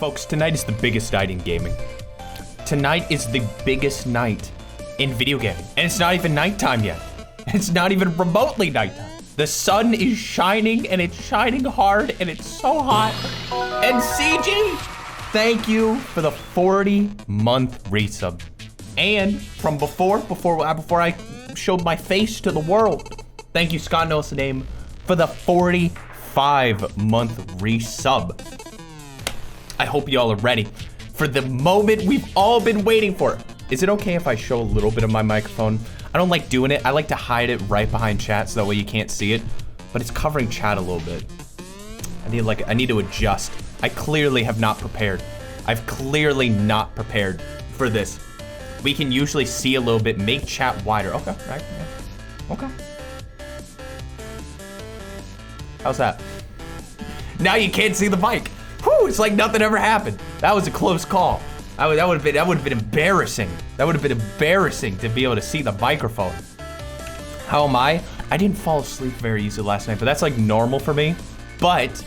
Folks, tonight is the biggest night in gaming. Tonight is the biggest night in video gaming. And it's not even nighttime yet. It's not even remotely nighttime. The sun is shining, and it's shining hard, and it's so hot. And CG, thank you for the 40-month resub. And from before I showed my face to the world, thank you, Scott knows the name, for the 45-month resub. I hope y'all are ready for the moment we've all been waiting for. Is it okay if I show a little bit of my microphone? I don't like doing it. I like to hide it right behind chat so that way you can't see it, but it's covering chat a little bit. I need to adjust. I clearly have not prepared. I've clearly not prepared for this. We can usually see a little bit, make chat wider. Okay, right, okay. How's that? Now you can't see the mic. Whew, it's like nothing ever happened. That was a close call. That would have been embarrassing. That would have been embarrassing to be able to see the microphone. How am I? I didn't fall asleep very easily last night, but that's like normal for me. But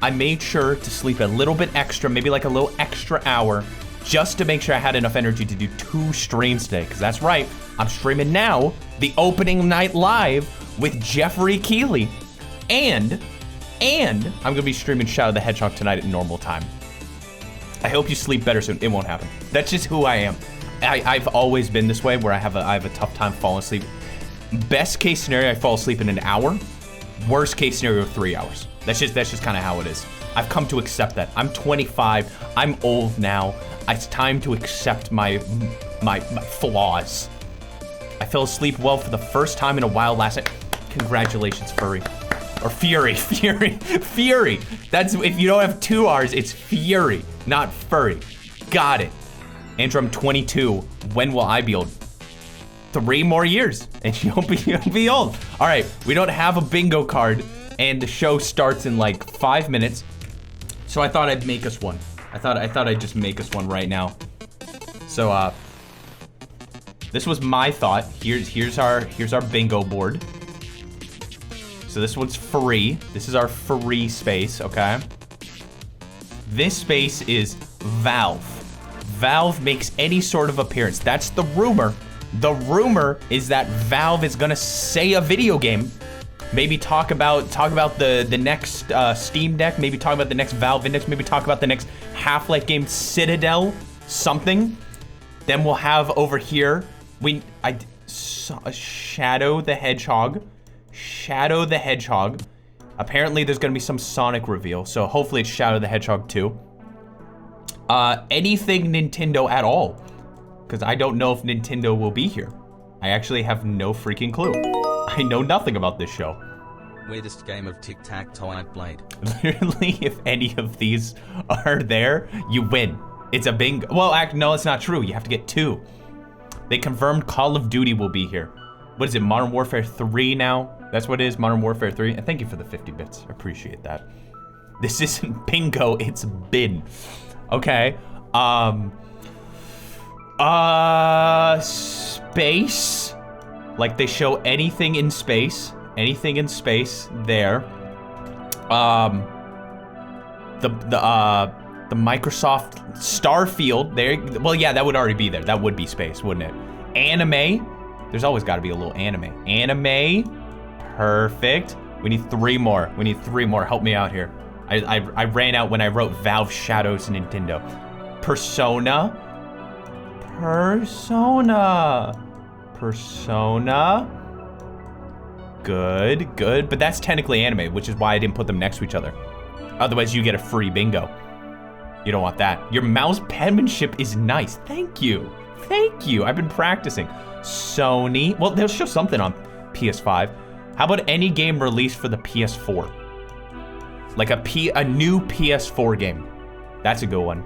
I made sure to sleep a little bit extra, maybe like a little extra hour, just to make sure I had enough energy to do 2 streams today. Because that's right, I'm streaming now the opening night live with Jeffrey Keighley. And I'm gonna be streaming Shadow the Hedgehog tonight at normal time. I hope you sleep better soon. It won't happen. That's just who I am. I've always been this way, where I have a tough time falling asleep. Best case scenario, I fall asleep in an hour. Worst case scenario, 3 hours. That's just kind of how it is. I've come to accept that. I'm 25. I'm old now. It's time to accept my flaws. I fell asleep well for the first time in a while last night. Congratulations, Furry. Or Fury. That's, if you don't have 2 R's, it's Fury, not Furry. Got it. Andrew, I'm 22. When will I be old? 3 more years, and you'll be old. All right, we don't have a bingo card, and the show starts in like 5 minutes. So I thought I'd make us one. I thought I'd just make us one right now. So this was my thought. Here's our bingo board. So this one's free. This is our free space, okay? This space is Valve. Valve makes any sort of appearance. That's the rumor. The rumor is that Valve is gonna say a video game. Maybe talk about the next Steam Deck. Maybe talk about the next Valve Index. Maybe talk about the next Half-Life game, Citadel, something. Then we'll have over here, Shadow the Hedgehog. Shadow the Hedgehog. Apparently there's gonna be some Sonic reveal, so hopefully it's Shadow the Hedgehog 2. Anything Nintendo at all, because I don't know if Nintendo will be here. I actually have no freaking clue. I know nothing about this show. Weirdest game of tic-tac-toe I've played. Literally, if any of these are there, you win. It's a bingo. Well, no, it's not true. You have to get 2. They confirmed Call of Duty will be here. What is it, Modern Warfare 3 now? That's what it is, Modern Warfare 3. And thank you for the 50 bits, I appreciate that. This isn't bingo, it's bin. Okay, space. Like they show anything in space there. The Microsoft Starfield there. Well, yeah, that would already be there. That would be space, wouldn't it? Anime. There's always got to be a little anime. Anime, perfect. We need 3 more. Help me out here. I ran out when I wrote Valve Shadows Nintendo. Persona. Good. But that's technically anime, which is why I didn't put them next to each other. Otherwise, you get a free bingo. You don't want that. Your mouse penmanship is nice. Thank you. I've been practicing. Sony. Well, they'll show something on PS5. How about any game released for the PS4? Like a new PS4 game. That's a good one.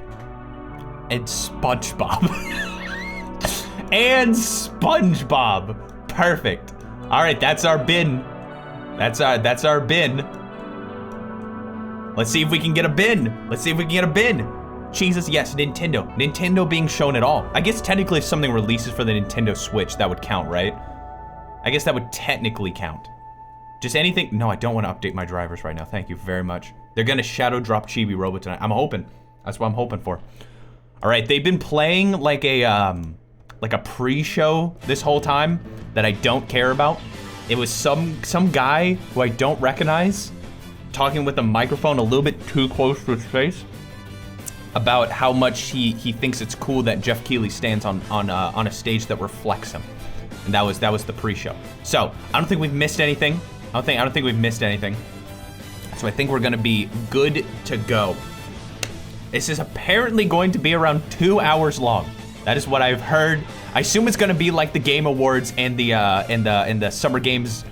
And SpongeBob. Perfect. All right, that's our bin. That's our bin. Let's see if we can get a bin. Jesus, yes, Nintendo. Nintendo being shown at all. I guess technically if something releases for the Nintendo Switch, that would count, right? I guess that would technically count. Just anything. No, I don't want to update my drivers right now. Thank you very much. They're gonna shadow drop Chibi Robo tonight. I'm hoping. That's what I'm hoping for. All right, they've been playing like a pre-show this whole time that I don't care about. It was some guy who I don't recognize talking with a microphone a little bit too close to his face about how much he thinks it's cool that Jeff Keighley stands on a stage that reflects him. And that was the pre-show. So I don't think we've missed anything. I don't think we've missed anything. So I think we're gonna be good to go. This is apparently going to be around 2 hours long. That is what I've heard. I assume it's gonna be like the Game Awards and the Summer Games,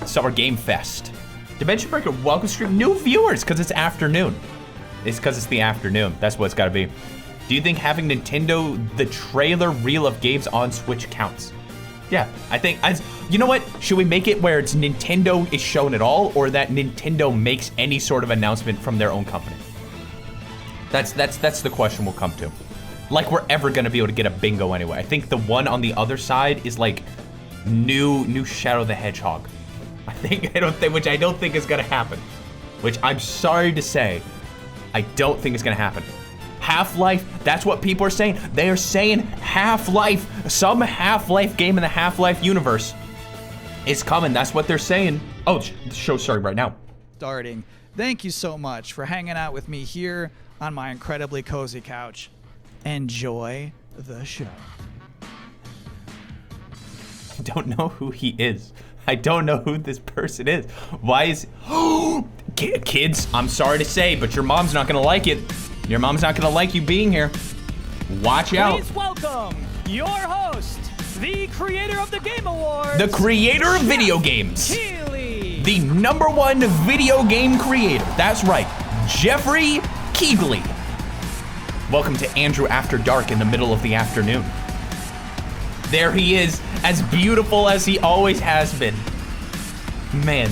Summer Game Fest. Dimension Breaker, welcome stream. New viewers, because it's afternoon. It's because it's the afternoon. That's what it's gotta be. Do you think having Nintendo, the trailer reel of games on Switch counts? Yeah, I think, you know what? Should we make it where it's Nintendo is shown at all, or that Nintendo makes any sort of announcement from their own company? That's the question we'll come to. Like we're ever gonna be able to get a bingo anyway. I think the one on the other side is like new Shadow the Hedgehog. Which I don't think is gonna happen. Which I'm sorry to say, I don't think it's gonna happen. Half-Life, that's what people are saying. They are saying Half-Life, some Half-Life game in the Half-Life universe is coming. That's what they're saying. Oh, the show's starting right now. Starting. Thank you so much for hanging out with me here on my incredibly cozy couch. Enjoy the show. I don't know who he is. I don't know who this person is. Why is... Kids, I'm sorry to say, but your mom's not gonna like it. Your mom's not gonna like you being here. Watch out. Please welcome your host, the creator of the Game Awards. The creator of video games. Keighley. The #1 video game creator. That's right, Jeffrey Keighley. Welcome to Andrew After Dark in the middle of the afternoon. There he is, as beautiful as he always has been. Man.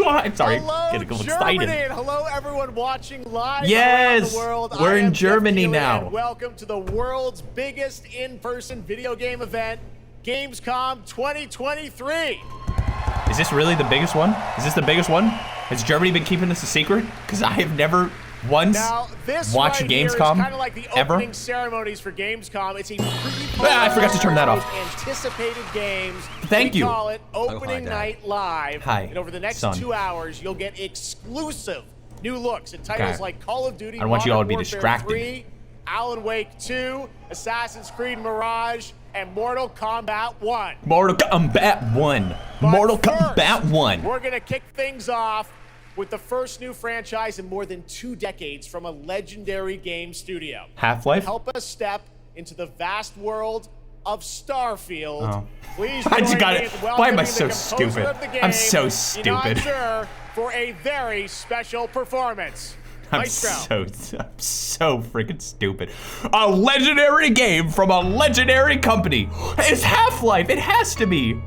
I'm sorry, hello, getting a little Germany, excited. and hello everyone watching live Yes, around the world. we're I in am Jeff Germany Keighley, now. and welcome to the world's biggest in-person video game event, Gamescom 2023. Is this really the biggest one? Is this the biggest one? Has Germany been keeping this a secret? Because I have never once Now, this watched right here is Gamescom kind of like the ever. opening ceremonies for Gamescom. It's a I forgot to turn that off. anticipated games. Thank you. We call it Opening Dad. Night Live. Hi, And over the next son. 2 hours, you'll get exclusive new looks at titles Okay. like Call of Duty, I don't want you all to be Modern Warfare distracted. 3, Alan Wake 2, Assassin's Creed Mirage, and Mortal Kombat 1. Mortal Kombat 1. But Mortal first, Kombat 1. We're gonna kick things off with the first new franchise in more than 2 decades from a legendary game studio. Half-Life? Help us step into the vast world of Starfield. Oh. Please I just join got me it. in Why am I welcoming so the composer stupid? of the game, I'm so Inan stupid. Zur, for a very special performance. I'm Maestro. so freaking stupid. A legendary game from a legendary company. It's Half-Life. It has to be.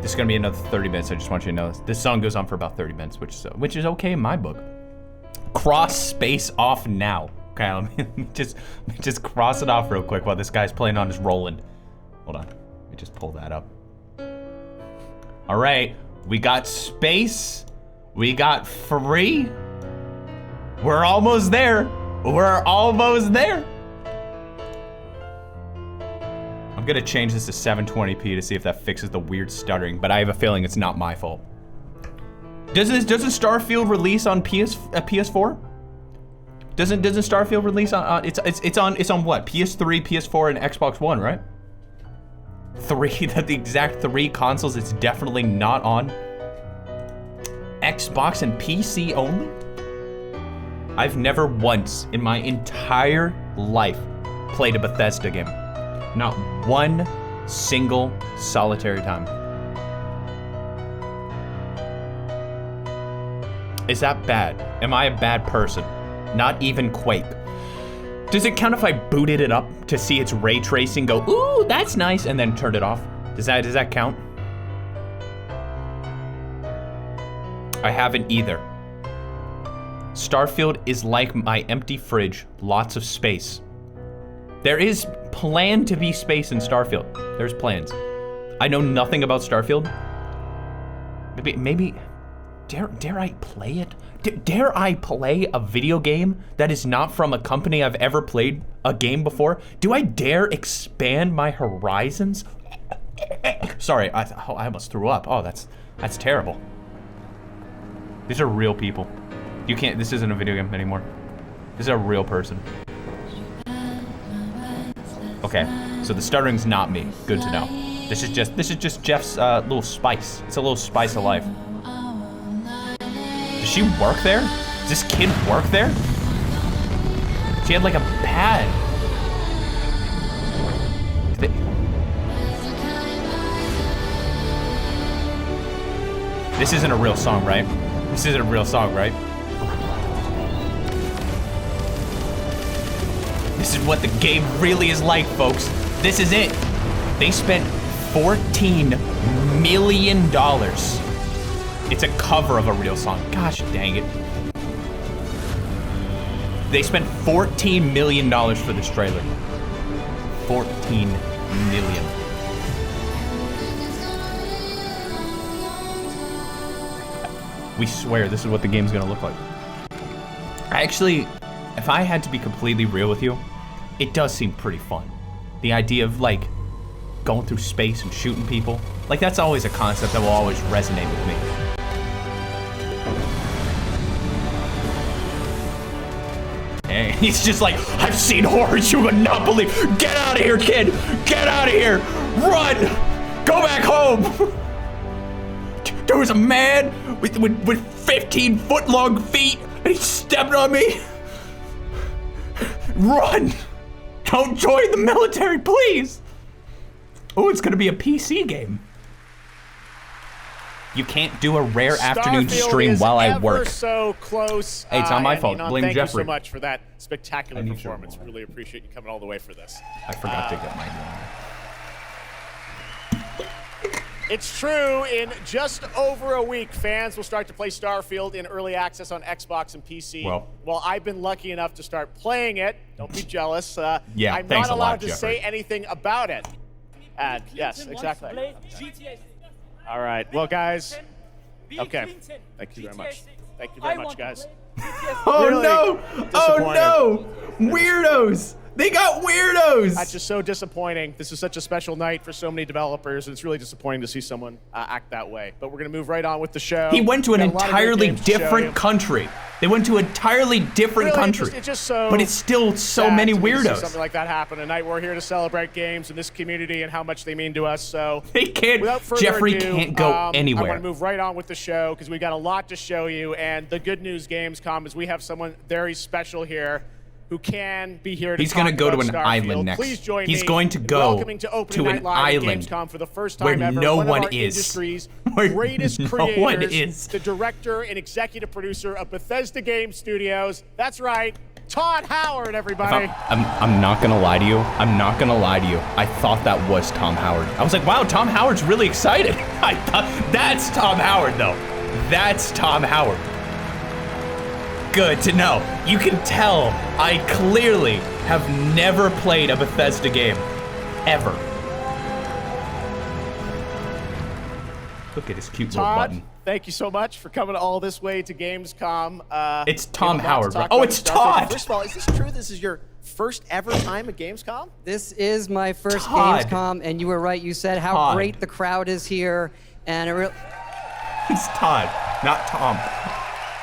This is gonna be another 30 minutes. I just want you to know this. This song goes on for about 30 minutes, which is okay in my book. Cross space off now. Okay, let me just cross it off real quick while this guy's playing on his Roland. Hold on, let me just pull that up. All right, we got space, we got free. We're almost there. We're almost there. I'm gonna change this to 720p to see if that fixes the weird stuttering, but I have a feeling it's not my fault. Doesn't Starfield release on PS4? Doesn't Starfield release on it's on what? PS3, PS4, and Xbox One, right? The exact 3 consoles it's definitely not on. Xbox and PC only? I've never once in my entire life played a Bethesda game. Not one single solitary time. Is that bad? Am I a bad person? Not even Quake. Does it count if I booted it up to see its ray tracing go, ooh, that's nice, and then turned it off? Does that count? I haven't either. Starfield is like my empty fridge, lots of space. There is planned to be space in Starfield. There's plans. I know nothing about Starfield. Maybe, dare I play it? Dare I play a video game that is not from a company I've ever played a game before? Do I dare expand my horizons? Sorry, I almost threw up. Oh, that's terrible. These are real people. This isn't a video game anymore. This is a real person. Okay, so the stuttering's not me. Good to know. This is just Jeff's little spice. It's a little spice of life. Does she work there? Does this kid work there? She had like a pad. This isn't a real song, right? This isn't a real song, right? This is what the game really is like, folks. This is it. They spent $14 million. It's a cover of a real song. Gosh dang it. They spent $14 million for this trailer. 14 million. We swear this is what the game's gonna look like. Actually, if I had to be completely real with you, it does seem pretty fun. The idea of like going through space and shooting people, like that's always a concept that will always resonate with me. And he's just like, I've seen horrors you would not believe. Get out of here, kid! Get out of here! Run! Go back home! There was a man with 15-foot-long feet, and he stepped on me. Run! Don't join the military, please! Oh, it's gonna be a PC game. You can't do a rare afternoon stream while I work. So close. Hey, it's not my fault. Blame thank Jeffrey. you so much for that spectacular performance. Really appreciate you coming all the way for this. I forgot to get my It's true, in just over a week, fans will start to play Starfield in early access on Xbox and PC. Well, I've been lucky enough to start playing it. Don't be jealous. Yeah, I'm thanks not a lot, allowed to Jeffrey. say anything about it. Yes, exactly. All right, well, guys. Okay, thank you very much. Thank you very much, guys. Oh Really no! Oh disappointed. no! Weirdos! They got weirdos! That's just so disappointing. This is such a special night for so many developers, and it's really disappointing to see someone act that way. But we're going to move right on with the show. He went to an We've got a lot of great entirely games to show different you. country. They went to an entirely different Really, country. it's just so but it's still so sad many to me to see weirdos. something like that happen tonight. We're here to celebrate games and this community and how much they mean to us. So They can't. without further Jeffrey ado, can't go I anywhere. want to move right on with the show because we got a lot to show you. And the good news, Gamescom, is we have someone very special here who can be here to He's talk going to go to about an Starfield. island next. Please join He's me going to in go welcoming to opening to night an live at island Gamescom for the first where time ever. no one one of our is. industry's Where greatest no creators, one is. the director and executive producer of Bethesda Game Studios. That's right, Todd Howard, everybody. I'm not gonna lie to you. I'm not gonna lie to you. I thought that was Tom Howard. I was like, wow, Tom Howard's really excited. I thought that's Tom Howard though. That's Tom Howard. Good to know. You can tell I clearly have never played a Bethesda game. Ever. Look at his cute little Todd, button. thank you so much for coming all this way to Gamescom. It's we Tom have a lot to Howard, talk bro. Oh, about it's Starfield. Todd. First of all, is this true? This is your first ever time at Gamescom? This is my first Todd. Gamescom, and you were right. You said how Todd. great the crowd is here, and It's Todd, not Tom.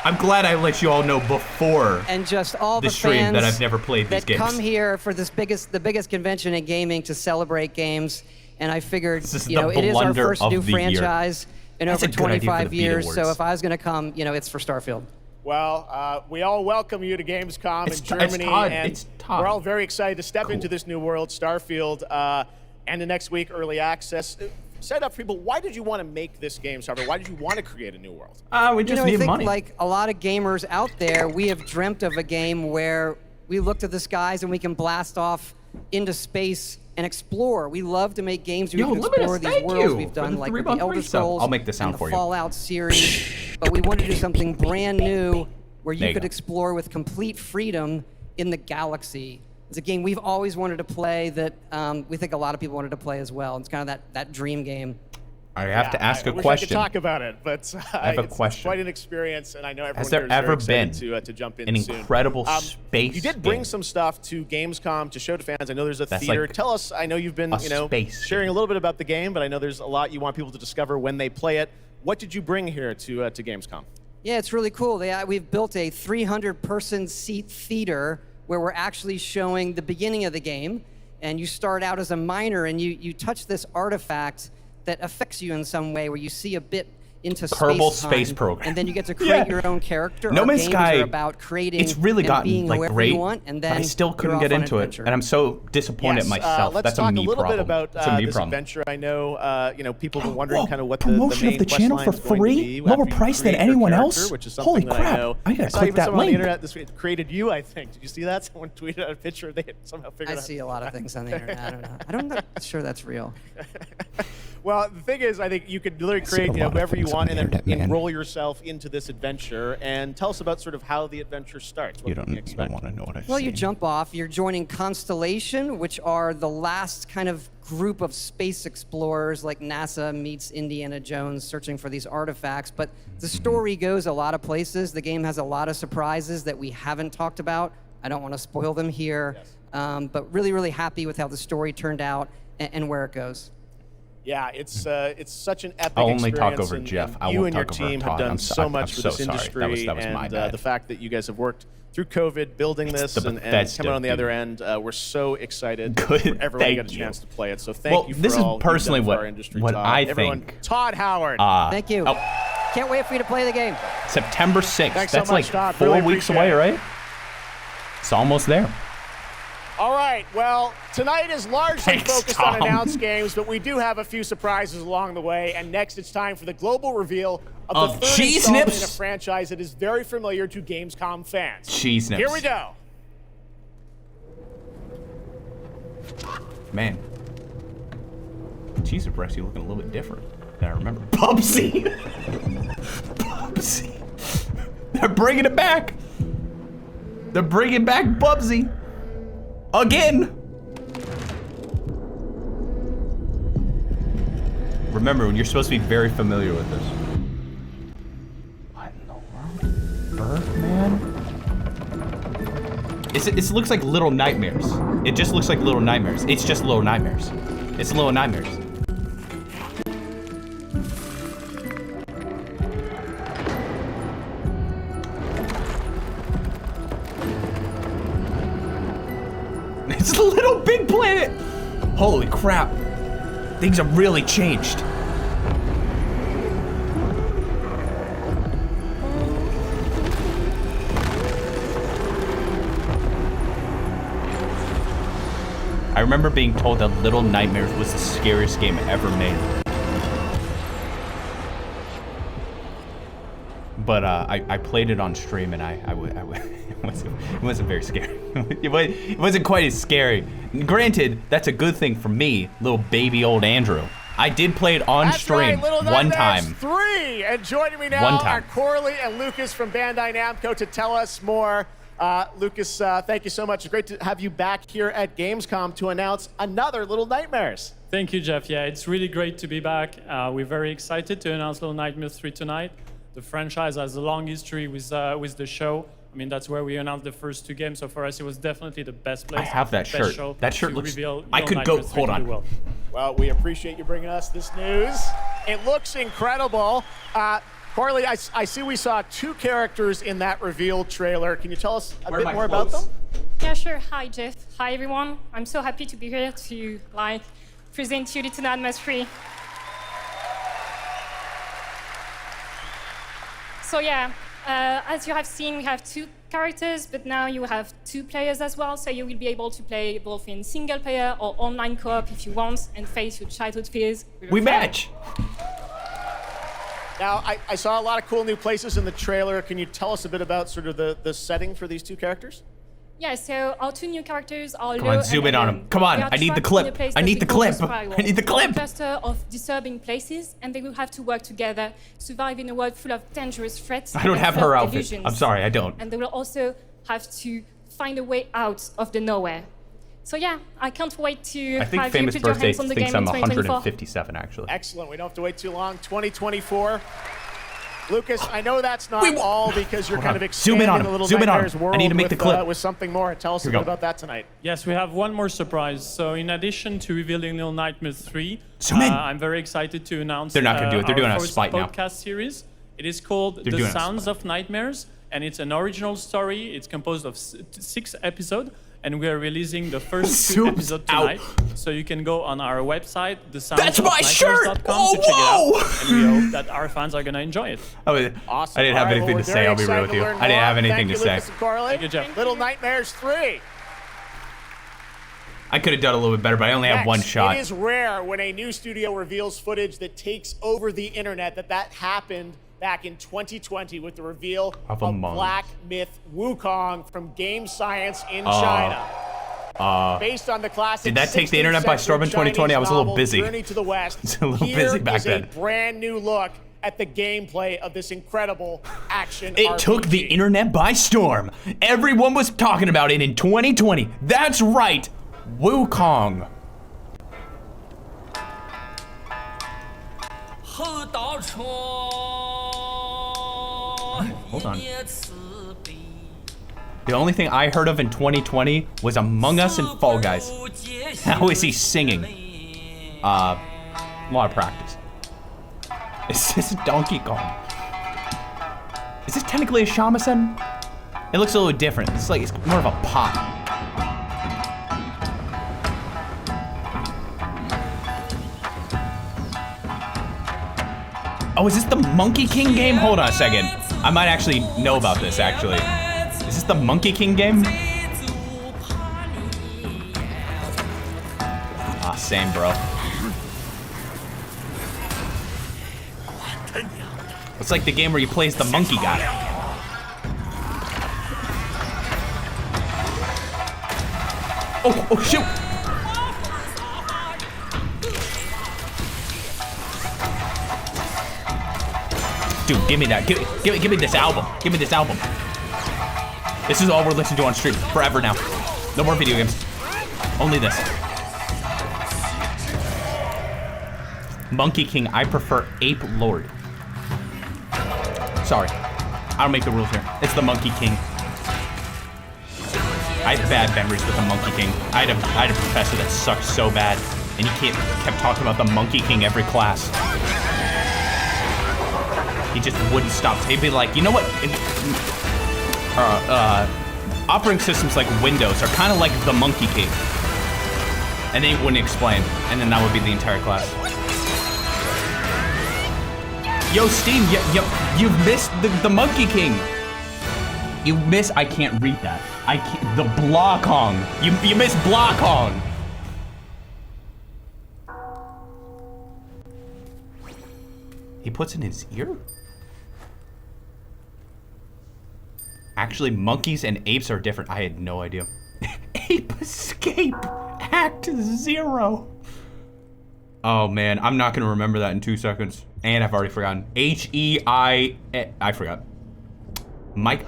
I'm glad I let you all know before and just all the the stream fans that I've never played these that games. come here for the biggest convention in gaming to celebrate games. And I figured, This is you know, the it is our blunder first of new the year. franchise in That's over a good idea for the 25 Beta years. So Awards. if I was going to come, you know, it's for Starfield. Well, we all welcome you to Gamescom It's in Todd. Germany, It's and Todd. we're all very excited to step into this new world, Starfield, and the next week, early access. Set up for people, why did you want to make this game, Starfield? Why did you want to create a new world? We You just know, need I think money. like a lot of gamers out there, we have dreamt of a game where we look to the skies and we can blast off into space and explore. We love to make games where Yo, we can Limitus, explore these thank worlds. you We've for done the like 3 with month the Elder free sub. Scrolls I'll make the sound and the for you. Fallout series, but we want to do something brand new where you could explore with complete freedom in the galaxy. It's a game we've always wanted to play that we think a lot of people wanted to play as well. It's kind of that dream game. I have to ask a wish question. I could talk about it, but I have a it's question. quite an experience, and I know everyone Has there here is very ever excited been to jump in an soon. incredible space You did bring game? some stuff to Gamescom to show to fans. I know there's a That's theater. like Tell us. I know you've been, space sharing game. a little bit about the game, but I know there's a lot you want people to discover when they play it. What did you bring here to Gamescom? Yeah, it's really cool. We've built a 300-person seat theater where we're actually showing the beginning of the game, and you start out as a miner, and you touch this artifact that affects you in some way, where you see a bit into Kerbal space-time, Space Program. and then you get to create your own character. No Our Man's games Sky, are about creating it's really and gotten being like whoever great, you want, and then but I still you're couldn't off get on into it, adventure. and I'm so disappointed in myself. Let's That's talk a me little problem. bit about That's a me this problem. adventure. I know, people have been wondering kind of what promotion the main of the channel quest for line's going to free, be lower after you price than create your anyone character, else. Which is Holy something that crap! I know. I gotta saw click even that someone on the link. internet this week created you. I think. Did you see that? Someone tweeted out a picture. They had somehow figured I out. see a lot of things on the internet. I'm not sure that's real. Well, the thing is, I think you could literally create whoever you want and then enroll yourself into this adventure. And tell us about sort of how the adventure starts. What You can we expect? don't want to know what I Well, you jump off. You're joining Constellation, which are the last kind of group of space explorers, like NASA meets Indiana Jones searching for these artifacts. But the story goes a lot of places. The game has a lot of surprises that we haven't talked about. I don't want to spoil them here. Yes. But really, really happy with how the story turned out and where it goes. Yeah, it's such an epic I'll only experience. talk over and Jeff. I you won't and your talk over team Todd. have done I'm so much for so this sorry. industry, That was my and bad. the fact that you guys have worked through COVID, building this, and Bethesda, coming on the other dude. end, we're so excited Good. for everyone to Thank get a you. chance to play it. So thank you for this is all you've personally done for what our industry, what Todd. I Everyone, think. Todd Howard. Thank you. Oh, Can't wait for you to play the game. September 6th. Thanks so That's much, like Todd. 4 Really weeks appreciate away, it. right? It's almost there. All right, well, tonight is largely Thanks, focused Tom. on announced games, but we do have a few surprises along the way. And next, it's time for the global reveal of the third Cheese installment Nips. in a franchise that is very familiar to Gamescom fans. Cheese Nips. Here we go. Man, cheese are actually looking a little bit different than I remember. Bubsy. Bubsy. They're bringing it back. They're bringing back Bubsy. Again. Remember, when you're supposed to be very familiar with this. What in the world? Birdman? It looks like Little Nightmares. It just looks like Little Nightmares. It's just Little Nightmares. It's Little Nightmares. It's Little Big Planet. Holy crap. Things have really changed. I remember being told that Little Nightmares was the scariest game ever made. But I played it on stream and it wasn't very scary. It wasn't quite as scary. Granted, that's a good thing for me, little baby old Andrew. I did play it on stream one time. 3, and joining me now are Corley and Lucas from Bandai Namco to tell us more. Lucas, thank you so much. It's great to have you back here at Gamescom to announce another Little Nightmares. Thank you, Jeff. Yeah, it's really great to be back. We're very excited to announce Little Nightmares 3 tonight. The franchise has a long history with the show. I mean, that's where we announced the first 2 games. So for us, it was definitely the best place. I have that shirt. That shirt looks. I could go. Hold on. Well, we appreciate you bringing us this news. It looks incredible. Corley, I see we saw 2 characters in that reveal trailer. Can you tell us a bit more about them? Yeah, sure. Hi, Jeff. Hi, everyone. I'm so happy to be here to present you Little Nightmares 3. So yeah, as you have seen, we have 2 characters, but now you have 2 players as well. So you will be able to play both in single player or online co-op if you want, and face your childhood fears. We match. Now, I saw a lot of cool new places in the trailer. Can you tell us a bit about sort of the setting for these 2 characters? Yeah, so our 2 new characters are Come on, zoom in on them. Come on, I need the clip. I need the clip. I need the clip. A cluster of disturbing places, and they will have to work together, survive in a world full of dangerous threats. I don't have her outfit. Illusions. I'm sorry, I don't. And they will also have to find a way out of the nowhere. So yeah, I can't wait to I think have Famous you put your Birthday hands on the thinks game I'm in 2024. 157, actually. Excellent. We don't have to wait too long. 2024. Lucas, I know that's not all because you're kind of expanding the Little Nightmares world I need to make the clip. With something more. Tell us a bit about that tonight. Yes, we have one more surprise. So in addition to revealing Little Nightmares 3, Zoom in. I'm very excited to announce They're not gonna do it. They're doing our a first spite now. podcast series. It is called The Sounds of Nightmares, and it's an original story. It's composed of 6 episodes, and we are releasing the first 2 episodes tonight. So you can go on our website, thesoundsofnightmares.com to check it out. And we hope that our fans are going to enjoy it. Awesome. I didn't have anything to say, I'll be real with you. I didn't have anything to say. Thank you, Jeff. Little Nightmares 3. I could have done a little bit better, but I only have one shot. It is rare when a new studio reveals footage that takes over the internet. That happened back in 2020 with the reveal of Black Myth Wukong from Game Science in China. Based on the classic. Did that take the internet by storm in 2020? I was a little busy. Journey to the West. I was a little busy back then. Here is a brand new look at the gameplay of this incredible action It RPG. took the internet by storm. Everyone was talking about it in 2020. That's right, Wukong. Hold on. The only thing I heard of in 2020 was Among Us and Fall Guys. How is he singing? A lot of practice. Is this Donkey Kong? Is this technically a shamisen? It looks a little different. It's like it's more of a pop. Oh, is this the Monkey King game? Hold on a second. I might actually know about this, actually. Is this the Monkey King game? Ah, same, bro. It's like the game where you play as the monkey guy. Oh, shoot! Dude, give me that. Give me this album. Give me this album. This is all we're listening to on stream forever now. No more video games. Only this. Monkey King, I prefer Ape Lord. Sorry. I don't make the rules here. It's the Monkey King. I have bad memories with the Monkey King. I had a professor that sucked so bad, and he kept talking about the Monkey King every class. He just wouldn't stop. He'd be like, you know what? Operating systems like Windows are kind of like the Monkey King. And then he wouldn't explain. And then that would be the entire class. Yo, Steam, you've missed the Monkey King. I can't read that. The Blockong. You missed Blockong. He puts in his ear? Actually, monkeys and apes are different. I had no idea. Ape Escape Act 0. Oh man, I'm not gonna remember that in 2 seconds. And I've already forgotten. I forgot. Mike.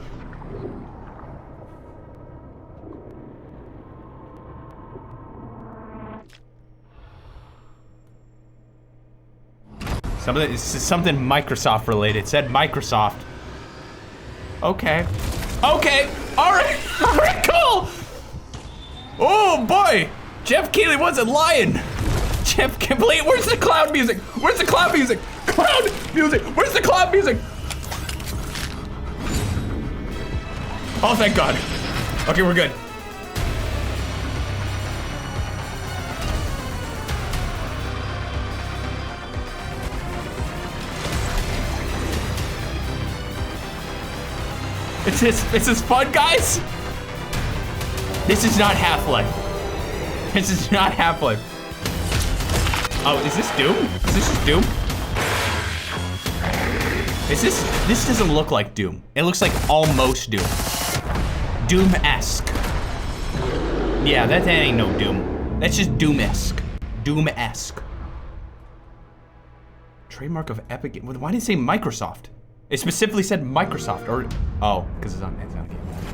Something Microsoft related. It said Microsoft. Okay. Okay. All right. All right. Cool. Oh boy, Jeff Keighley wasn't lying. Jeff Keighley, where's the cloud music? Where's the cloud music? Cloud music. Where's the cloud music? Oh, thank God. Okay, we're good. This is fun, guys. This is not Half-Life. This is not Half-Life. Oh, is this Doom? Is this just Doom? This doesn't look like Doom. It looks like almost Doom. Doom-esque. Yeah, that ain't no Doom. That's just Doom-esque. Doom-esque. Trademark of Epic Game. Why did it say Microsoft? It specifically said Microsoft, or oh, because it's on Game Pass.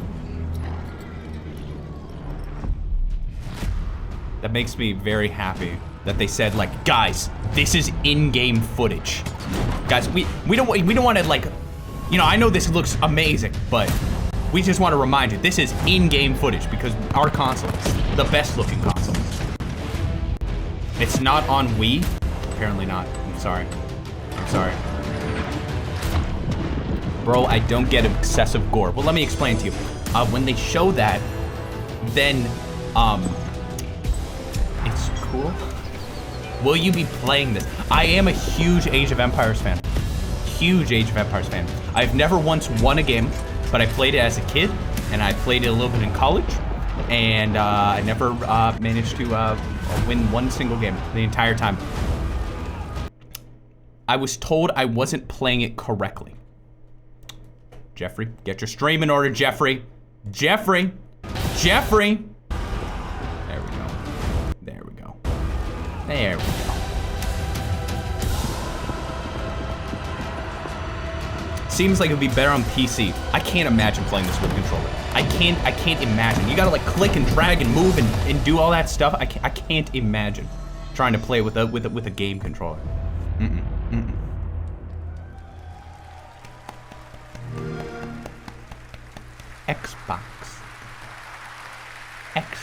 That makes me very happy that they said, like, guys, this is in-game footage. Guys, we don't want to, like, you know, I know this looks amazing, but we just want to remind you, this is in-game footage because our console is the best-looking console. It's not on Wii. Apparently not. I'm sorry. I'm sorry. Bro, I don't get excessive gore. Well, let me explain to you. When they show that, then, it's cool. Will you be playing this? I am a huge Age of Empires fan. Huge Age of Empires fan. I've never once won a game, but I played it as a kid, and I played it a little bit in college, and I never managed to win one single game the entire time. I was told I wasn't playing it correctly. Jeffrey, get your stream in order, Jeffrey. Jeffrey. Jeffrey. There we go. There we go. There we go. Seems like it'd be better on PC. I can't imagine playing this with a controller. I can't imagine. You gotta like click and drag and move and do all that stuff. I can't imagine trying to play with a game controller. Xbox.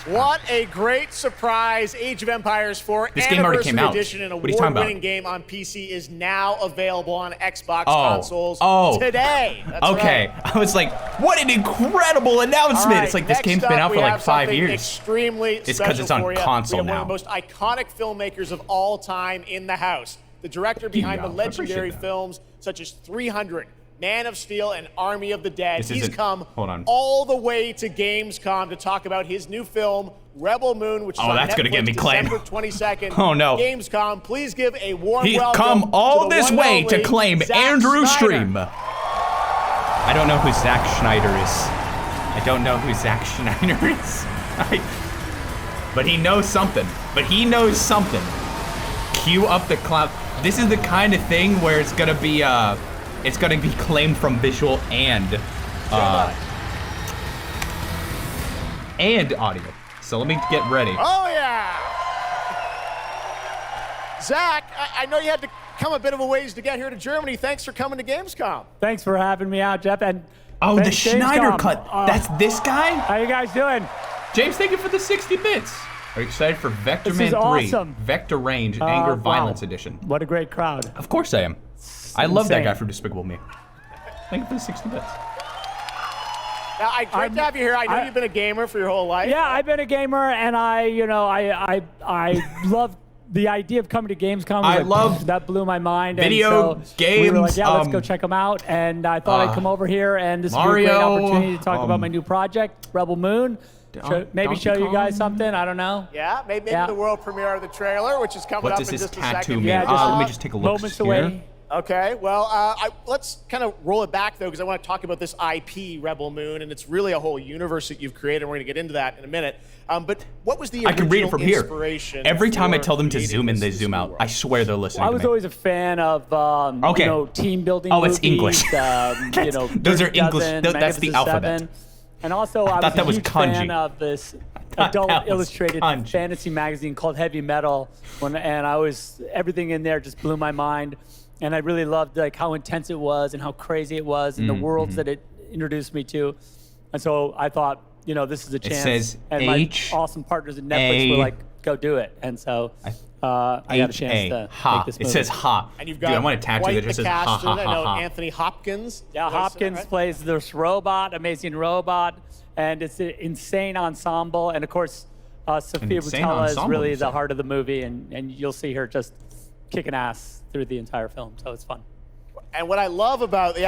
What a great surprise. Age of Empires 4 This game already came out. Edition, an What are you talking about? award-winning game on PC, is now available on Xbox consoles today. That's okay. right. I was like, what an incredible announcement. Right, it's like this game's next been up, out for we like have 5 something years. Extremely It's because it's on for you. console we have now. One of the most iconic filmmakers of all time in the house. The director behind the legendary films such as 300, Man of Steel, and Army of the Dead. He's come all the way to Gamescom to talk about his new film, Rebel Moon, which is on that's gonna Netflix get me claimed. December 22nd. Oh, no. Gamescom, please give a warm He's welcome come all to the this one and way to only claim Zack Andrew Snyder. Stream. I don't know who Zack Schneider is. I don't know who Zack Schneider is. But he knows something. But he knows something. Cue up the cloud. This is the kind of thing where it's gonna be claimed from visual and audio. So let me get ready. Oh yeah! Zach, I know you had to come a bit of a ways to get here to Germany. Thanks for coming to Gamescom. Thanks for having me out, Jeff. And the Schneider cut. That's this guy? How you guys doing? James, thank you for the 60 bits. Are you excited for Vector Man 3? Awesome. Vector Range Anger Violence Edition. What a great crowd. Of course I am. I love that guy from Despicable Me. Thank you for the 60 bits. Now, great to have you here. I know you've been a gamer for your whole life. Yeah, I've been a gamer, and I love the idea of coming to Gamescom. I love that blew my mind. Video and so games. We were like, yeah, let's go check them out. And I thought I'd come over here, and this would be a great opportunity to talk about my new project, Rebel Moon. Maybe show you guys something. I don't know. Yeah, maybe the world premiere of the trailer, which is coming up in just a second. Yeah, let me just take a look. Moments away. Okay, well, let's kind of roll it back, though, because I want to talk about this IP, Rebel Moon, and it's really a whole universe that you've created, and we're going to get into that in a minute. But what was the original I can read it from here. Every time I tell them to creating zoom in, they zoom out. I swear they're listening I was always a fan of team building movies. It's English. Those are English. That's the alphabet. And also, I was a huge fan of this adult illustrated fantasy magazine called Heavy Metal, everything in there just blew my mind, and I really loved like how intense it was and how crazy it was and the worlds that it introduced me to, and so I thought, this is a chance. It says and my awesome partners at Netflix were like, go do it, and so I got a chance to make this movie. It says ha. And you've got I want to tattoo that just says ha ha ha. Anthony Hopkins. Yeah, Hopkins plays this robot, amazing robot, and it's an insane ensemble. And of course, Sophia Boutella is really the heart of the movie, and you'll see her just kicking ass through the entire film. So it's fun. And what I love about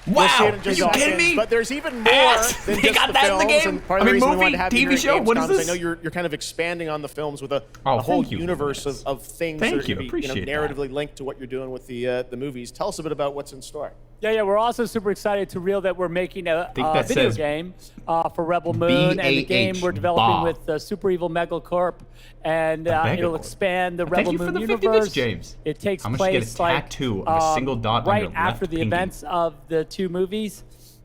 Wow, see it in just are you kidding me? But there's even more than They just got the that in the films, game? and part I of the mean, reason we movie, wanted to have you TV here show, at what is Gamescom is this? I know you're kind of expanding on the films with a Oh, whole thank you. universe of things that are Thank you, going to be appreciate that. narratively linked to what you're doing with the movies. Tell us a bit about what's in store. Yeah, we're also super excited to reveal that we're making a that video says game for Rebel Moon, and the game we're developing Bah. with Super Evil Megacorp, and it'll Megacorp. expand the Thank Rebel you for Moon the 50 universe. bits, James. It takes How much you get place a tattoo of a single dot on right your after left the pinky? events of the 2 movies.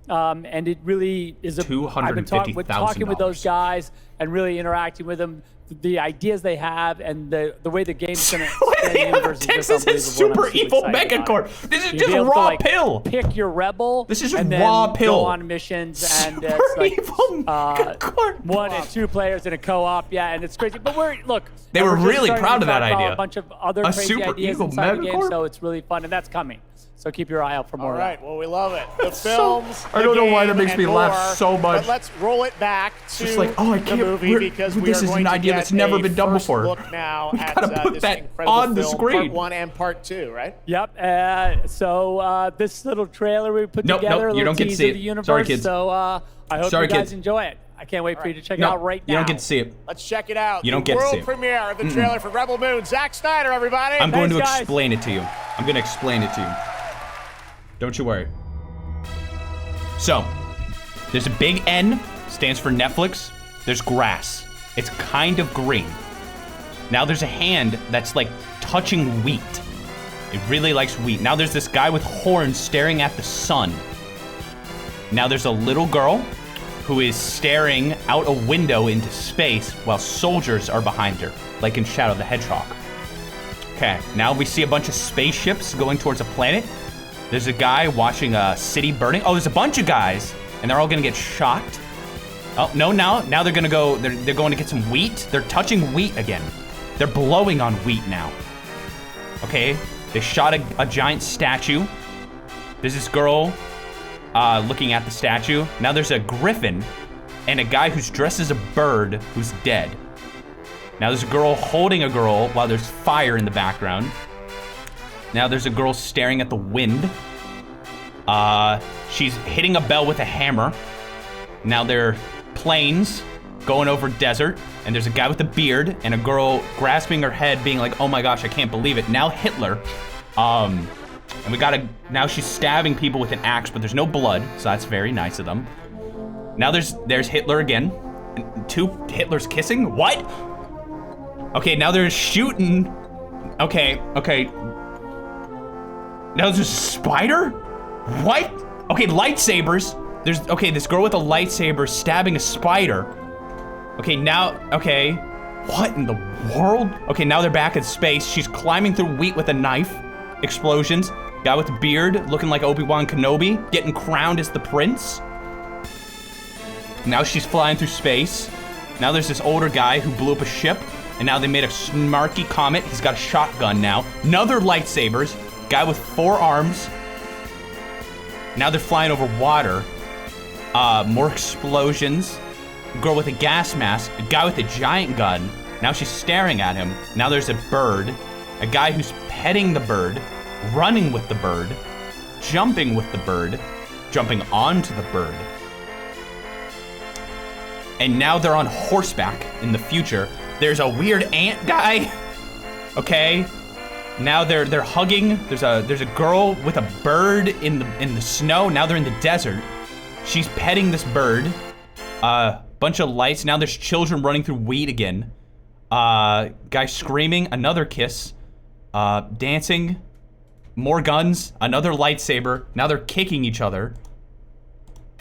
And it really is I've been talking with those guys and really interacting with them. The ideas they have and the way the game's gonna expand the universe is just Texas is unbelievable, and Super I'm Evil excited about it. Megacorp. This is You'll just be able to, raw like, pill. Pick your rebel. This is just and then raw pill. Go on missions, and Super it's Evil Megacorp. 1 and 2 players in a co-op. Yeah, and it's crazy. But They were we're just really starting proud to of that talk about idea. A bunch of other A crazy Super ideas Evil inside the game, Megacorp? so it's really fun, and that's coming. So keep your eye out for more. All right, of that. well, we love it. The films, I don't know why that the makes game, me laugh and so more. much. But let's roll it back to just like, oh, I the can't- movie because we this are is going an to idea get that's never a been done first before. Look now We at gotta put this that incredible on the film, screen. Part 1 and Part 2, right? Yep. So this little trailer we put Nope, together, nope, a you little don't get to teaser see of the it. universe. Sorry, kids. So I hope Sorry, you guys kids. enjoy it. I can't wait for you to check it No, out right now. you don't get to see it. Let's check it out. You don't the get to world see it. premiere of the trailer for Rebel Moon. Zack Snyder, everybody. I'm going to Thanks, guys. explain it to you. I'm going to explain it to you. Don't you worry. So, there's a big N, stands for Netflix. There's grass. It's kind of green. Now there's a hand that's like touching wheat. It really likes wheat. Now there's this guy with horns staring at the sun. Now there's a little girl who is staring out a window into space while soldiers are behind her, like in Shadow the Hedgehog. Okay, now we see a bunch of spaceships going towards a planet. There's a guy watching a city burning. Oh, there's a bunch of guys, and they're all gonna get shot. Oh, no, now they're gonna go, they're going to get some wheat. They're touching wheat again. They're blowing on wheat now. Okay, they shot a giant statue. There's this girl looking at the statue. Now there's a griffin and a guy who's dressed as a bird who's dead. Now there's a girl holding a girl while there's fire in the background. Now there's a girl staring at the wind. She's hitting a bell with a hammer. Now there are planes going over desert, and there's a guy with a beard and a girl grasping her head being like, oh my gosh, I can't believe it. Now Hitler. And we now she's stabbing people with an axe, but there's no blood, so that's very nice of them. Now there's Hitler again. 2 Hitlers kissing? What? Okay, now they're shooting. Okay. Now there's a spider? What? Okay, lightsabers. There's this girl with a lightsaber stabbing a spider. Okay. What in the world? Okay, now they're back in space. She's climbing through wheat with a knife. Explosions. Guy with a beard looking like Obi-Wan Kenobi, getting crowned as the prince. Now she's flying through space. Now there's this older guy who blew up a ship, and now they made a snarky comet. He's got a shotgun now. Another lightsabers. Guy with 4 arms. Now they're flying over water. More explosions. Girl with a gas mask. A guy with a giant gun. Now she's staring at him. Now there's a bird. A guy who's petting the bird. Running with the bird. Jumping with the bird. Jumping onto the bird. And now they're on horseback in the future. There's a weird ant guy. Okay. Now they're hugging. There's a girl with a bird in the snow. Now they're in the desert. She's petting this bird. Bunch of lights. Now there's children running through wheat again. Guy screaming. Another kiss. Dancing. More guns. Another lightsaber. Now they're kicking each other.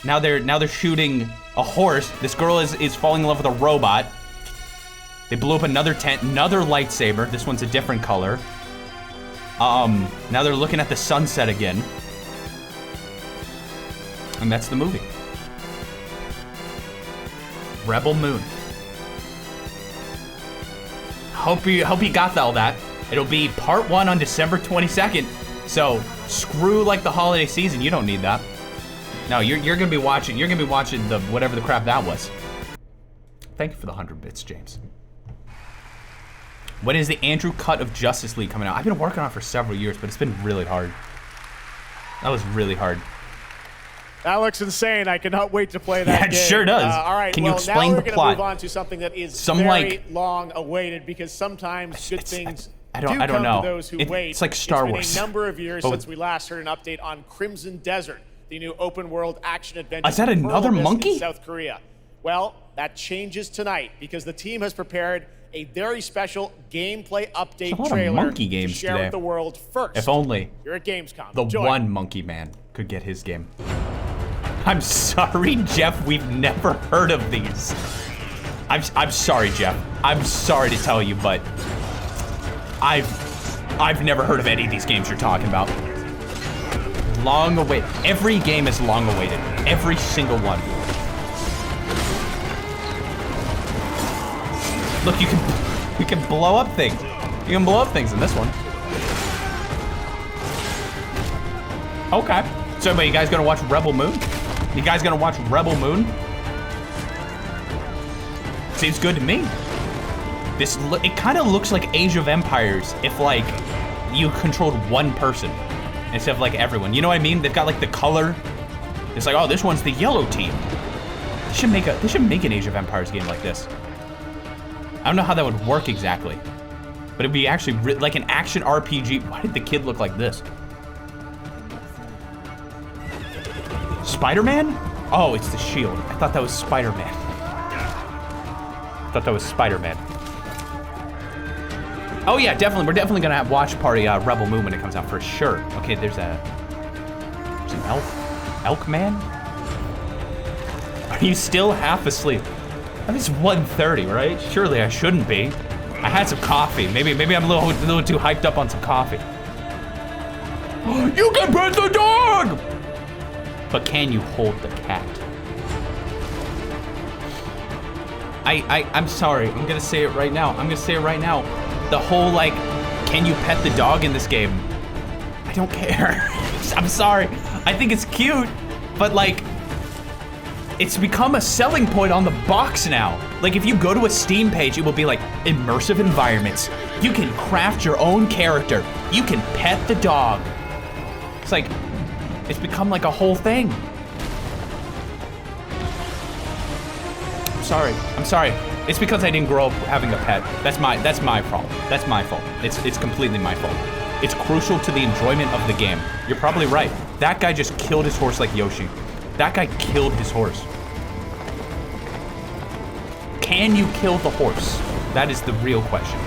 Now they're shooting a horse. This girl is falling in love with a robot. They blew up another tent. Another lightsaber. This one's a different color. Now they're looking at the sunset again. And that's the movie. Rebel Moon. Hope you got all that. It'll be part 1 on December 22nd. So screw like the holiday season. You don't need that. No, you're gonna be watching. You're gonna be watching the whatever the crap that was. Thank you for the 100 bits, James. When is the Andrew cut of Justice League coming out? I've been working on it for several years, but it's been really hard. That was really hard. That looks insane. I cannot wait to play that game. It sure does. All right, Can you explain now we're the going to plot? move on to something that is Some, very like- long awaited because sometimes good things I don't come know. to those who wait. It's like Star It's Wars. been a number of years But since we last heard an update on Crimson Desert, the new open-world action-adventure. Is that another Pearl Abyss monkey? in South Korea. Well, that changes tonight because the team has prepared a very special gameplay update There's a lot of trailer monkey games to share today. with the world first. If only You're at Gamescom. the Enjoy. one monkey man could get his game. I'm sorry, Jeff. We've never heard of these. I'm sorry, Jeff. I'm sorry to tell you, but I've never heard of any of these games you're talking about. Long awaited. Every game is long awaited. Every single one. Look, you can blow up things. You can blow up things in this one. Okay. So, but you guys gonna watch Rebel Moon? You guys gonna watch Rebel Moon? Seems good to me. It kind of looks like Age of Empires if like you controlled one person instead of like everyone. You know what I mean? They've got like the color. It's like, oh, this one's the yellow team. They should make an Age of Empires game like this. I don't know how that would work exactly, but it'd be actually like an action RPG. Why did the kid look like this? Spider-Man? Oh, it's the shield. I thought that was Spider-Man. Oh yeah, definitely. We're definitely gonna have watch party Rebel Moon when it comes out for sure. Okay, there's an elk man. Are you still half asleep? I think it's 1:30, right? Surely I shouldn't be. I had some coffee. Maybe I'm a little too hyped up on some coffee. You can pet the dog! But can you hold the cat? I'm sorry. I'm gonna say it right now. The whole like, can you pet the dog in this game? I don't care. I'm sorry. I think it's cute, but like, it's become a selling point on the box now. Like if you go to a Steam page, it will be like immersive environments. You can craft your own character. You can pet the dog. It's like, it's become like a whole thing. I'm sorry. It's because I didn't grow up having a pet. That's my problem. That's my fault. It's completely my fault. It's crucial to the enjoyment of the game. You're probably right. That guy just killed his horse like Yoshi. That guy killed his horse. Can you kill the horse? That is the real question.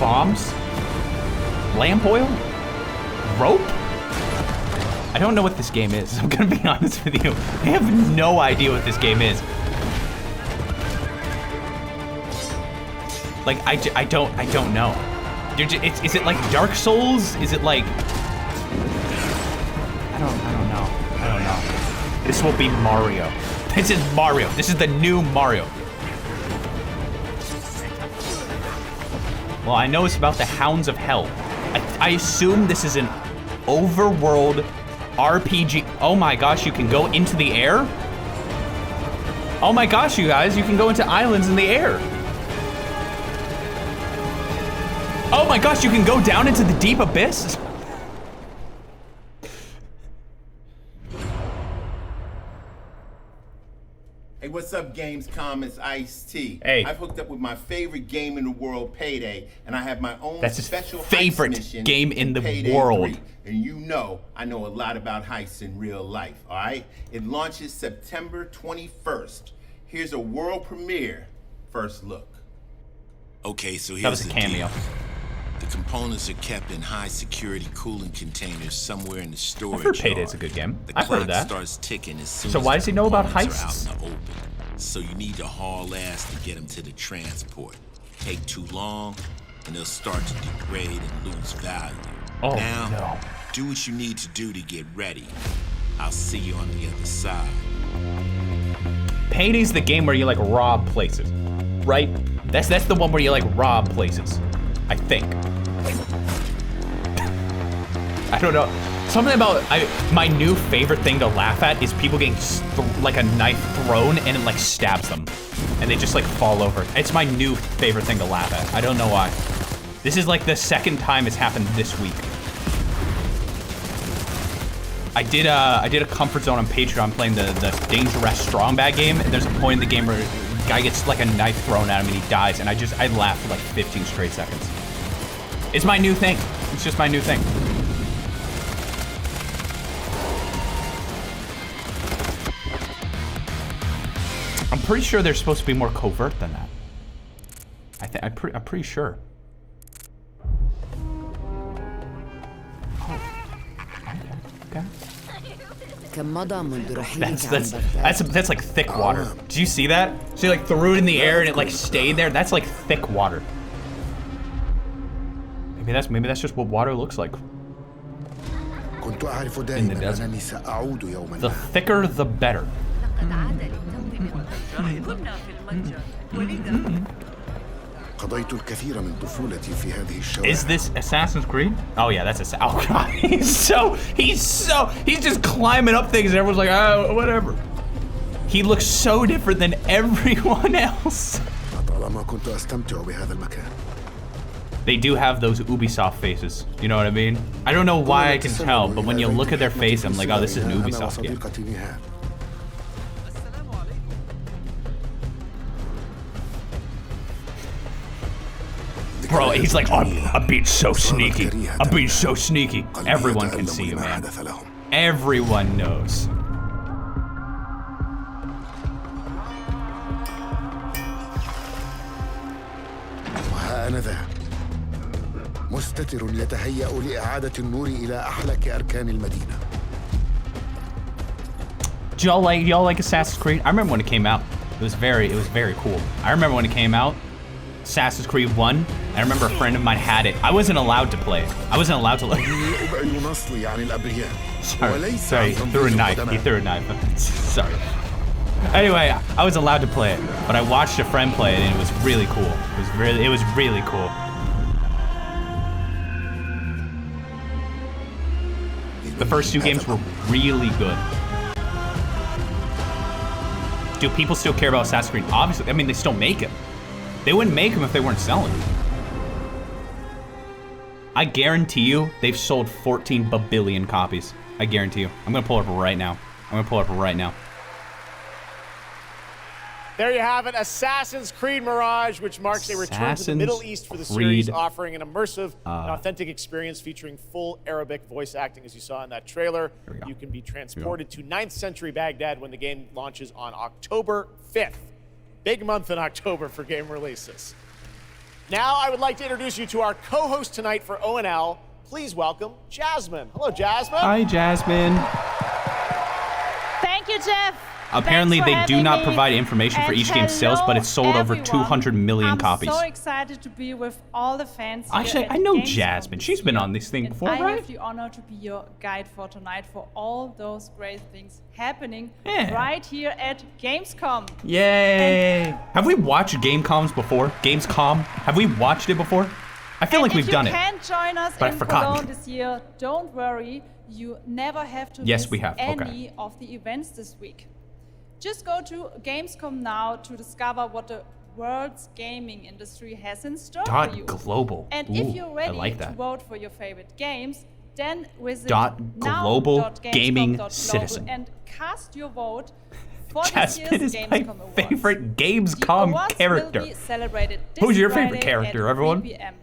Bombs? Lamp oil? Rope? I don't know what this game is. I'm gonna be honest with you. I have no idea what this game is. Like, I don't know. Is it like Dark Souls? Is it like... I don't know. This will be Mario. This is Mario. This is the new Mario. Well, I know it's about the Hounds of Hell. I assume this is an overworld RPG. Oh my gosh, you can go into the air? Oh my gosh, you guys, you can go into islands in the air. Oh my gosh, you can go down into the deep abyss? Hey, what's up, Gamescom? It's Ice-T. Hey. I've hooked up with my favorite game in the world, Payday, and I have my own That's his special favorite heist mission game in the Payday world. 3. And you know I know a lot about heists in real life, all right? It launches September 21st. Here's a world premiere first look. Okay, so That was here's a the cameo. deal. The components are kept in high security cooling containers somewhere in the storage I've heard Payday's yard. a good game. The I've clock heard that. starts ticking as soon So as why the does he know about components are heists? out in the open. So you need to haul ass to get them to the transport. Take too long, and they'll start to degrade and lose value. Oh, now, no. do what you need to do to get ready. I'll see you on the other side. Payday's the game where you like rob places, right? That's the one where you like rob places, I think. I don't know. Something about my new favorite thing to laugh at is people getting like a knife thrown and it like stabs them, and they just like fall over. It's my new favorite thing to laugh at. I don't know why. This is like the second time it's happened this week. I did a comfort zone on Patreon playing the Dangerous Strong Bad game, and there's a point in the game where a guy gets like a knife thrown at him and he dies, and I laughed for like 15 straight seconds. It's my new thing. It's just my new thing. I'm pretty sure they're supposed to be more covert than that. I'm pretty sure. Okay. That's like thick water. Did you see that? She like threw it in the air and it like stayed there. That's like thick water. Maybe that's just what water looks like in the desert. The thicker, the better. Is this Assassin's Creed? Oh yeah, that's oh god, he's just climbing up things and everyone's like, oh, whatever. He looks so different than everyone else. They do have those Ubisoft faces, you know what I mean? I don't know why I can tell, but when you look at their face, I'm like, oh, this is an Ubisoft game. Bro, he's like, oh, I'm being so sneaky. I'm being so sneaky. Everyone can see you, man. Everyone knows. Do y'all like Assassin's Creed? I remember when it came out. It was very cool. I remember when it came out. Assassin's Creed 1. I remember a friend of mine had it. I wasn't allowed to play it. I wasn't allowed to look. Sorry, he threw a knife. He threw a knife. Sorry. Anyway, I was allowed to play it, but I watched a friend play it and it was really cool. It was really cool. The first two games were really good. Do people still care about Assassin's Creed? Obviously, I mean, they still make it. They wouldn't make them if they weren't selling. I guarantee you, they've sold 14 billion copies. I guarantee you. I'm gonna pull it up right now. There you have it, Assassin's Creed Mirage, which marks a return to the Middle East for the series, offering an immersive and authentic experience featuring full Arabic voice acting, as you saw in that trailer. You can be transported to 9th century Baghdad when the game launches on October 5th. Big month in October for game releases. Now I would like to introduce you to our co-host tonight for ONL. Please welcome Jasmine. Hello, Jasmine. Hi, Jasmine. Thank you, Jeff. Apparently, they do not provide information for each game's sales, but it's sold over 200 million copies. I'm so excited to be with all the fans. Actually, I know Jasmine. She's been on this thing before, right? I have the honor to be your guide for tonight for all those great things happening right here at Gamescom. Yay! Have we watched Gamescoms before? Gamescom? Have we watched it before? I feel like we've done it. If you can't join us in Cologne this year, don't worry. You never have to miss any of the events this week. Just go to Gamescom now to discover what the world's gaming industry has in store for you. .global. And if you're ready to vote for your favorite games, then visit .global.gaming.citizen and cast your vote for Jasmine this year's is Gamescom my Awards. favorite Gamescom character. Will be celebrated this Who's your Friday favorite character, at everyone? 3 p.m.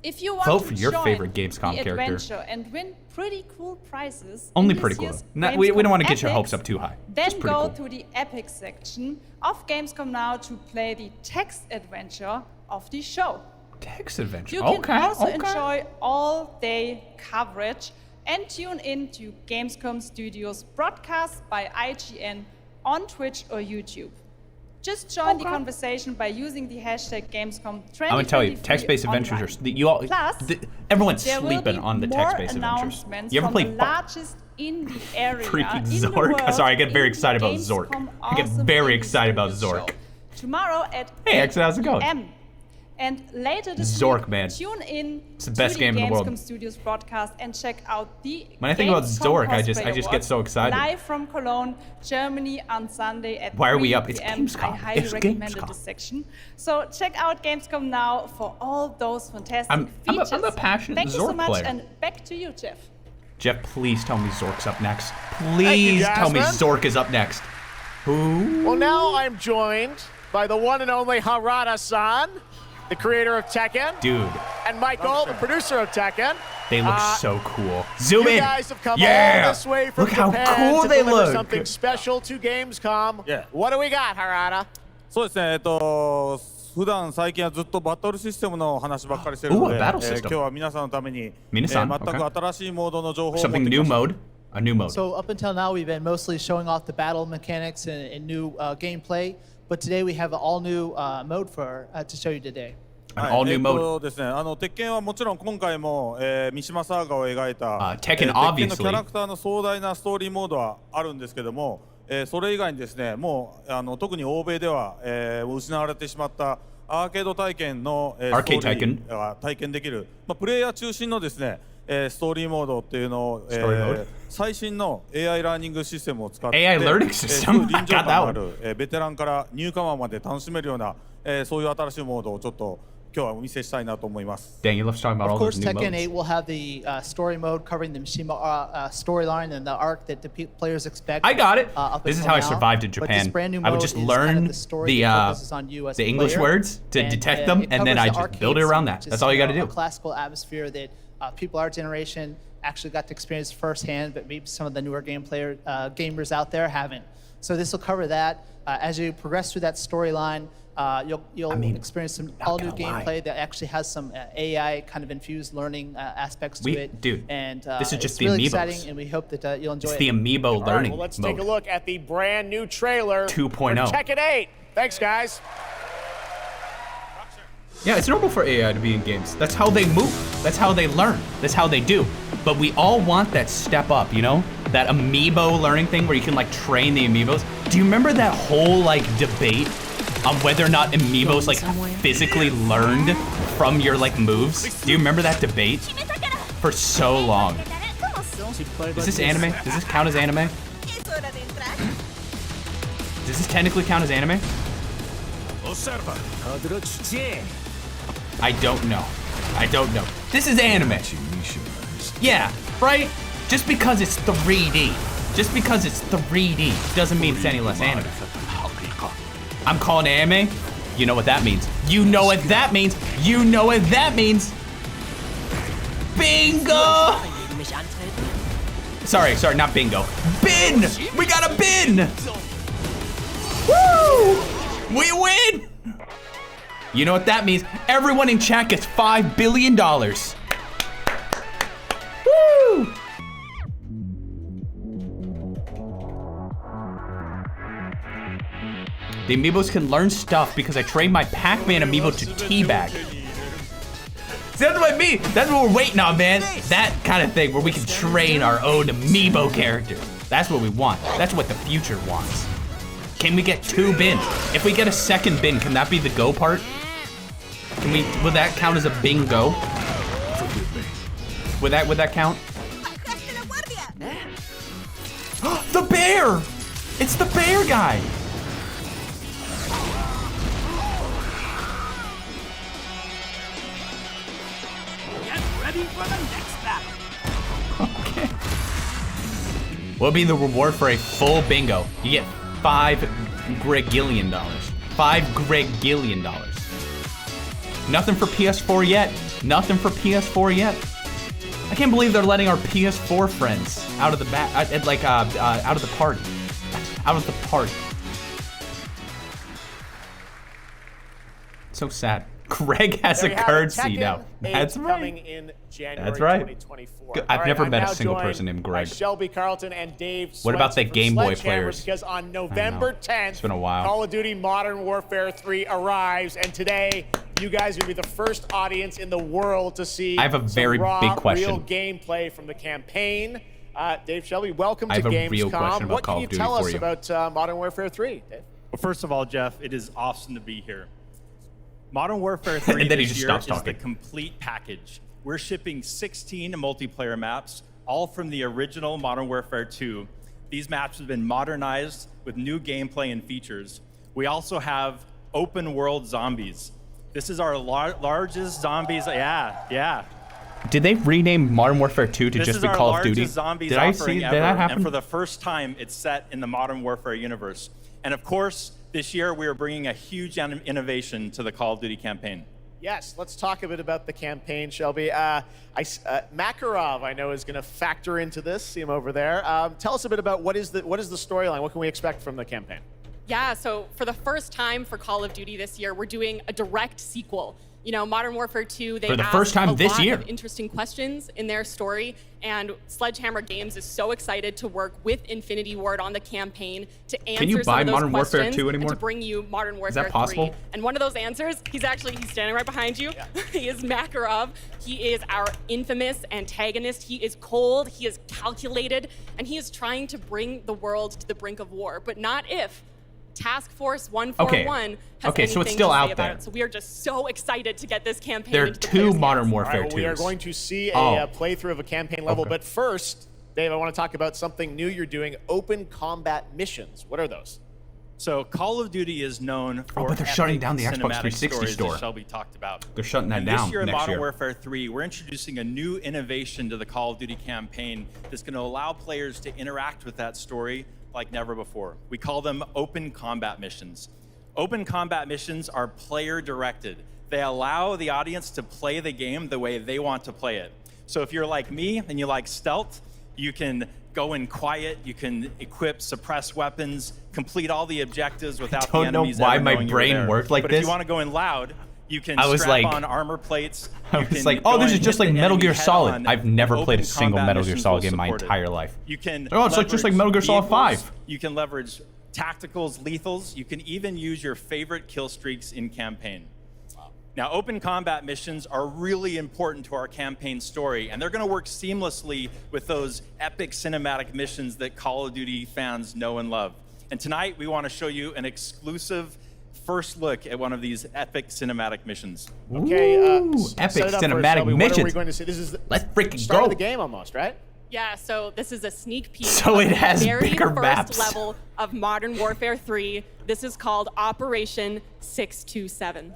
If you want vote to for your join favorite Gamescom the character. adventure and win pretty cool prizes. Only pretty cool. We don't want to get your hopes up too high. Then go to the Epic section of Gamescom now to play the text adventure of the show. Text adventure. You can also enjoy all-day coverage and tune in to Gamescom Studios broadcast by IGN on Twitch or YouTube. Just join the conversation by using the hashtag Gamescom 2023. I'm gonna tell you, text-based adventures are everyone's sleeping on the text-based adventures. You ever play largest indie area freaking in the Zork? world Sorry, I get very excited about Zork. I get very excited about Zork. Tomorrow at Hey, Exit, how's it going? And later this Zork, week, man. tune in it's the best game in the world. Gamescom Studios broadcast and check out the when I think about Zork, I just get so excited. Live from Cologne, Germany on Sunday at 3 Why are we up? It's PM. Gamescom. I highly It's recommend Gamescom. this section. So check out Gamescom now for all those fantastic features. I'm a passionate Thank you Zork so much, player. and back to you, Jeff. Jeff, please tell me Zork's up next. Please tell me Zork is up next. Who? Well, now I'm joined by the one and only Harada-san, the creator of Tekken. Dude. And Michael, the producer of Tekken. They look so cool. Zoom in. You guys have come all this way from Japan cool to they deliver look. something special to Gamescom. Yeah. What do we got, Harada? そうですね。普段最近はずっとバトルシステムの話ばっかりしてるので、今日は皆さんのために全く新しいモードの情報を持ってきました。Something new mode. A new mode. So up until now, we've been mostly showing off the battle mechanics and new gameplay. But today we have an all-new mode to show you today. An all-new mode. ですね。鉄拳はもちろん今回も三島サーガを描いた Tekken 鉄拳の obviously. キャラクターの壮大なストーリーモードはあるんですけども、それ以外にですね、もう特に欧米では失われてしまったアーケード体験のストーリーが体験できる、プレイヤー中心のですね、ストーリーモードっていうのを最新の AI ラーニングシステムを使って AI learning system? 臨場感のあるベテランからニューカマーまで楽しめるようなそういう新しいモードをちょっと今日はお見せしたいなと思います。Dang, you love talking about all those new modes. Of course, Tekken 8 will have the story mode covering the Mishima storyline and the arc that the players expect. I got it. This is how I survived in Japan. I would just learn the English words to detect them, and then I just build it around that. That's all you got to do. A classical atmosphere that people our generation actually got to experience firsthand, but maybe some of the newer gamers out there haven't. So this will cover that. As you progress through that storyline, you'll experience some all-new gameplay that actually has some AI kind of infused learning aspects to it. Dude, and this is just it's the really amiibos. exciting, and we hope that you'll enjoy it. It's the amiibo learning Well, let's mode. take a look at the brand new trailer 2.0. for Tekken 8. Thanks, guys. Yeah, it's normal for AI to be in games. That's how they move. That's how they learn. That's how they do. But we all want that step up, you know? That amiibo learning thing where you can like train the amiibos. Do you remember that whole like debate on whether or not amiibos like physically learned from your like moves? Do you remember that debate? For so long. Is this anime? Does this count as anime? Does this technically count as anime? I don't know. I don't know. This is anime. Yeah, right? Just because it's 3D. Just because it's 3D doesn't mean it's any less anime. I'm calling it anime. You know what that means. You know what that means. You know what that means. Bingo! Sorry, not bingo. Bin! We got a bin! Woo! We win! You know what that means? Everyone in chat gets $5 billion. Woo! The amiibos can learn stuff because I trained my Pac-Man amiibo to teabag. See, that's what I mean. That's what we're waiting on, man. That kind of thing where we can train our own amiibo character. That's what we want. That's what the future wants. Can we get 2 bins? If we get a second bin, can that be the go part? Can we? Will that count as a bingo? Would that count? The bear! It's the bear guy. Okay. What'll be the reward for a full bingo? You get $5 gregillion. $5 gregillion. Nothing for PS4 yet. Nothing for PS4 yet. I can't believe they're letting our PS4 friends out of the out of the party. Out of the party. So sad. Greg has a currency now. That's right. Coming in January That's right. 2024. I've never met a single person named Greg. Shelby Carlton and Dave. What about the Swenson Game Boy Sledgehammer, players? Because on November 10th, it's been a while. Call of Duty Modern Warfare 3 arrives, and today you guys are going to be the first audience in the world to see I have a very big question. Real gameplay from the campaign. Dave Shelby, welcome to Gamescom. I have a real question about Call of Duty for you. What can you tell us about Modern Warfare 3, Dave? Well, first of all, Jeff, it is awesome to be here. Modern Warfare 3 and then this year is the complete package. We're shipping 16 multiplayer maps, all from the original Modern Warfare 2. These maps have been modernized with new gameplay and features. We also have open world zombies. This is our largest zombies. Yeah. Did they rename Modern Warfare 2 to This just is be our Call of Duty? largest zombies Did I offering see ever, that happen? and for the first time, it's set in the Modern Warfare universe. And of course, this year we are bringing a huge innovation to the Call of Duty campaign. Yes, let's talk a bit about the campaign, Shelby. Makarov, I know, is going to factor into this. See him over there. Tell us a bit about what is the storyline? What can we expect from the campaign? Yeah, so for the first time for Call of Duty this year, we're doing a direct sequel. You know, Modern Warfare 2, they For the first time this asked a year. lot of interesting questions in their story, and Sledgehammer Games is so excited to work with Infinity Ward on the campaign to answer Can you some buy of those Modern Warfare questions 2 and anymore? to bring you Modern Warfare 3. possible? And one of those answers, he's standing right behind you. Yeah. He is Makarov. He is our infamous antagonist. He is cold, he is calculated, and he is trying to bring the world to the brink of war, but not if Task Force 141 has Okay, so it's anything still to say out about there. it. So we are just so excited to get this campaign. There are into the 2 players' Modern hands. Warfare All right, 2s. well, we are going to see a playthrough of a campaign level, but first, Dave, I want to talk about something new you're doing, open combat missions. What are those? So Call of Duty is known for but they're shutting down the Xbox cinematic 360 stories store. that Shelby talked about. They're shutting that And down This year in next Modern year. Warfare 3, we're introducing a new innovation to the Call of Duty campaign that's going to allow players to interact with that story like never before. We call them open combat missions. Open combat missions are player-directed. They allow the audience to play the game the way they want to play it. So if you're like me and you like stealth, you can go in quiet, you can equip, suppress weapons, complete all the objectives without the don't know enemies why ever my knowing you were brain there. worked like but this. if you want to go in loud, you can I was strap like- on armor plates. I You was can like, go oh, this in, is just hit like the Metal enemy Gear head Solid. on, I've never and played a open single combat Metal Gear missions Solid will game in my support it. entire life. You can Oh, it's like just like leverage Metal Gear Solid vehicles, 5. You can leverage tacticals, lethals. You can even use your favorite kill streaks in campaign. Now, open combat missions are really important to our campaign story, and they're going to work seamlessly with those epic cinematic missions that Call of Duty fans know and love. And tonight, we want to show you an exclusive first look at one of these epic cinematic missions. Okay, epic set it up for us, cinematic Shelby. What are we missions. going to see? This is the Let's freaking start go. of the game almost, right? Yeah, so this is a sneak peek So of it the has very bigger first maps. level of Modern Warfare 3. This is called Operation 627.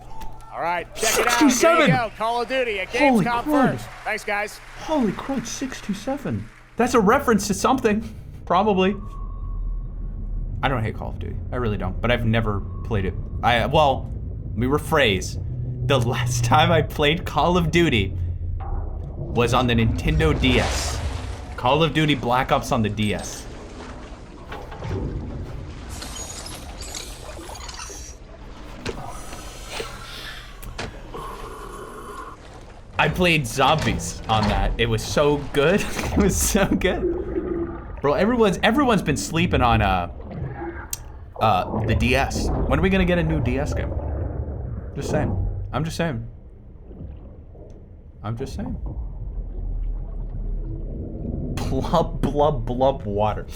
All right, check it out. Here 627. you go. Call of Duty at Holy Gamescom crud. first. Thanks, guys. Holy crud, 627. That's a reference to something, probably. I don't hate Call of Duty. I really don't, but I've never played it. Well, let me rephrase. The last time I played Call of Duty was on the Nintendo DS. Call of Duty Black Ops on the DS. I played zombies on that. It was so good. It was so good. Bro, everyone's been sleeping on the DS. When are we gonna get a new DS game? Just saying. I'm just saying. I'm just saying. Blub, blub, blub, water.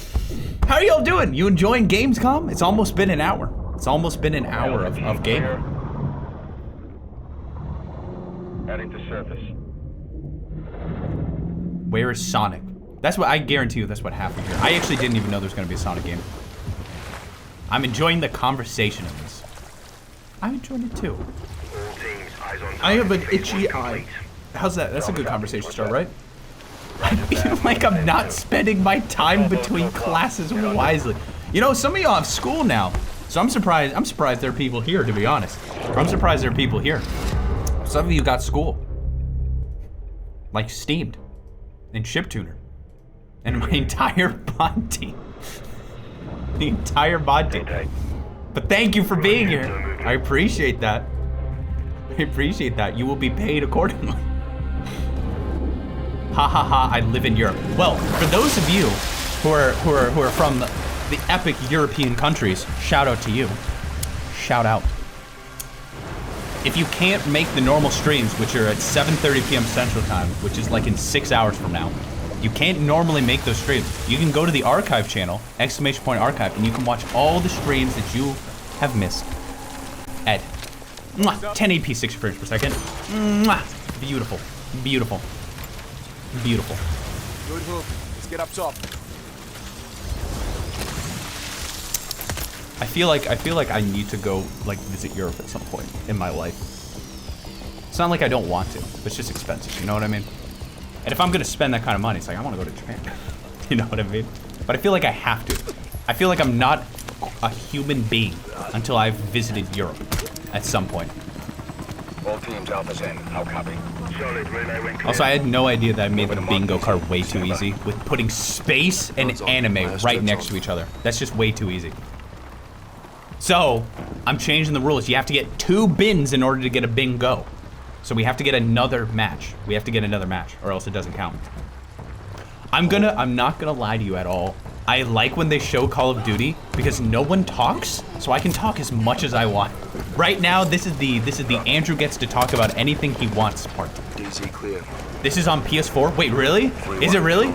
How are y'all doing? You enjoying Gamescom? It's almost been an hour. It's almost been an hour of gaming. Heading to surface. Where is Sonic? That's what I guarantee you. That's what happened here. I actually didn't even know there was going to be a Sonic game. I'm enjoying the conversation in this. I'm enjoying it too. I have an itchy eye. How's that? That's a good conversation start, right? I feel like I'm not spending my time between classes wisely. You know, some of y'all have school now, so I'm surprised. I'm surprised there are people here, to be honest. I'm surprised there are people here. Some of you got school, like Steamed and Chiptuner, and my entire bot team. The entire bot team. But thank you for being here. I appreciate that. I appreciate that. You will be paid accordingly. Ha ha ha, I live in Europe. Well, for those of you who are from the epic European countries, shout out to you. Shout out. If you can't make the normal streams, which are at 7:30 p.m. Central Time, which is like in 6 hours from now, you can't normally make those streams. You can go to the archive channel, !archive, and you can watch all the streams that you have missed at 1080p 60 frames per second. Beautiful, beautiful, beautiful. Good hook. Let's get up top. I feel like I need to go like visit Europe at some point in my life. It's not like I don't want to, but it's just expensive, you know what I mean? And if I'm gonna spend that kind of money, it's like, I wanna go to Japan. You know what I mean? But I feel like I have to. I feel like I'm not a human being until I've visited Europe at some point. All teams, Alpha's in. How copy? Solid relay when clear. Also, I had no idea that I made the bingo card way too easy with putting space and anime right next to each other. That's just way too easy. So, I'm changing the rules. You have to get 2 bins in order to get a bingo. So we have to get another match. We have to get another match, or else it doesn't count. I'm not gonna lie to you at all. I like when they show Call of Duty because no one talks, so I can talk as much as I want. Right now, this is the Andrew gets to talk about anything he wants part. DZ clear. This is on PS4. Wait, really? Is it really?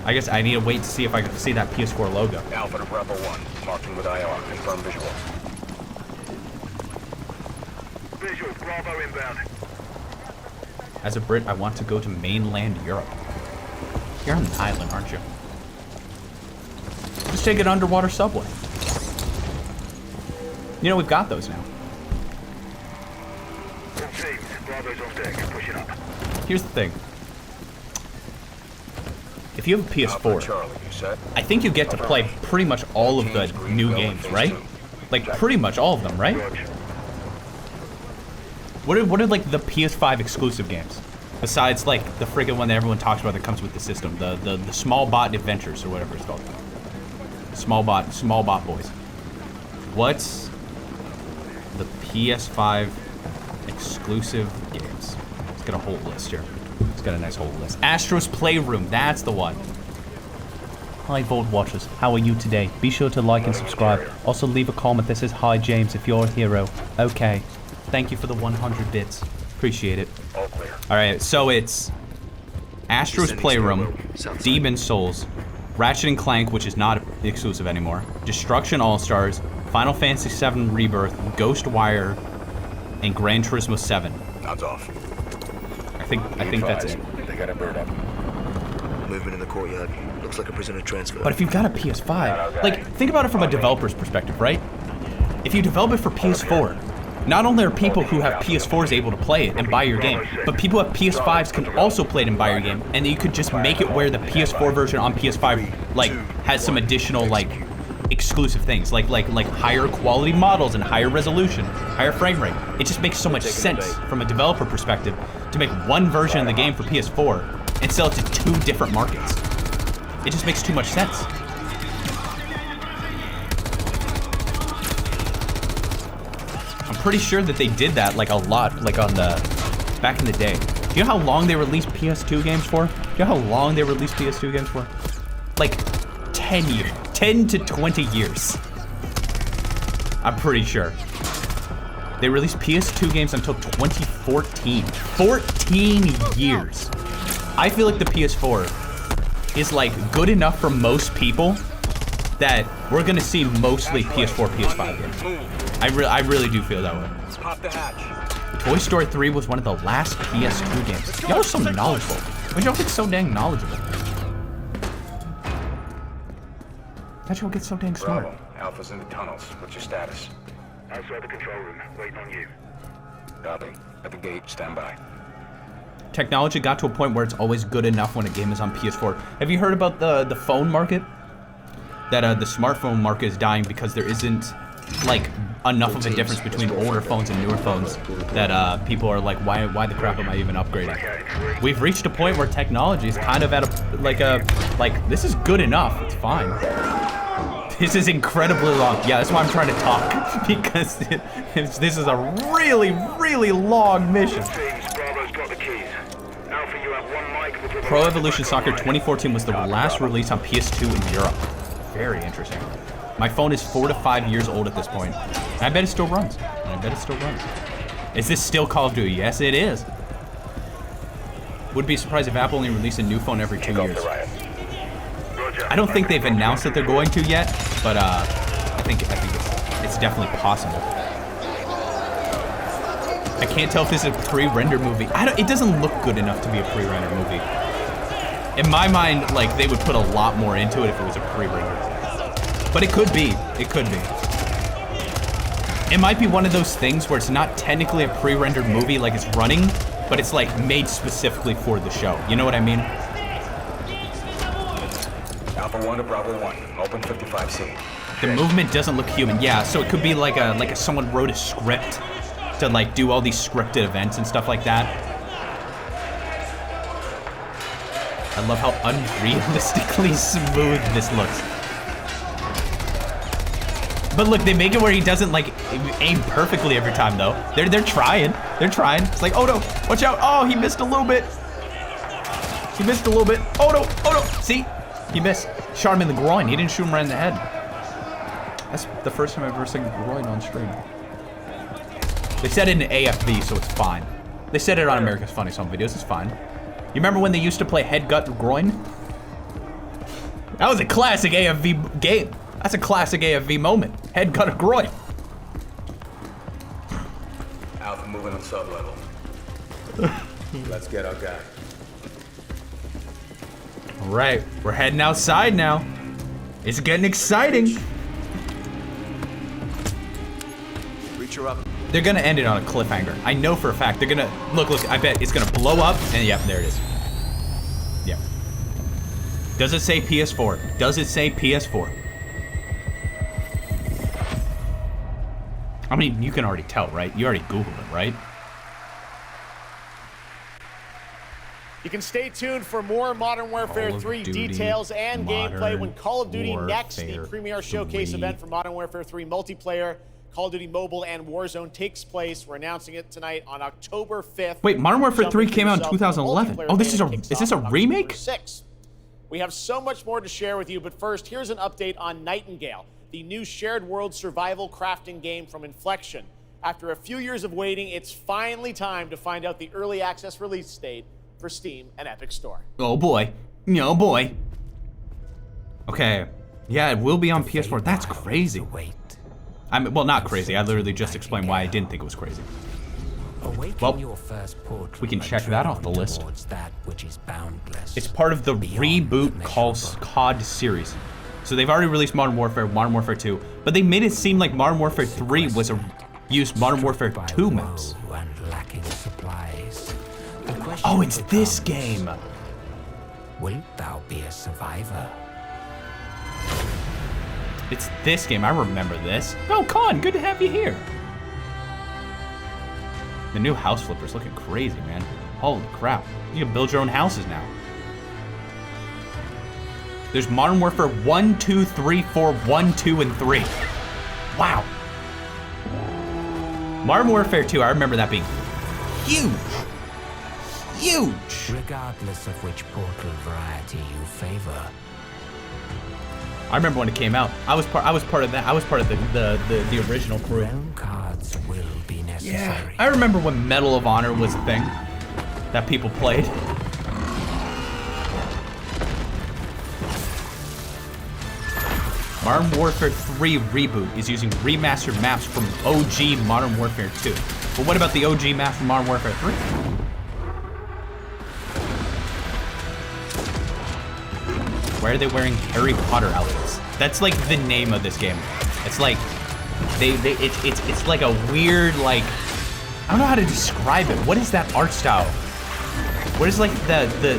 I guess I need to wait to see if I can see that PS4 logo. Alpha to Bravo 1, marking with IR. Confirm visual. Visual, Bravo inbound. As a Brit, I want to go to mainland Europe. You're on an island, aren't you? Just take an underwater subway. You know, we've got those now. Here's the thing. If you have a PS4, I think you get to play pretty much all of the new games, right? Like, pretty much all of them, right? What are like the PS5 exclusive games? Besides like the friggin' one that everyone talks about that comes with the system, the small bot adventures or whatever it's called. Small bot boys. What's the PS5 exclusive games? Let's get a whole list here. Let's get a nice whole list. Astro's Playroom, that's the one. Hi Vault Watchers, how are you today? Be sure to like and subscribe. Also leave a comment that says hi James if you're a hero. Okay. Thank you for the 100 bits. Appreciate it. Alright, so it's Astro's Playroom, Demon Souls, Ratchet & Clank, which is not exclusive anymore, Destruction All-Stars, Final Fantasy VII Rebirth, Ghostwire, and Gran Turismo 7. Nods off. I think that's it. They got a bird up. Movement in the courtyard. Looks like a prisoner transfer. But if you've got a PS5, like, think about it from a developer's perspective, right? If you develop it for PS4, not only are people who have PS4s able to play it and buy your game, but people who have PS5s can also play it and buy your game, and you could just make it where the PS4 version on PS5 like has some additional like exclusive things, like higher quality models and higher resolution, higher frame rate. It just makes so much sense from a developer perspective to make one version of the game for PS4 and sell it to 2 different markets. It just makes too much sense. Pretty sure that they did that like a lot, like on the back in the day. Do you know how long they released PS2 games for? Do you know how long they released PS2 games for? Like 10 years, 10 to 20 years. I'm pretty sure. They released PS2 games until 2014. 14 years. I feel like the PS4 is like good enough for most people that we're gonna see mostly PS4, PS5 games. I really do feel that way. Pop the hatch. Toy Story 3 was one of the last PS2 games. Y'all are so knowledgeable. Why'd y'all get so dang knowledgeable? How'd y'all get so dang smart? Bravo. Alpha's in the tunnels. What's your status? Outside the control room. Waiting on you. Copy. At the gate. Stand by. Technology got to a point where it's always good enough when a game is on PS4. Have you heard about the phone market? That the smartphone market is dying because there isn't like enough of a difference between older phones and newer phones that people are like, why the crap am I even upgrading? We've reached a point where technology is kind of at a this is good enough. It's fine. This is incredibly long. Yeah, that's why I'm trying to talk because this is a really long mission. Pro Evolution Soccer 2014 was the last release on PS2 in Europe. Very interesting. My phone is 4 to 5 years old at this point. And I bet it still runs. Is this still Call of Duty? Yes, it is. Would be surprised if Apple only released a new phone every 2 years. I don't think they've announced that they're going to yet, but I think it's definitely possible. I can't tell if this is a pre-rendered movie. It doesn't look good enough to be a pre-rendered movie. In my mind, like, they would put a lot more into it if it was a pre-rendered. But it could be. It could be. It might be one of those things where it's not technically a pre-rendered movie, like it's running, but it's like made specifically for the show. You know what I mean? Alpha 1 to Bravo 1. Open 55C. The movement doesn't look human. Yeah, so it could be like a someone wrote a script to like do all these scripted events and stuff like that. I love how unrealistically smooth this looks. But look, they make it where he doesn't like aim perfectly every time though. They're trying. They're trying. It's like, oh no, watch out. Oh, he missed a little bit. He missed a little bit. Oh no, oh no. See, he missed. Shot him in the groin. He didn't shoot him right in the head. That's the first time I've ever seen groin on stream. They said it in AFV, so it's fine. They said it on America's Funniest Home Videos, it's fine. You remember when they used to play head, gut, groin? That was a classic AFV game. That's a classic AFV moment. Head, gut, groin. Alpha moving on sub-level. Let's get our guy. All right, we're heading outside now. It's getting exciting. Reach her up. They're gonna end it on a cliffhanger. I know for a fact. They're gonna, look, I bet it's gonna blow up, and yep, there it is. Yep. Does it say PS4? Does it say PS4? I mean, you can already tell, right? You already Googled it, right? You can stay tuned for more Modern Warfare 3 details and gameplay when Call of Duty Next, the premier showcase event for Modern Warfare 3 multiplayer, Call of Duty Mobile, and Warzone takes place. We're announcing it tonight on October 5th. Wait, Modern Warfare 3 came out in 2011. Oh, this is this a remake? 6. We have so much more to share with you, but first, here's an update on Nightingale, the new shared world survival crafting game from Inflection. After a few years of waiting, it's finally time to find out the early access release date for Steam and Epic Store. Oh boy. Oh boy. Okay. Yeah, it will be on PS4. That's crazy. Well, not crazy. I literally just explained why I didn't think it was crazy. Well, we can check that off the list. It's part of the reboot COD series. So they've already released Modern Warfare 2, but they made it seem like Modern Warfare 3 was used Modern Warfare 2 maps. Oh, it's this game. Wilt thou be a survivor? It's this game. I remember this. Oh, Con, good to have you here. The new house flipper's looking crazy, man. Holy crap. You can build your own houses now. There's Modern Warfare 1, 2, 3, 4, 1, 2, and 3. Wow. Modern Warfare 2, I remember that being huge. Huge. Regardless of which portal variety you favor. I remember when it came out. I was part of that. I was part of the original crew. Realm cards will be necessary. Yeah. I remember when Medal of Honor was a thing that people played. Modern Warfare 3 reboot is using remastered maps from OG Modern Warfare 2. But what about the OG map from Modern Warfare 3? Why are they wearing Harry Potter outfits? That's like the name of this game. It's like it's like a weird, like, I don't know how to describe it. What is that art style? What is like the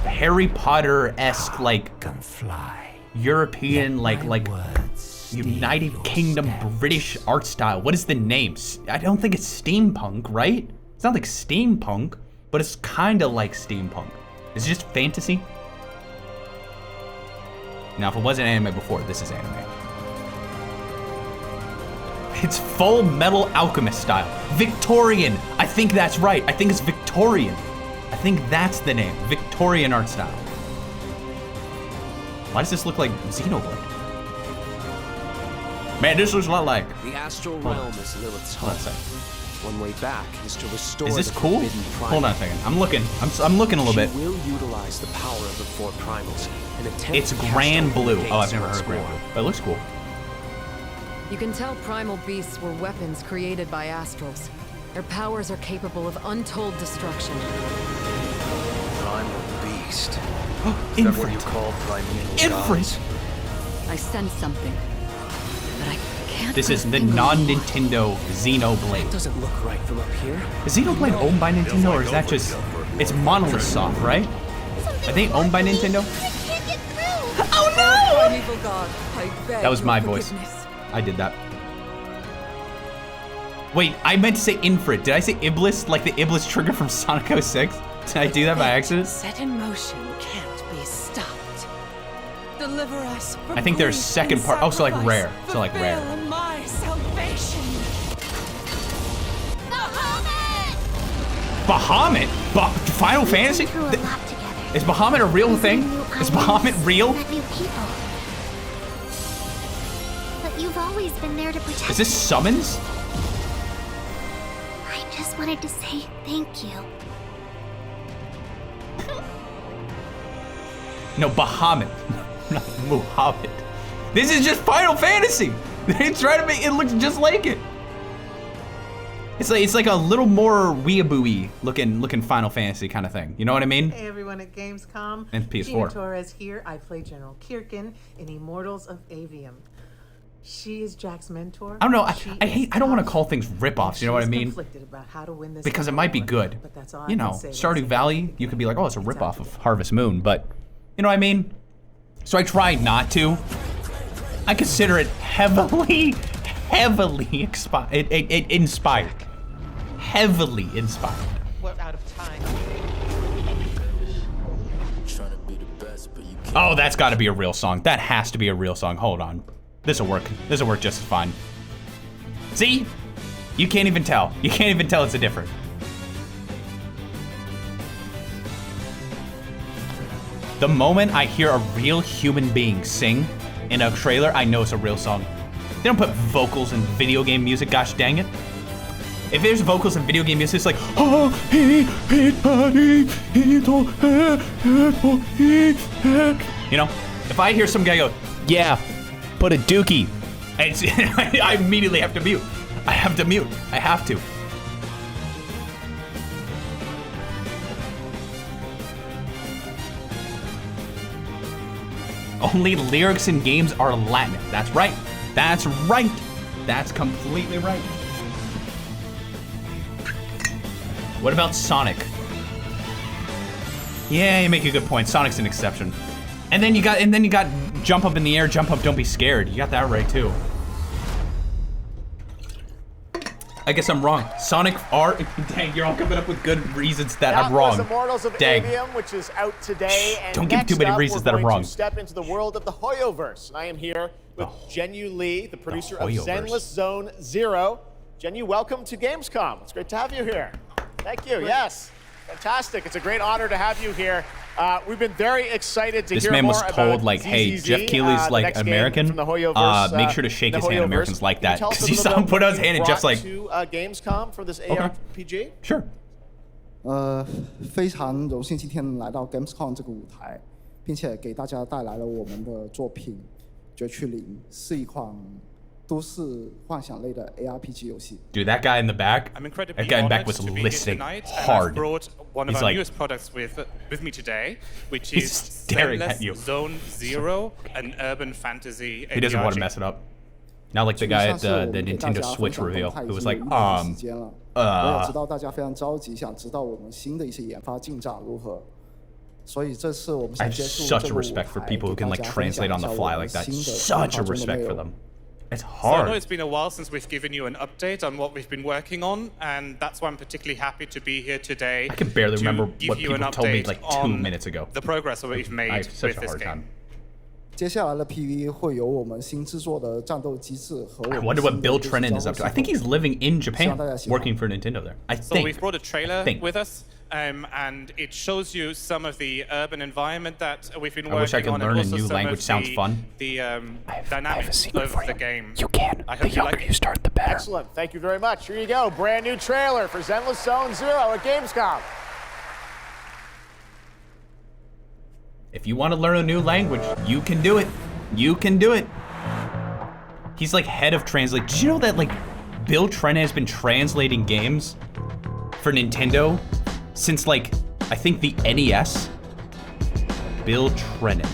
Harry Potter-esque, like European, like United Kingdom British art style? What is the name? I don't think it's steampunk, right? It's not like steampunk, but it's kind of like steampunk. Is it just fantasy? Now, if it wasn't anime before, this is anime. It's Full Metal Alchemist style. Victorian. I think that's right. I think it's Victorian. I think that's the name. Victorian art style. Why does this look like Xenoblade? Man, this looks a lot like... The astral realm is Lilith's home. One way back is to restore. Is this cool? Hold on a second. I'm looking a little bit. She will utilize the power of the four primals and attempt It's Grand Blue. Oh, I've never heard of Grand Blue, but it looks cool. You can tell primal beasts were weapons created by astrals. Their powers are capable of untold destruction. Primal beast. Is that what you call primeval gods? I sense something, but I can't This is the non-Nintendo Xenoblade. Doesn't look right from up here. Is Xenoblade owned by Nintendo, or is that just... It's Monolith Soft, right? Are they owned by Nintendo? Oh no! That was my voice. I did that. Wait, I meant to say Infrit. Did I say Iblis, like the Iblis trigger from Sonic 06? Did I do that by accident? Set in motion can't be stopped. Deliver us from I think there's second part. Oh, so like rare. So like rare. My salvation. Bahamut? Final Fantasy? Is Bahamut a real thing? Is Bahamut real? But you've always been there to protect. Is this summons? I just wanted to say thank you. No, Bahamut. Not Muhammad. This is just Final Fantasy. They try to make it look just like it. It's like a little more weeaboo-y looking Final Fantasy kind of thing. You know what I mean? Hey everyone at Gamescom. And PS4. Gina Torres here. I play General Kirkin in Immortals of Avium. She is Jack's mentor. I don't know. I don't want to call things rip-offs. You know what I mean? About how to win this because it might be good. But that's all you know, Stardew Valley, you could be like, oh, it's a rip-off of Harvest Moon, but you know what I mean? So I try not to. I consider it heavily inspired. Heavily inspired. We're out of time. Oh, that's got to be a real song. That has to be a real song. Hold on. This'll work. This'll work just fine. See? You can't even tell. You can't even tell it's a different. The moment I hear a real human being sing in a trailer, I know it's a real song. They don't put vocals in video game music, gosh dang it. If there's vocals in video game music, it's like, oh, you know, if I hear some guy go, yeah, put a dookie, I immediately have to mute. I have to mute. I have to. Only lyrics in games are Latin. That's right. That's right. That's completely right. What about Sonic? Yeah, you make a good point. Sonic's an exception. And then you got jump up in the air, jump up, don't be scared. You got that right too. I guess I'm wrong. Sonic are dang, you're all coming up with good reasons that I'm wrong. Immortals of Avium, which is out today. And don't give too many reasons that I'm wrong. To step into the world of the Hoyoverse. And I am here with Genu Lee, the producer of Zenless Zone Zero. Genu, welcome to Gamescom. It's great to have you here. Thank you. Yes. Fantastic. It's a great honor to have you here. We've been very excited to hear more about This man was told, like, hey, Jeff Keighley's like American. Make sure to shake his hand. Americans like that. Because he saw him put out his hand and Jeff's like, to Gamescom for this ARPG? Sure. 非常荣幸今天来到 Gamescom 这个舞台，并且给大家带来了我们的作品《绝区零》，是一款都市幻想类的 ARPG 游戏。 Dude, that guy in the back, that guy in the back was listening hard. I've brought one of our newest products with me today, which is Zenless Zone Zero, an urban fantasy. He doesn't want to mess it up. Not like the guy at the Nintendo Switch reveal, who was like, 我也知道大家非常着急，想知道我们新的一些研发进展如何。所以这次我们想接触这个舞台， such a respect for people who can like translate on the fly like that. Such a respect for them. It's So I know hard. it's been a while since we've given you an update on what we've been working on, and that's why I'm particularly happy to be here today. I can barely remember give what you people an told me update like 2 on minutes ago. The progress that we've made I have such with a this hard game. time. 接下来的 PV 会有我们新制作的战斗机制和 I wonder what Bill Trennan is up to. I think he's living in Japan, working for Nintendo there. I So think. we've brought a trailer with us, and it shows you some of the urban environment that we've been working on. I wish I could learn and a also new some language. of Sounds fun. The dynamics of the game. You can. I hope The younger you start, the better. Excellent. Thank you very much. Here you go. Brand new trailer for Zenless Zone Zero at Gamescom. If you want to learn a new language, you can do it. You can do it. He's like head of translate. Did you know that like Bill Trennan has been translating games for Nintendo since like I think the NES? Bill Trennan.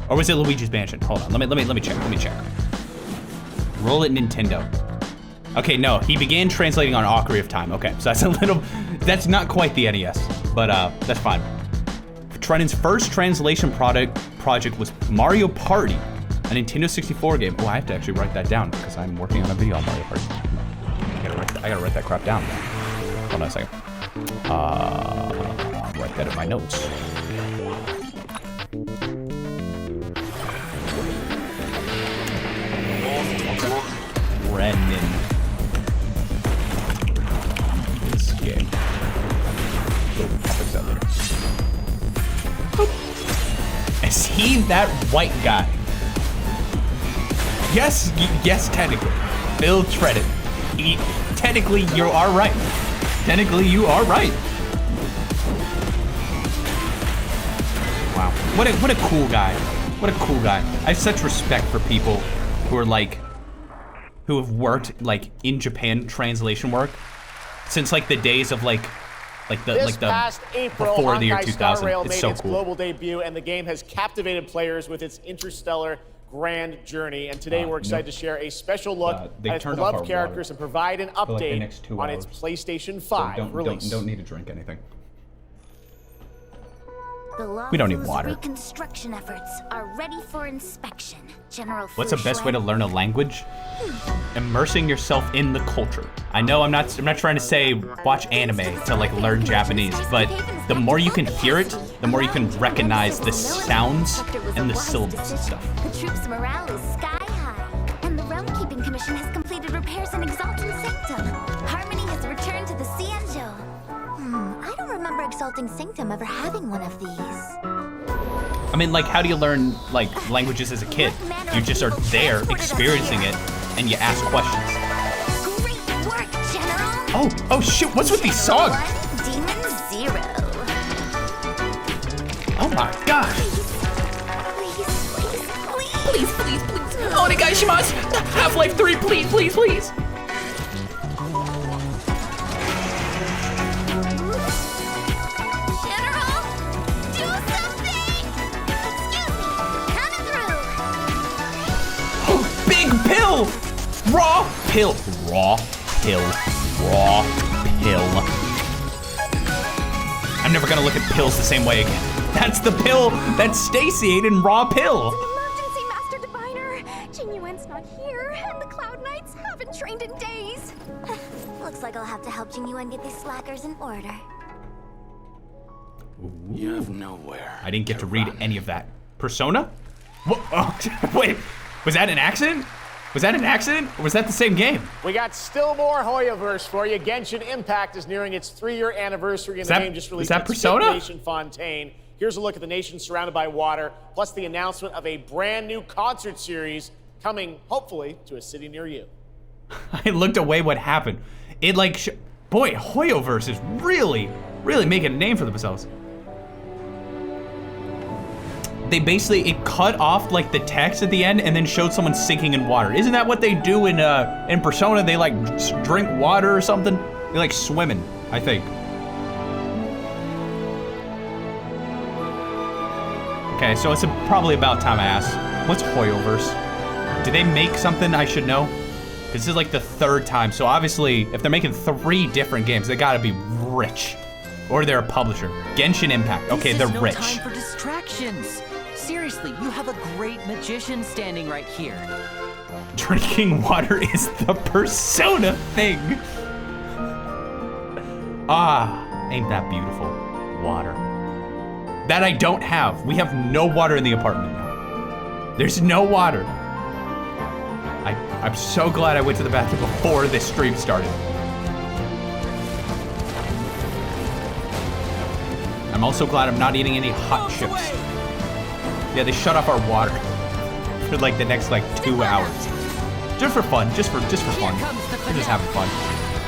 Or was it Luigi's Mansion? Hold on. Let me check. Let me check. Roll it, Nintendo. Okay, no, he began translating on Ocarina of Time. Okay, so that's not quite the NES, but that's fine. Trennan's first translation project was Mario Party, a Nintendo 64 game. Oh, I have to actually write that down because I'm working on a video on Mario Party. I gotta write that crap down. Hold on a second. I'll write that in my notes. Brennan. This game. Is he that white guy? Yes, technically. Bill Tredick. Technically, you are right. Technically, you are right. Wow. What a cool guy. What a cool guy. I have such respect for people who are like, who have worked like in Japan translation work since like the days of like the past April, before the year Honkai 2000. Star Rail It's made so its cool. global debut, and the game has captivated players with its interstellar grand journey. And today we're excited to share a special look at its beloved characters and provide an update on its PlayStation 5 release. Don't need to drink anything. The We don't need water. Reconstruction efforts are ready for inspection. General What's the best way to learn a language? Immersing yourself in the culture. I know I'm not trying to say watch anime to like learn Japanese, but the more you can hear it, the more you can recognize the sounds and the syllables and stuff. The troops' morale is sky high, and the Realm Keeping Commission has completed repairs in Exalted Sanctum. Harmony has returned to the Cienjo. I don't remember Exalting Sanctum ever having one of these. I mean, like, how do you learn like languages as a kid? You just are there experiencing it, and you ask questions. Great work, General! Oh shoot! What's with these songs? Demon 0. Oh my gosh! Please. Onegaishimasu! Half-Life 3, please! Big pill! Raw pill. I'm never gonna look at pills the same way again. That's the pill that Stacy ate in Raw Pill. Emergency, Master Diviner. Genuine's not here, and the Cloud Knights haven't trained in days. Looks like I'll have to help Genuine get these slackers in order. You have nowhere. I didn't get to read any of that. Persona? What? Oh, wait, was that an accident? Was that an accident, or was that the same game? We got still more Hoyoverse for you. Genshin Impact is nearing its 3-year anniversary, and the game just released its fifth Nation Fontaine. Here's a look at the nation surrounded by water, plus the announcement of a brand new concert series coming, hopefully, to a city near you. I looked away. What happened? It like, boy, Hoyoverse is really making a name for themselves. They basically, it cut off like the text at the end and then showed someone sinking in water. Isn't that what they do in Persona? They like drink water or something? They like swimming, I think. Okay, so it's probably about time I ask, what's Hoyoverse? Did they make something I should know? This is like the third time, so obviously, if they're making 3 different games, they gotta be rich. Or they're a publisher. Genshin Impact, okay, they're rich. This is no time for distractions. Seriously, you have a great magician standing right here. Drinking water is the Persona thing. Ah, ain't that beautiful? Water. That I don't have. We have no water in the apartment now. There's no water. I'm so glad I went to the bathroom before this stream started. I'm also glad I'm not eating any hot chips. Yeah, they shut off our water for like the next like 2 hours. Just for fun, just for fun. We're just having fun.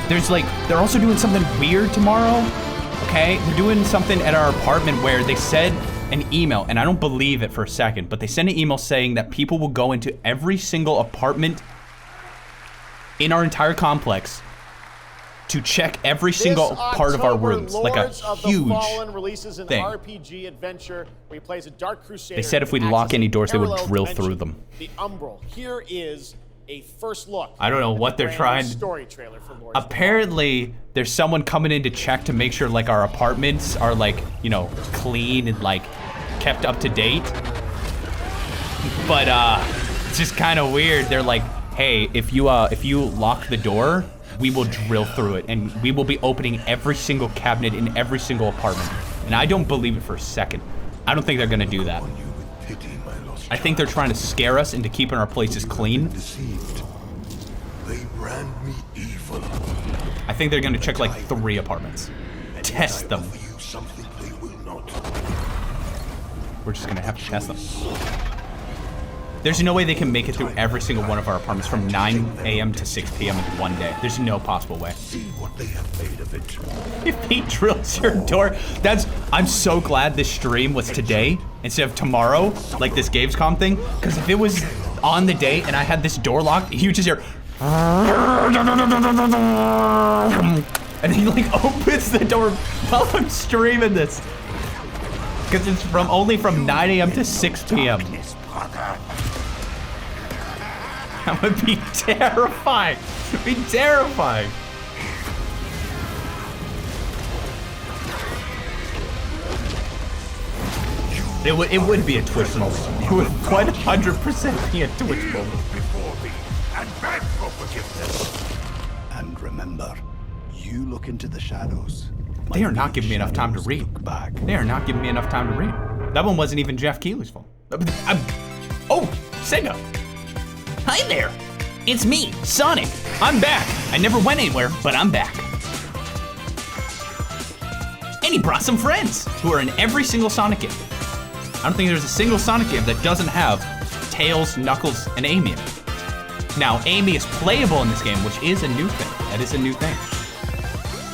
There's like, they're also doing something weird tomorrow. Okay, they're doing something at our apartment where they said an email, and I don't believe it for a second, but they sent an email saying that people will go into every single apartment in our entire complex to check every single part of our rooms, like a huge Fallen releases an thing. RPG adventure where he plays a Dark Crusader. They said if we lock any doors, they would drill through them. The Umbral. Here is a first look. I don't know what they're trying. Story trailer for Lords. Apparently, there's someone coming in to check to make sure like our apartments are like, you know, clean and like kept up to date. But it's just kind of weird. They're like, hey, if you lock the door, we will drill through it and we will be opening every single cabinet in every single apartment. And I don't believe it for a second. I don't think they're gonna do that. I think they're trying to scare us into keeping our places clean. They brand me evil. I think they're gonna check like 3 apartments. Test them. We're just gonna have to test them. There's no way they can make it through every single one of our apartments from 9 a.m. to 6 p.m. in one day. There's no possible way. See what they have made of it. If he drills your door, I'm so glad this stream was today instead of tomorrow, like this Gamescom thing. Because if it was on the day and I had this door locked, you just hear, and he like opens the door while I'm streaming this. Because it's only from 9 a.m. to 6 p.m. That would be terrifying. It would be terrifying. It would be a Twitch moment. It would 100% be a Twitch moment. And beg for forgiveness. And remember, you look into the shadows. They are not giving me enough time to read. They are not giving me enough time to read. That one wasn't even Jeff Keighley's fault. Oh, Sega. Hi there. It's me, Sonic. I'm back. I never went anywhere, but I'm back. And he brought some friends who are in every single Sonic game. I don't think there's a single Sonic game that doesn't have Tails, Knuckles, and Amy in it. Now, Amy is playable in this game, which is a new thing. That is a new thing.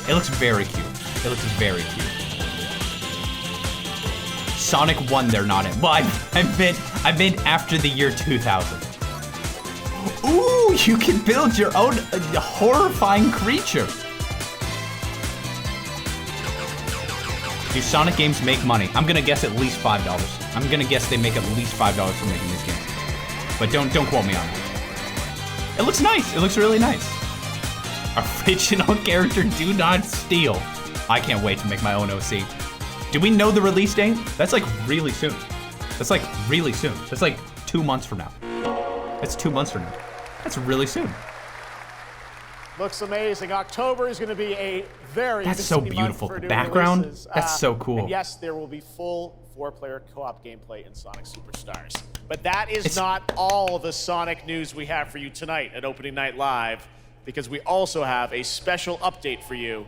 It looks very cute. It looks very cute. Sonic 1, they're not in. Well, I meant after the year 2000. Ooh, you can build your own horrifying creature. Do Sonic games make money? I'm gonna guess at least $5. I'm gonna guess they make at least $5 for making these games. But don't quote me on that. It looks nice. It looks really nice. Original character, do not steal. I can't wait to make my own OC. Do we know the release date? That's like really soon. That's like really soon. That's like 2 months from now. That's 2 months from now. That's really soon. Looks amazing. October is going to be a very That's so beautiful. The background, releases. That's so cool. And yes, there will be full 4-player co-op gameplay in Sonic Superstars. But that is not all the Sonic news we have for you tonight at Opening Night Live, because we also have a special update for you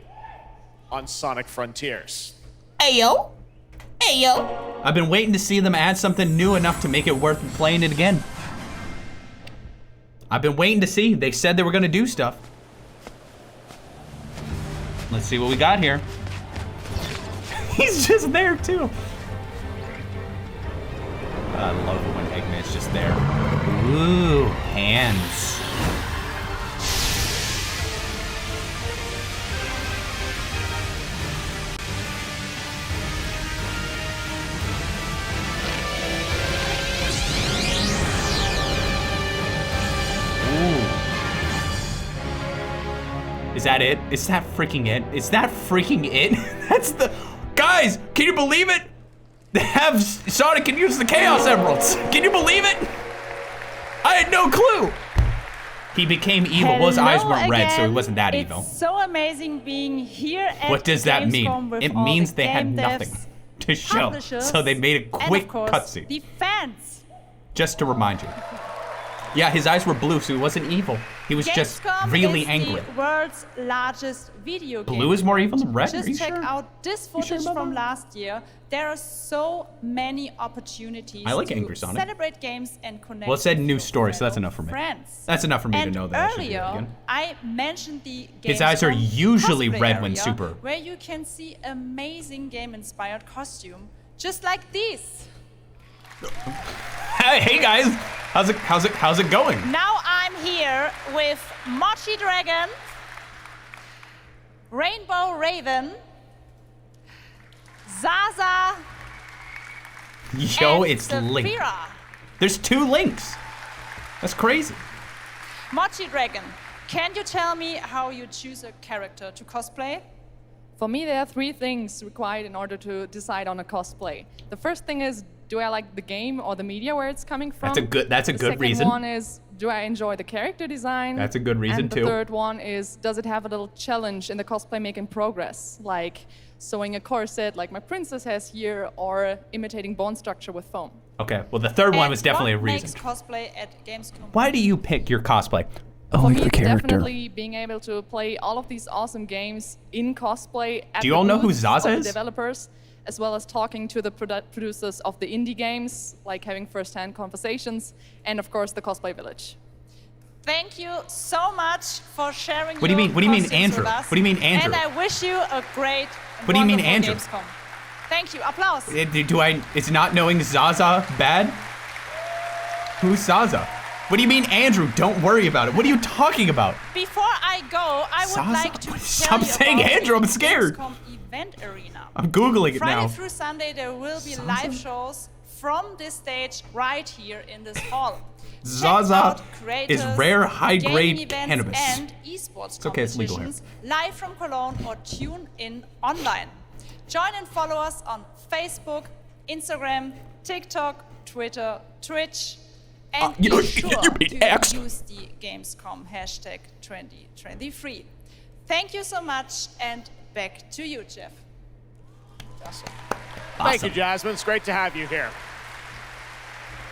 on Sonic Frontiers. Ayo. Ayo. I've been waiting to see them add something new enough to make it worth playing it again. I've been waiting to see. They said they were gonna do stuff. Let's see what we got here. He's just there too. I love it when Eggman's just there. Ooh, hands. Is that it? Is that freaking it? Is that freaking it? That's the... Guys, can you believe it? They have... Sonic can use the Chaos Emeralds. Can you believe it? I had no clue. He became evil. Well, his eyes weren't red, so he wasn't that evil. It's so amazing being here at What does that mean? Gamescom It with means all they the had game nothing devs, to show. publishers, So they made a quick and of course, cutscene. the fans. Just to remind you. Yeah, his eyes were blue, so he wasn't evil. He was just really angry. The world's largest video game. Blue is more evil than red? Just Are you check sure? out this footage from last year. There are so many opportunities I like to Angry Sonic. celebrate games and connect. Well, it said with new your story, so that's fellow enough for me. friends. That's enough for me And to know that I should do it earlier, again. I mentioned the His eyes are Gamescom usually cosplay red when area, super. where you can see amazing game-inspired costume, just like this. Hey guys, how's it going? Now I'm here with Mochi Dragon, Rainbow Raven, Zaza, Yo, and it's Link. Saphira. There's 2 Links. That's crazy. Mochi Dragon, can you tell me how you choose a character to cosplay? For me, there are 3 things required in order to decide on a cosplay. The first thing is, do I like the game or the media where it's coming from? That's a good reason. The second one is, do I enjoy the character design? That's a good reason too. And the third one is, does it have a little challenge in the cosplay making progress? Like sewing a corset like my princess has here, or imitating bone structure with foam. Okay, well the third one was definitely a what reason. makes cosplay at Gamescom? Why do you pick your cosplay? For me, it's definitely being able to play all of these awesome games in cosplay at Do you all know who booths Zaza of the is? developers, as well as talking to the producers of the indie games, like having first-hand conversations, and of course the cosplay village. Thank you so much for sharing What do you mean? What do you mean, costumes Andrew? with us. What do you mean, Andrew? And I wish you a great What do you mean, wonderful Andrew? Gamescom. Thank you. Applause. Is not knowing Zaza bad? Who's Zaza? What do you mean, Andrew? Don't worry about it. What are you talking about? Before I go, I would Zaza? like to Stop tell you saying about Andrew, I'm the scared. Gamescom event arena. I'm Googling it Friday now. through Sunday, there will be live shows from this stage right here in this hall. Zaza is rare game high-grade events cannabis. and esports It's okay, it's legal here. competitions live from Cologne or tune in online. Join and follow us on Facebook, Instagram, TikTok, Twitter, Twitch, and you know, be sure you mean to X. use the Gamescom hashtag 2023. Thank you so much, and back to you, Jeff. Awesome. Thank you, Jasmine. It's great to have you here.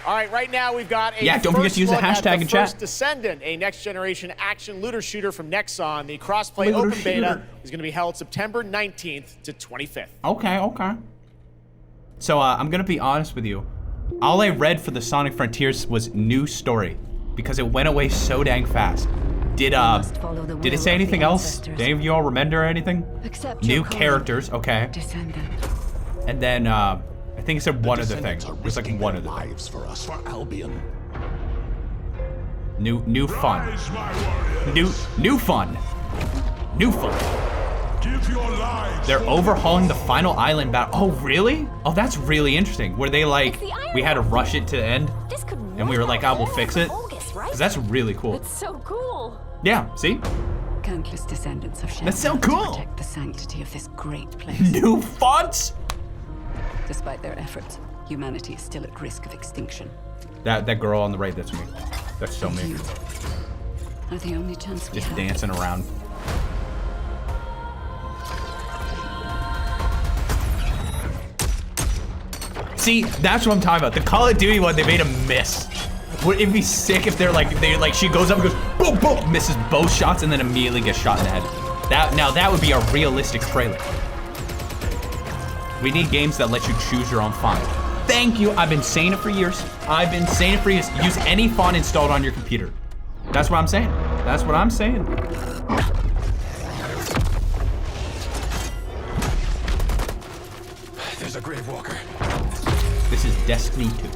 All right, right now we've got a don't forget to use the hashtag in chat. First Descendant, a next-generation action looter shooter from Nexon. The crossplay Looter open beta shooter. is going to be held September 19th to 25th. Okay. So I'm gonna be honest with you. All I read for the Sonic Frontiers was new story because it went away so dang fast. Did it say anything else? Did any of you all remember anything? New characters, okay. And then I think it said one other thing. It was like one other thing. For us, for Albion. New fun. New fun. Give your lives. They're overhauling the final island battle. Oh, really? Oh, that's really interesting. Where they like, we had to rush it to the end, and we were like, we'll fix it. 'Cause that's really cool. It's so cool. Yeah, see? Countless descendants of That's so Shadowlands cool. protect the sanctity of this great place. New fonts? Despite their efforts, humanity is still at risk of extinction. That girl on the right, that's me. That's so me. Are the only chance we Just have. dancing around. See, that's what I'm talking about. The Call of Duty one, they made a miss. Would it be sick if they're like, she goes up and goes, boom, boom, misses both shots and then immediately gets shot in the head. Now that would be a realistic trailer. We need games that let you choose your own font. Thank you, I've been saying it for years. Use any font installed on your computer. That's what I'm saying. There's a grave walker. This is Destiny 2.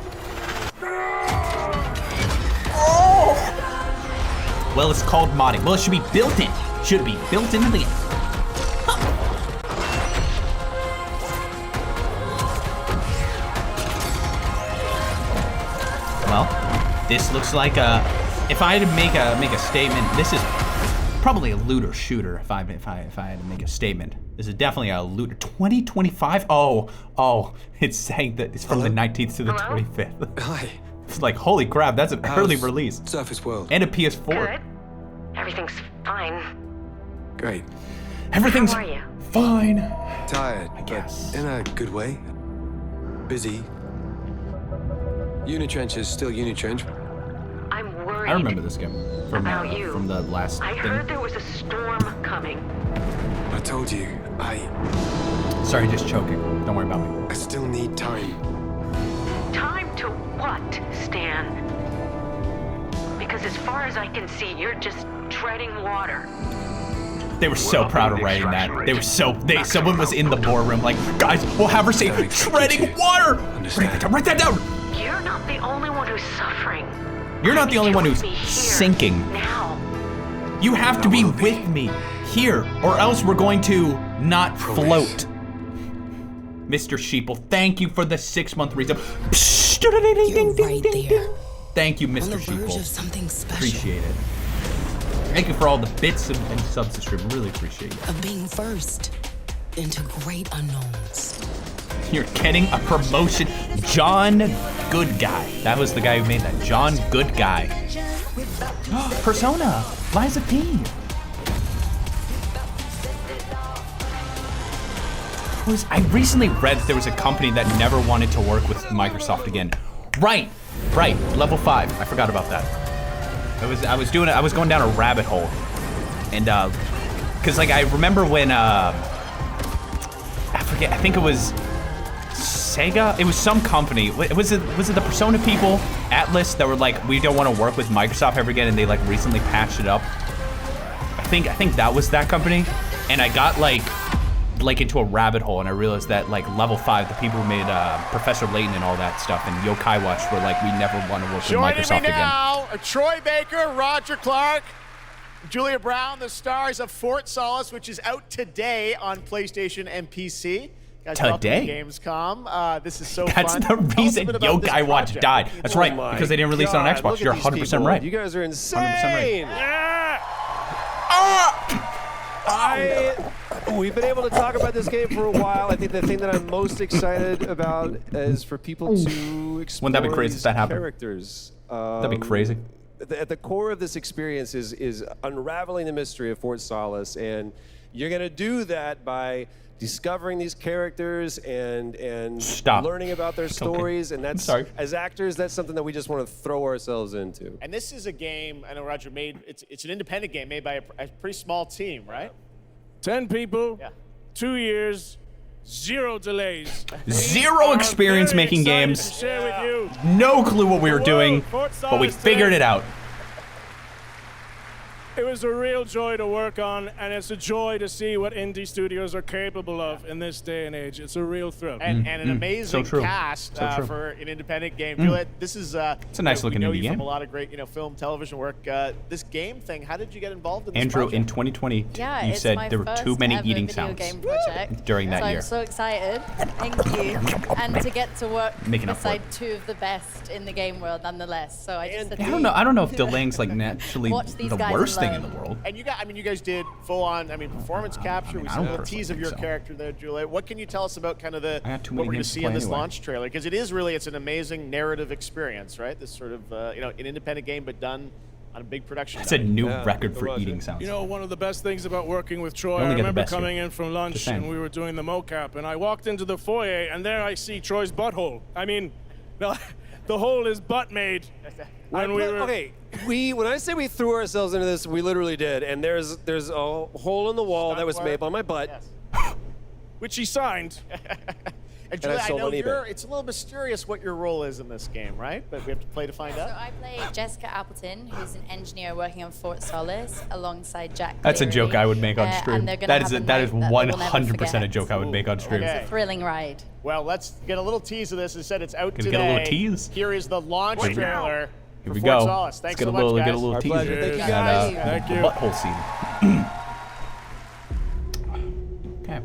Well, it's called modding. Well, it should be built in. Should be built into the game. Well, this looks like a. If I had to make a statement, this is probably a looter shooter. If I had to make a statement, this is definitely a looter. 2025. Oh, it's saying that it's from the 19th to the 25th. Hi. It's like, holy crap, that's an early release. Surface World. And a PS4. Good. Everything's fine. Great. Everything's How are you? fine. Tired, but in a good way. Busy. Unitrench is still Unitrench. I'm worried I remember this game from you. from the last I thing. heard there was a storm coming. I told you, Sorry, just choking. Don't worry about me. I still need time. Time to what, Stan? Because as far as I can see, you're just treading water. They were so proud of writing that. They were someone was in the boardroom like, guys, we'll have her say treading water. Write that down. You're not the only one who's suffering. You're not the only one who's Here, sinking. Now. You have to be with me here, or else we're going to not float. Mr. Sheeple, thank you for the 6-month resub. You're right there. Thank you, Mr. On the verge Sheeple. of something special. Appreciate it. Thank you for all the bits and subs to stream. Really appreciate it. Of being first into great unknowns. You're getting a promotion. John Good Guy. That was the guy who made that. John Good Guy. Persona. Liza P. I recently read that there was a company that never wanted to work with Microsoft again. Right. Level 5. I forgot about that. I was going down a rabbit hole, and cause like I remember when I forget. I think it was Sega. It was some company. Was it the Persona people, Atlas, that were like, we don't want to work with Microsoft ever again, and they like recently patched it up. I think that was that company, and I got like into a rabbit hole, and I realized that like level 5, the people who made Professor Layton and all that stuff, and Yokai Watch were like, we never want to work with Microsoft again. Now, Troy Baker, Roger Clark, Julia Brown, the stars of Fort Solis, which is out today on PlayStation and PC. Guys, today? Gamescom. This is so fun. That's the reason Yokai Watch died. That's right, because they didn't release it on Xbox. You're 100% right. You guys are insane. 100% right. We've been able to talk about this game for a while. I think the thing that I'm most excited about is for people to explore Wouldn't that be crazy if that happened? characters. That'd be crazy. At the core of this experience is unraveling the mystery of Fort Solis, and you're going to do that by discovering these characters and learning about their stories. And that's, as actors, that's something that we just want to throw ourselves into. And this is a game, I know Roger made, it's an independent game made by a pretty small team, right? 10 people, 2 years, 0 delays. Zero experience making games. No clue what we were doing, but we figured it out. It was a real joy to work on, and it's a joy to see what indie studios are capable of in this day and age. It's a real thrill. And an amazing cast for an independent game. Juliet, this is it's a nice looking indie game. From a lot of great film, television work. This game thing, how did you get involved in this Andrew, project? in 2020, you said there were too many eating sounds game project. during that year. I'm so excited. Thank you. And to get to work beside 2 of the best in the game world, nonetheless. So I just I don't know if delaying's like naturally the worst thing in the world. And you guys did full on, performance capture. We saw a little tease of your character there, Juliet. What can you tell us about kind of what we're going to see in this launch trailer? Because it's an amazing narrative experience, right? This sort of, an independent game, but done on a big production. It's a new record for eating sounds. You know, one of the best things about working with Troy, I remember coming in from lunch and we were doing the mocap, and I walked into the foyer, and there I see Troy's butthole. I mean, the hole is butt made. When I say we threw ourselves into this, we literally did. And there's a hole in the wall that was made by my butt, which he signed. And Julia, I know it's a little mysterious what your role is in this game, right? But we have to play to find out. So I play Jessica Appleton, who's an engineer working on Fort Solis alongside Jack. That's a joke I would make on stream. That is 100% a joke I would make on stream. It's a thrilling ride. Well, let's get a little tease of this. It said it's out today. Get a little tease. Here is the launch trailer. Here we go. Solis. Thanks so much, guys. Get a little teaser. Thank you, guys. Thank you. Butthole scene. Okay.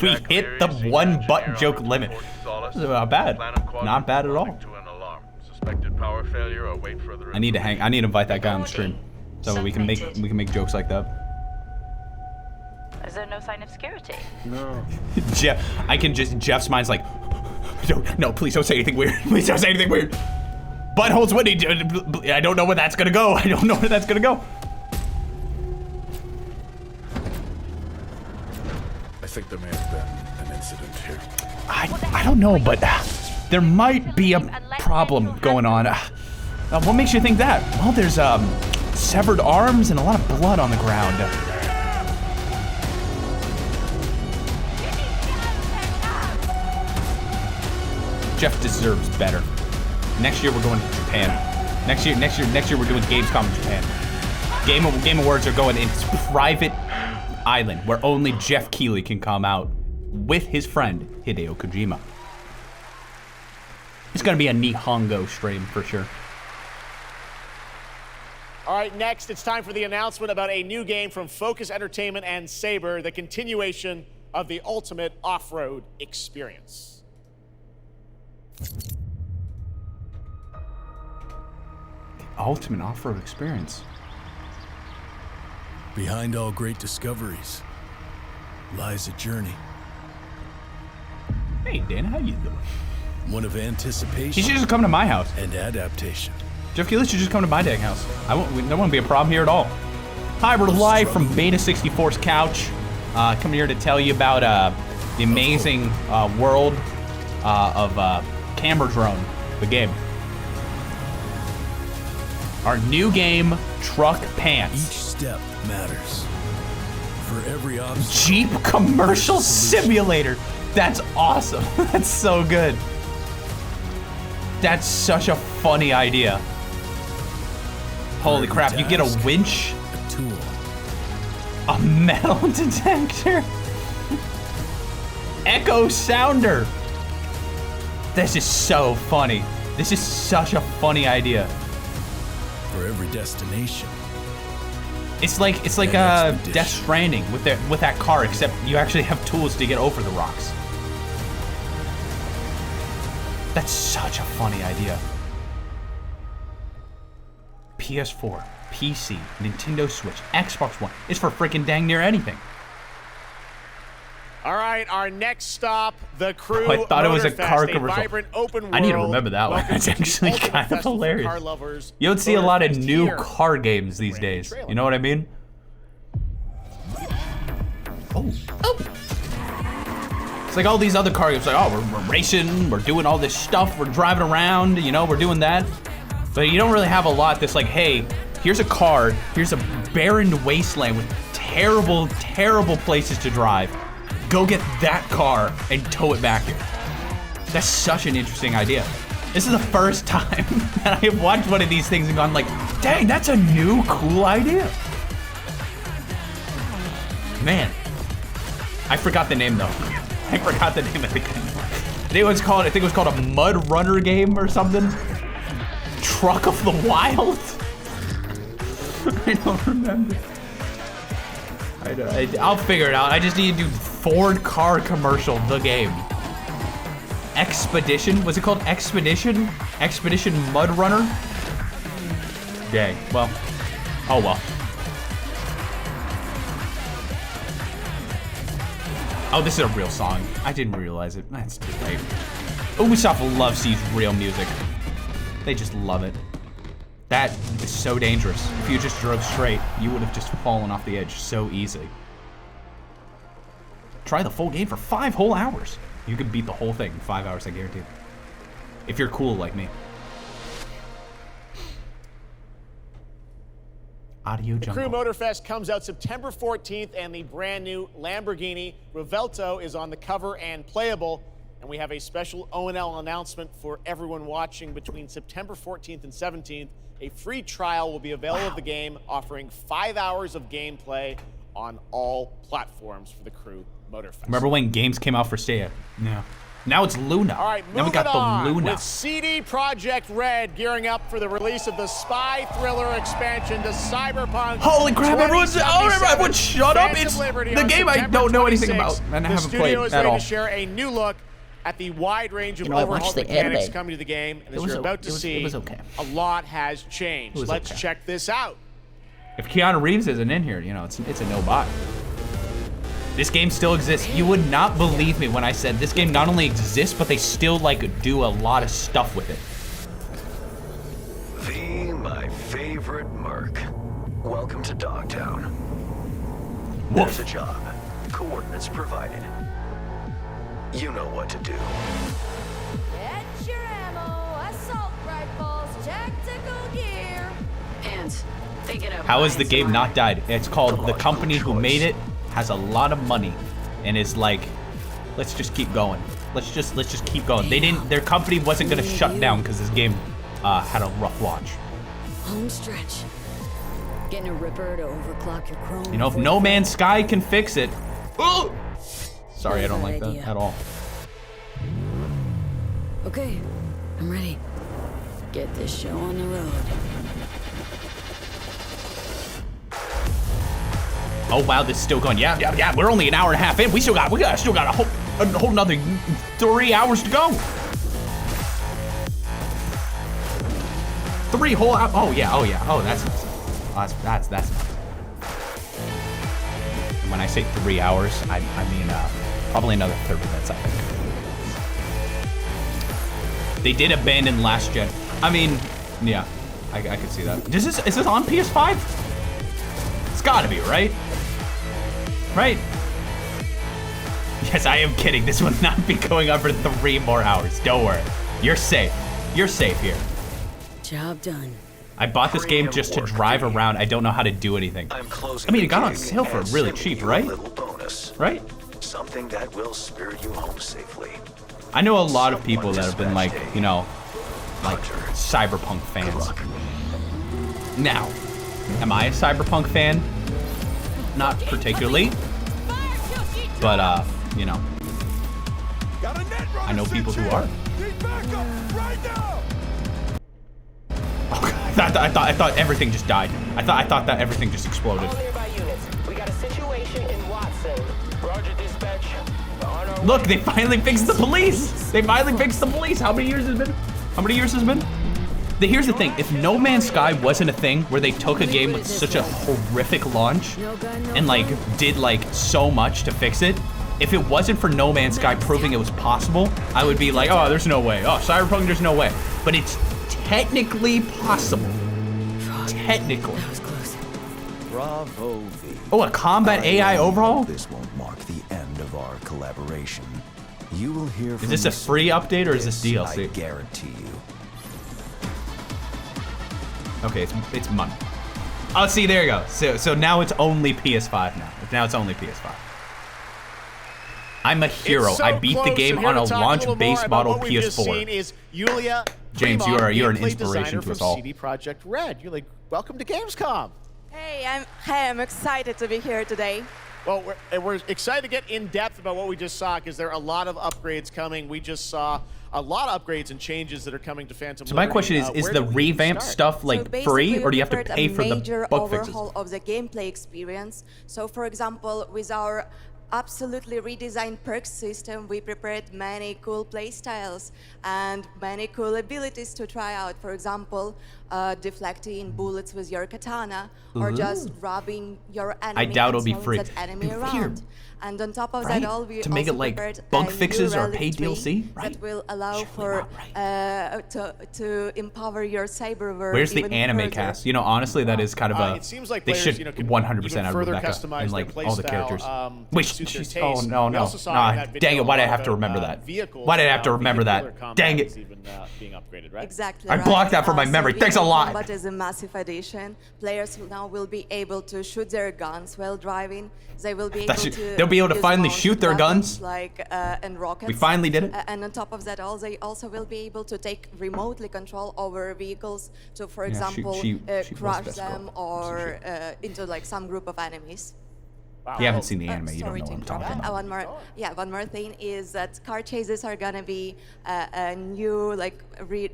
We hit the 1 butt joke limit. This is not bad. Not bad at all. I need to invite that guy on the stream so we can make jokes like that. Is there no sign of security? No. Jeff's mind's like, no, please don't say anything weird. Please don't say anything weird. Buttholes Whitney, I don't know where that's gonna go. I don't know where that's gonna go. I think there may have been an incident here. I don't know, but there might be a problem going on. What makes you think that? Well, there's severed arms and a lot of blood on the ground. Jeff deserves better. Next year we're going to Japan. Next year we're doing Gamescom in Japan. Game Awards are going in its private island where only Jeff Keighley can come out with his friend Hideo Kojima. It's gonna be a Nihongo stream for sure. All right, next it's time for the announcement about a new game from Focus Entertainment and Saber, the continuation of the ultimate off-road experience. ultimate off-road experience. Behind all great discoveries lies a journey. Hey, Dan, how you doing? One of anticipation. He should just come to my house. And adaptation. Jeff Keighley should just come to my dang house. There won't be a problem here at all. Hi, we're live from Beta64's couch. Coming here to tell you about the amazing world of Camera Drone, the game. Our new game, Truck Pants. Each step matters. For every obstacle. Jeep Commercial Simulator. That's awesome. That's so good. That's such a funny idea. Holy crap, you get a winch? A tool. A metal detector? Echo sounder. This is so funny. This is such a funny idea. For every destination. It's like Death Stranding with that car, except you actually have tools to get over the rocks. That's such a funny idea. PS4, PC, Nintendo Switch, Xbox One. It's for freaking dang near anything. All right, our next stop, the Crew. I thought it was a car Motorfest, commercial. Vibrant open world. I need to remember that one. It's actually kind of hilarious. You don't see a lot of new car games these days. You know what I mean? Oh. It's like all these other car games, like, oh, we're racing, we're doing all this stuff, we're driving around, you know, we're doing that. But you don't really have a lot that's like, hey, here's a car, here's a barren wasteland with terrible, terrible places to drive. Go get that car and tow it back here. That's such an interesting idea. This is the first time that I have watched one of these things and gone like, dang, that's a new, cool idea. Man, I forgot the name though. I forgot the name of the game. I think it was called a Mud Runner game or something. Truck of the Wild? I don't remember. I'll figure it out. I just need to do Ford car commercial, the game. Expedition? Was it called Expedition? Expedition Mud Runner? Dang, well, oh well. Oh, this is a real song. I didn't realize it. That's too late. Ubisoft loves these real music. They just love it. That is so dangerous. If you just drove straight, you would have just fallen off the edge so easy. Try the full game for 5 whole hours. You can beat the whole thing in 5 hours, I guarantee. If you're cool like me. Audio The Jungle. Crew Motorfest comes out September 14th, and the brand new Lamborghini Revuelto is on the cover and playable. And we have a special O&L announcement for everyone watching between September 14th and 17th. A free trial will be available of the game, offering 5 hours of gameplay on all platforms for the Crew Motorfest. Remember when games came out for Stadia? No. Now it's Luna. All right, now we got the Luna. With CD Projekt Red gearing up for the release of the spy thriller expansion to Cyberpunk. Holy crap! Everyone shut up! It's the game I don't know anything about, and I haven't played at all. The studio is ready to share a new look at the wide range of overhauled mechanics coming to the game, and as you're about to see, a lot has changed. Let's check this out. If Keanu Reeves isn't in here, you know, it's a no buy. This game still exists. You would not believe me when I said this game not only exists, but they still like do a lot of stuff with it. V, my favorite merc. Welcome to Dogtown. Woof. There's a job. Coordinates provided. You know what to do. Get your ammo, assault rifles, tactical gear. Pants. How has the game not died? It's called the company who made it has a lot of money and is like, let's just keep going. Let's just keep going. Their company wasn't gonna shut down because this game had a rough launch. Home stretch. Getting a ripper to overclock your chrome. You know, if No Man's Sky can fix it. Ooh! Sorry, I don't like that at all. Okay, I'm ready. Get this show on the road. Oh wow, this is still going. Yeah. We're only an hour and a half in. We still got a whole another 3 hours to go. 3 whole hours. Oh yeah. Oh, that's that's enough. And when I say 3 hours, I mean probably another 30 minutes, I think. They did abandon last gen. I mean, yeah, I could see that. Is this on PS5? It's gotta be, right? Right? Yes, I am kidding. This will not be going on for 3 more hours. Don't worry. You're safe. You're safe here. Job done. I bought this game just to drive around. I don't know how to do anything. I mean, it got on sale for really cheap, right? Right? Something that will spirit you home safely. I know a lot of people that have been like, you know, like Cyberpunk fans. Now, am I a Cyberpunk fan? Not particularly. But, you know, I know people who are. I thought everything just died. I thought that everything just exploded. We got a situation in Watson. Roger, dispatch. Look, they finally fixed the police. They finally fixed the police. How many years has it been? How many years has it been? Here's the thing. If No Man's Sky wasn't a thing where they took a game with such a horrific launch and like did like so much to fix it, if it wasn't for No Man's Sky proving it was possible, I would be like, oh, there's no way. Oh, Cyberpunk, there's no way. But it's technically possible. Technically. That was close. Bravo, V. Oh, a combat AI overhaul? This won't mark the end of our collaboration. You will hear from Is this a free update or is this DLC? I guarantee you. Okay, it's money. Oh, see, there you go. So now it's only PS5 now. Now it's only PS5. I'm a hero. So I beat the game on a launch-based model PS4. Just seen is Yulia James, you're an inspiration to us all. CD Projekt Red. You're like, welcome to Gamescom. Hey, I'm excited to be here today. Well, we're excited to get in depth about what we just saw because there are a lot of upgrades coming. We just saw a lot of upgrades and changes that are coming to Phantom So my question is the revamped stuff like free, or do you have to pay for the bug fixes? Overhaul of the gameplay experience. So, for example, with our absolutely redesigned perks system, we prepared many cool playstyles and many cool abilities to try out. For example, deflecting bullets with your katana, or just robbing your enemy. I doubt it'll be free. That enemy around. And on top of right? that all, we to make also it like prepared bug a fixes new or relic paid tree DLC, right? that will allow for to empower your cyberverse. Where's the even anime further. cast? You know, honestly, that is kind of a. It seems like they players, should can 100% have further Rebecca customize and like their all the playstyle, characters. to suit their taste. Oh no. We also saw in Nah, that video dang it! Why did I a have lot to remember about, that? Vehicles Why did I have to now, remember vehicular that? combat Dang it! is even, being upgraded, right? Exactly. I blocked that from my So memory. Thanks a vehicle lot. Combat is a massive addition. Players now will be able to shoot their guns while driving. They will be able to. They'll be able to use finally mounted shoot their weapons guns. Like and rockets. We finally did it. And on top of that, they also will be able to take remotely control over vehicles to, for example, she crush them or into like some group of enemies. Wow. You haven't seen the anime, you don't know what I'm talking about. One more thing is that car chases are gonna be a new, like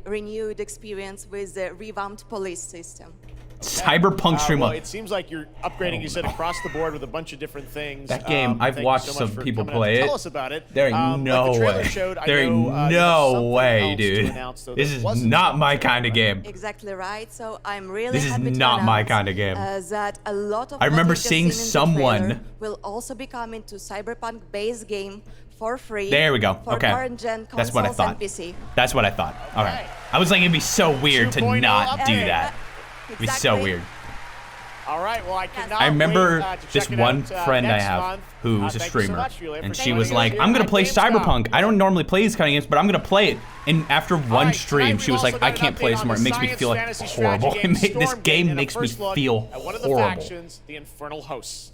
renewed experience with the revamped police system. Cyberpunk stream well, up. it seems like you're upgrading, you said, across the board with a bunch of different things. That game, I've thank watched you so much some for people coming out play to it. Tell us about it. There ain't no way. There ain't no way, dude. This is not my kind of game. Exactly right. So I'm really This is happy to not my announce, kind of game. That a lot of I remember what we've just seeing seen in the someone. trailer will also be coming to Cyberpunk base game for free. There we go. For Okay. current gen That's what I consoles thought. and PC. That's what I thought. All right. I was like, it'd be so weird to 2.0 not do update. that. It'd be so weird. All right, well, I cannot I remember wait, to this check it one out, friend I next have month. who's a Thank you so streamer, much, Julia, and for she joining was us like, here I'm gonna at play Gamescom. Cyberpunk. I don't normally play these kind of games, but I'm gonna play it. And after one stream, she was like, I can't play this more. It makes me feel like horrible. This game makes me feel horrible. Factions, the Infernal Hosts.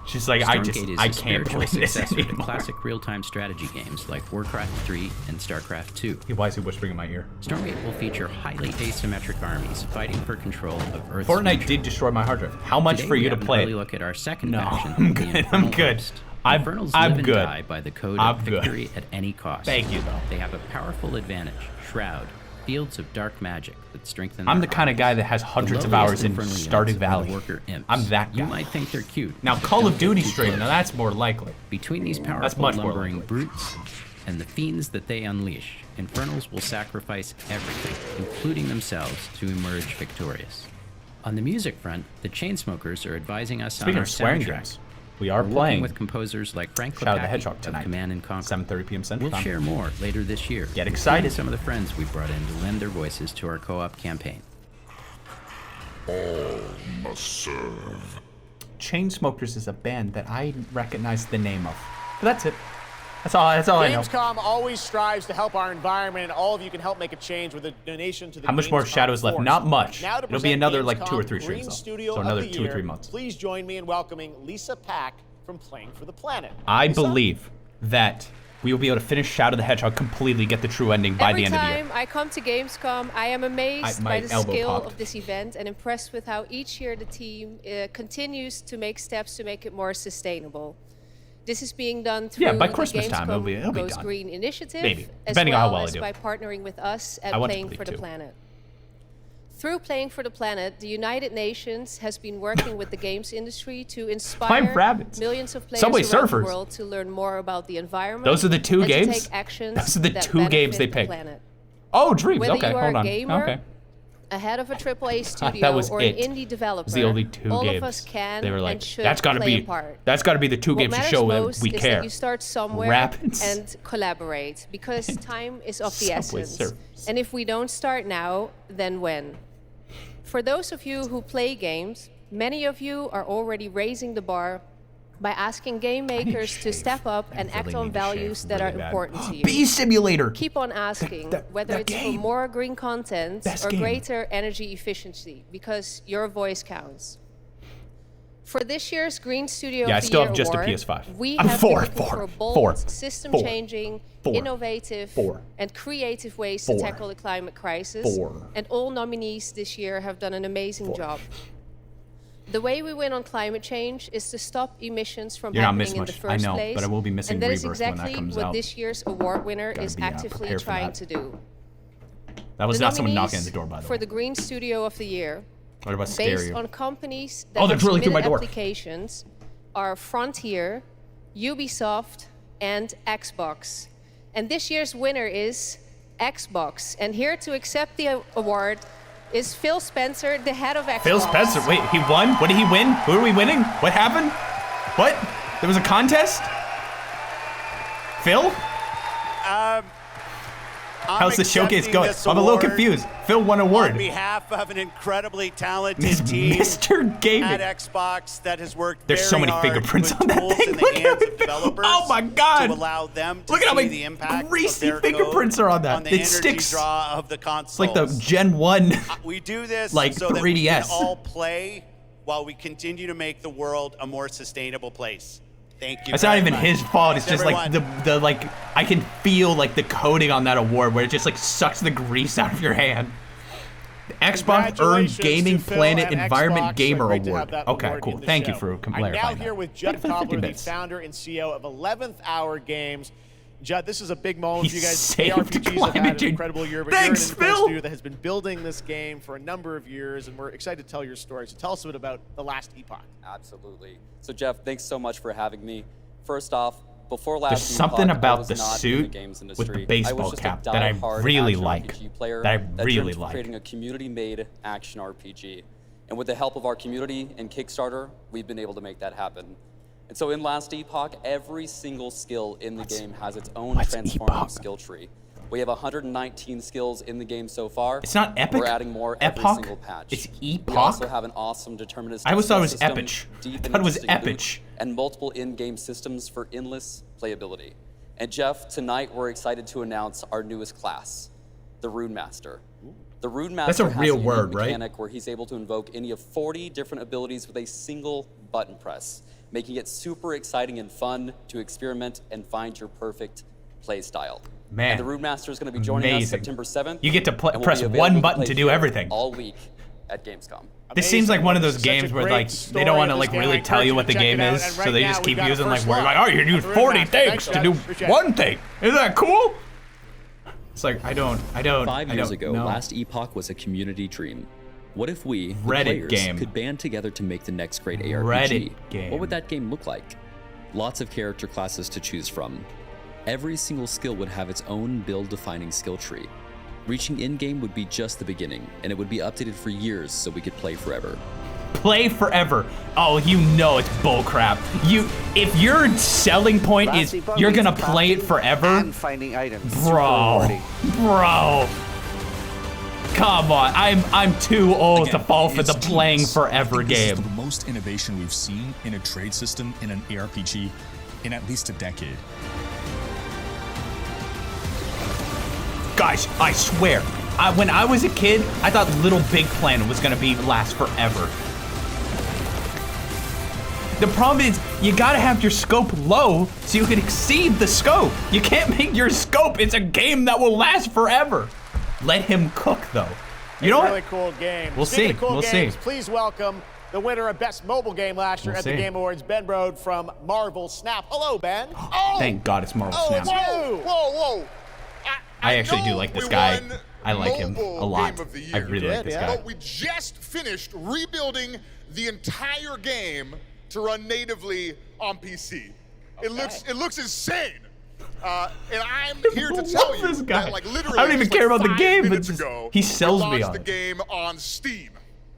She's like, I can't play this successor anymore. to classic real-time strategy games like Warcraft 3 and StarCraft 2. Why is he whispering in my ear? Stormgate will feature highly asymmetric armies fighting for control of Earth's Fortnite future. did destroy my hard drive. How much Today for we you to have an play early it? look at our second No, faction, I'm the good. Infernal I'm good. Host. Infernals live and die by the code of victory at any cost. Thank you, though. They have a powerful advantage, Shroud, fields of dark magic that strengthen I'm their the kind of guy that has hundreds of hours in Stardew Valley. I'm that guy. You might think they're cute. Now, Call of Duty stream, now that's more likely. Between these That's powerful much more lumbering brutes and the fiends that they unleash, Infernals will sacrifice everything, including themselves, to emerge victorious. On the music front, the Chainsmokers are advising us on our swearing soundtrack. games, we are We're playing working with composers like Frank Shadow the Lepaki Hedgehog of tonight, Command and Conquer. 7:30 p.m. Central We'll Time. share more later this year. Get excited. Some of the friends we brought in to lend their voices to our co-op campaign. All must serve. Chainsmokers is a band that I recognize the name of. But that's it. That's all I know. Gamescom always strives to help our environment, and all of you can help make a change with a donation to the How much more Gamescom Shadow is left? Force. Not much. Now to It'll be present another like 2 or Gamescom 3 Green streams though. Studio So of another the 2 or 3 Year. months. Please join me in welcoming Lisa Pack from Playing for the Planet. I Lisa? believe that we will be able to finish Shadow the Hedgehog completely, get the true ending by the end of the year. Every time I come to Gamescom, I am amazed my by the elbow scale popped. of this event and impressed with how each year the team continues to make steps to make it more sustainable. This is being done through by the Christmas Gamescom time, it'll be Goes done. Green initiative, Maybe, as depending on well how well I as do. by partnering with us at I want to Playing for the complete 2. Planet. Through Playing for the Planet, the United Nations has been working with the games industry to inspire millions of players Subway around Surfers. the world to learn more about the environment. Those are the 2 and games? To take actions Those are the that 2 games they benefit the picked. planet. Oh, Dreams. Whether Okay, you are hold a on. gamer, Okay. ahead of a AAA That studio was or it. an indie developer, It was the only 2 all games. of us can They were like, and should that's got to play be a part. that's got to be the 2 What games to matters show that most we is care. that you start somewhere Rapids. and collaborate, because time is of the Subway essence. Surfers. And if we don't start now, then when? For those of you who play games, many of you are already raising the bar by asking game makers to step up and act on values that are important to you. Bee Simulator. Keep on asking, whether it's for more green content or greater energy efficiency, because your voice counts. For this year's Green Studio Yeah, I of the still Year have just a award, PS5. we I'm have four, been looking for bold, system-changing, innovative, and creative ways to tackle the climate crisis. And all nominees this year have done an amazing job. The way we win on climate change is to stop emissions from happening in the first I know, place. but I will be missing and that is Rebirth when that exactly comes what out. this year's award winner is be, actively prepared for trying that. to do. That was The not someone nominees knocking at the door, by the for way. the Green Studio of the Year, What about based Stereo? on companies that Oh, they're have drilling through my submitted door. applications, are Frontier, Ubisoft, and Xbox. And this year's winner is Xbox. And here to accept the award is Phil Spencer, the head of Xbox. Phil Spencer. Wait, he won? What did he win? Who are we winning? What happened? What? There was a contest? Phil? How's the showcase going? I'm a little confused. Phil won an award. On behalf of an incredibly talented team Mr. Gaming at Xbox that has worked There's so very many hard fingerprints to put on that tools thing. in the hands of developers Oh my God. to allow them to Look at how see many the impact greasy of their fingerprints code are on that. on the It energy sticks. draw of the It's consoles. like the Gen 1. We do this like so that we can 3DS. all play while we continue to make the world a more sustainable place. Thank you. It's not very even much. his fault. It's just like Everyone. the like I can feel like the coding on that award where it just like sucks the grease out of your hand. The Xbox earned Gaming Planet Environment Gamer Award. Okay, cool. Thank you for I'm clarifying now here that. with Judd 50 Cobbler, the bits. founder and CEO of 11th Hour Games. Judd, this is a big moment for you guys. saved ARPGs have climate had an change. incredible year, but Thanks, you're an independent Phil. studio that has been building this game for a number of years, and we're excited to tell your story. So tell us a bit about The Last Epoch. Absolutely. So Jeff, thanks so much for having me. First off, before last There's something Epoch, I about was the not in suit the games with industry. the baseball I was just cap a that I die-hard really action like. RPG player That I really dreamt of like. creating a community-made action RPG. And with the help of our community and Kickstarter, we've been able to make that happen. And so in Last Epoch, every single skill in the game has its own transformative skill tree. We have 119 skills in the game so far. It's not epic? We're adding more every Epoch? single patch. It's We epoch? also have an awesome deterministic I always thought it was system, epic. deep I and thought it was interesting loot, epic. and multiple in-game systems for endless playability. And Jeff, tonight we're excited to announce our newest class, the Rune Master. The Rune Master That's a has real a unique word, right? mechanic where he's able to invoke any of 40 different abilities with a single button press, making it super exciting and fun to experiment and find your perfect play style. Man, and the Rune Master is going to be joining us amazing. September 7th. You get to and will press be one available button play to do here everything. all week at Gamescom. This seems like one of those Such a games where great like they don't story want to of like this game. really I tell you encourage what the you to check game it out. is, And so right they now just we've keep got a using like first where look like, oh, you can use at the 40 Rune Master. things Thanks, to Judd. do Appreciate one thing. Isn't that cool? It's like I don't. 5 years ago, know. Last Epoch was a community dream. What if we, the Reddit players, game. could band together to make the next great ARPG? Reddit game. What would that game look like? Lots of character classes to choose from. Every single skill would have its own build-defining skill tree. Reaching in-game would be just the beginning, and it would be updated for years so we could play forever. Play forever. Oh, you know it's bullcrap. If your selling point is you're gonna play it forever, and finding items. bro. Come on, I'm too old to fall for the playing forever game. This is the most innovation we've seen in a trade system in an ARPG in at least a decade. Guys, I swear, when I was a kid, I thought Little Big Planet was gonna last forever. The problem is, you gotta have your scope low so you can exceed the scope. You can't make your scope, it's a game that will last forever. Let him cook, though. You know what? Really cool game. We'll see. Cool We'll games, see. Please welcome the winner of Best Mobile Game last year at the Game Awards, Ben Brode from Marvel Snap. Hello, Ben. Thank God it's Marvel Snap. Whoa. I actually do like this guy. I like him a lot. I really like this guy. But we just finished rebuilding the entire game to run natively on PC. It looks insane. And I'm here to tell you that, like, literally, I don't even care about the game, but he sells me on the game on Steam.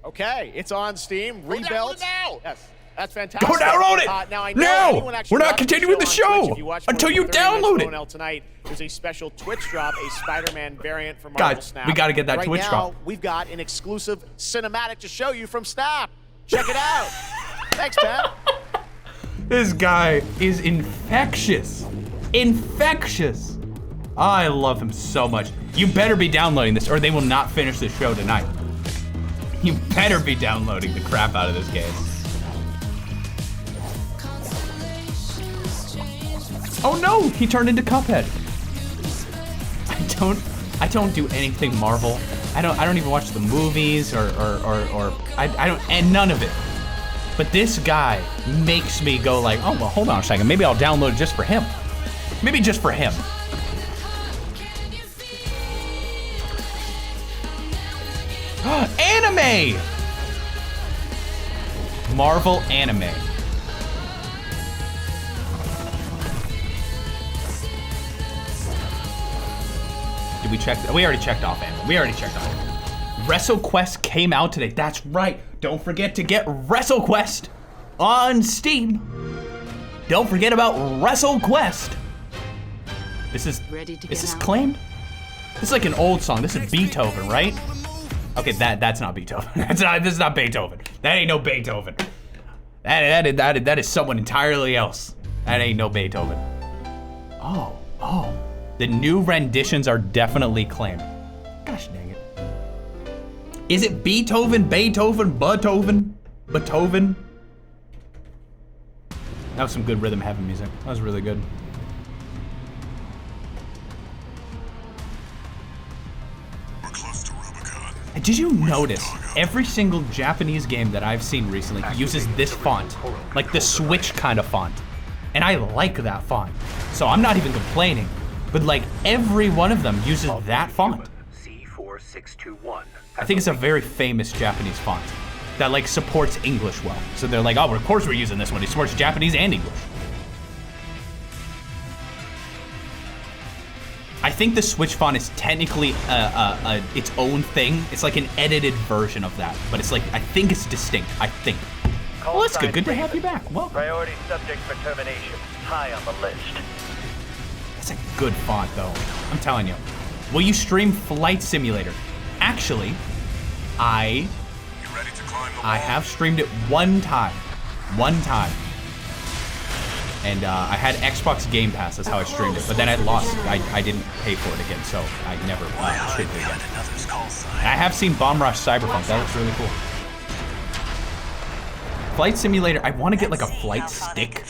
Okay, it's on Steam. Rebuilt. Now. Yes, that's fantastic. Go download it. Now I know anyone actually we're not watching continuing the show until you download it. Tonight, there's a special Twitch drop, a Spider-Man variant from Marvel Snap. We got to get that Twitch drop. We've got an exclusive cinematic to show you from Snap. Check it out. Thanks, Pat. This guy is infectious. Infectious. I love him so much. You better be downloading this or they will not finish the show tonight. You better be downloading the crap out of this game. Oh no, he turned into Cuphead. I don't do anything Marvel. I don't even watch the movies or I don't, and none of it. But this guy makes me go like, oh, well, hold on a second. Maybe I'll download it just for him. Maybe just for him. Anime! Marvel anime. Did we check? We already checked off anime. We already checked off. WrestleQuest came out today. That's right. Don't forget to get WrestleQuest on Steam. Don't forget about WrestleQuest. Is this claimed? This is like an old song. This is Beethoven, right? Okay, that's not Beethoven. This is not Beethoven. That ain't no Beethoven. That is someone entirely else. That ain't no Beethoven. Oh. The new renditions are definitely claimed. Gosh dang it. Is it Beethoven? That was some good rhythm heavy music. That was really good. Did you notice every single Japanese game that I've seen recently uses this font, like the Switch kind of font, and I like that font, so I'm not even complaining. But like every one of them uses that font. I think it's a very famous Japanese font that like supports English well. So they're like, oh, of course we're using this one. It supports Japanese and English. I think the Switch font is technically its own thing. It's like an edited version of that, but it's like, I think it's distinct, I think. Well, that's good. Good to have you back. Welcome. Priority subject for termination. High on the list. That's a good font, though. I'm telling you. Will you stream Flight Simulator? Actually, I have streamed it one time. And I had Xbox Game Pass, that's how I streamed it. But then I lost, I didn't pay for it again, so I never streamed it again. I have seen Bomb Rush Cyberpunk, that looks really cool. Flight Simulator, I want to get like a flight stick.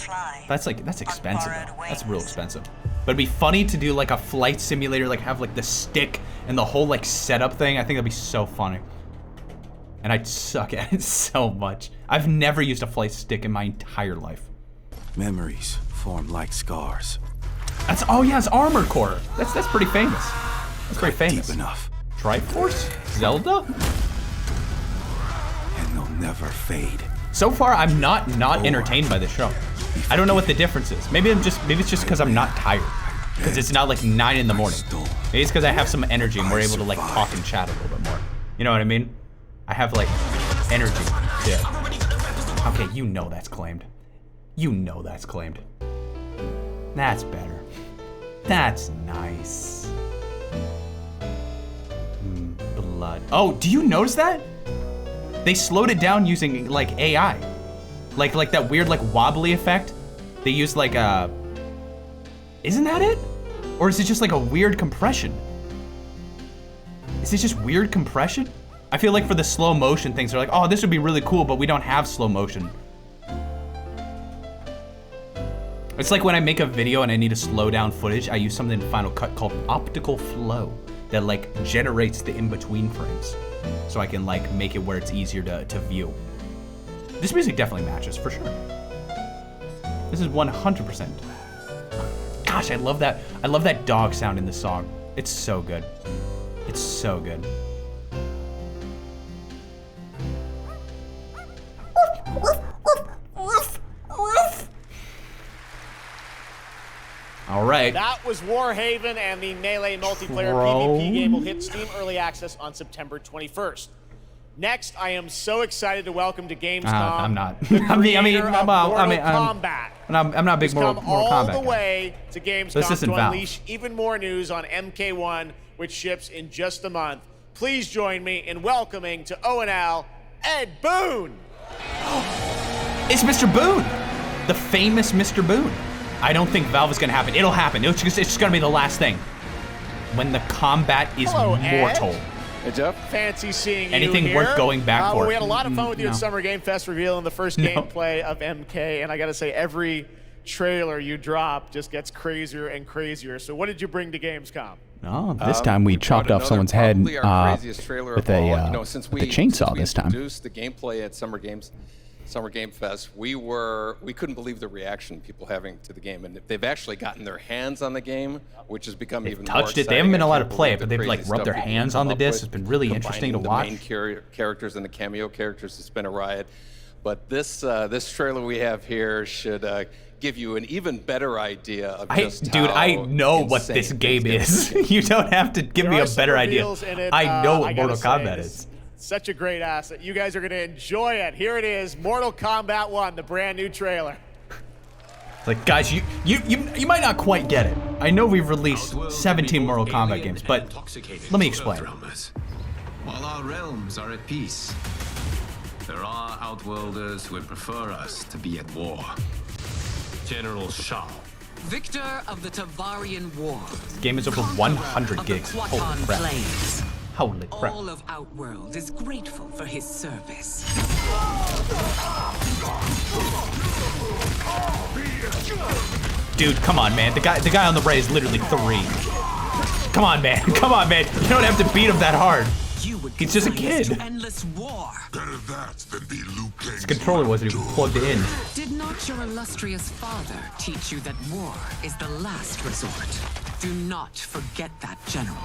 That's expensive though. That's real expensive. But it'd be funny to do like a flight simulator, like have like the stick and the whole like setup thing. I think that'd be so funny. And I'd suck at it so much. I've never used a flight stick in my entire life. Memories form like scars. Oh yeah, it's Armored Core. That's pretty famous. That's pretty famous. Deep enough. Triforce? Zelda? And they'll never fade. So far, I'm not entertained by the show. I don't know what the difference is. Maybe it's just because I'm not tired. Because it's not like 9 in the morning. Maybe it's because I have some energy and we're able to like talk and chat a little bit more. You know what I mean? I have like energy. Yeah. Okay, you know that's claimed. You know that's claimed. That's better. That's nice. Blood. Oh, do you notice that? They slowed it down using like AI. Like that weird like wobbly effect. They used like a... Isn't that it? Or is it just like a weird compression? Is it just weird compression? I feel like for the slow motion things, they're like, oh, this would be really cool, but we don't have slow motion. It's like when I make a video and I need to slow down footage, I use something in Final Cut called optical flow that like generates the in-between frames. So I can like make it where it's easier to view. This music definitely matches, for sure. This is 100%. Gosh, I love that dog sound in the song. It's so good. It's so good. All right. That was Warhaven, and the Melee multiplayer PvP game will hit Steam Early Access on September 21st. Next, I am so excited to welcome to Gamescom. I'm not. I'm not a big Mortal Kombat guy. All the way to Gamescom to unleash even more news on MK1, which ships in just a month. Please join me in welcoming to ONL, Ed Boon. It's Mr. Boon, the famous Mr. Boon. I don't think Valve is gonna happen. It'll happen. It's just gonna be the last thing. When the combat is mortal. Ed. Hey, Jeff. Fancy seeing Anything you here. worth going back for. We had a lot of fun with you at Summer Game Fest revealing the first gameplay of MK, and I gotta say, every trailer you drop just gets crazier and crazier. So what did you bring to Gamescom? Oh, this time we chopped off someone's head with a chainsaw this time. Introduced the gameplay at Summer Game Fest. We couldn't believe the reaction people having to the game, and they've actually gotten their hands on the game, which has become even more exciting. They haven't been allowed to play it, but they've like rubbed their hands on the disc. It's been really interesting to watch. The main characters and the cameo characters, it's been a riot. But this trailer we have here should give you an even better idea of just Dude, I know what this game is. You don't have to give me a better idea. I know what Mortal Kombat is. Such a great asset. You guys are going to enjoy it. Here it is, Mortal Kombat 1, the brand new trailer. Like, guys, you might not quite get it. I know we've released 17 Mortal Kombat games, but let me explain. While our realms are at peace, there are Outworlders who would prefer us to be at war. General Shao, victor of the Tavarian War. This game is over 100 gigs. Holy crap. Holy crap. All of Outworld is grateful for his service. Dude, come on, man. The guy on the right is literally 3. Come on, man. Come on, man. You don't have to beat him that hard. He's just a kid. Endless war. Better that than be Liu Kang's His controller wasn't even plugged in. Did not your illustrious father teach you that war is the last resort? Do not forget that, General.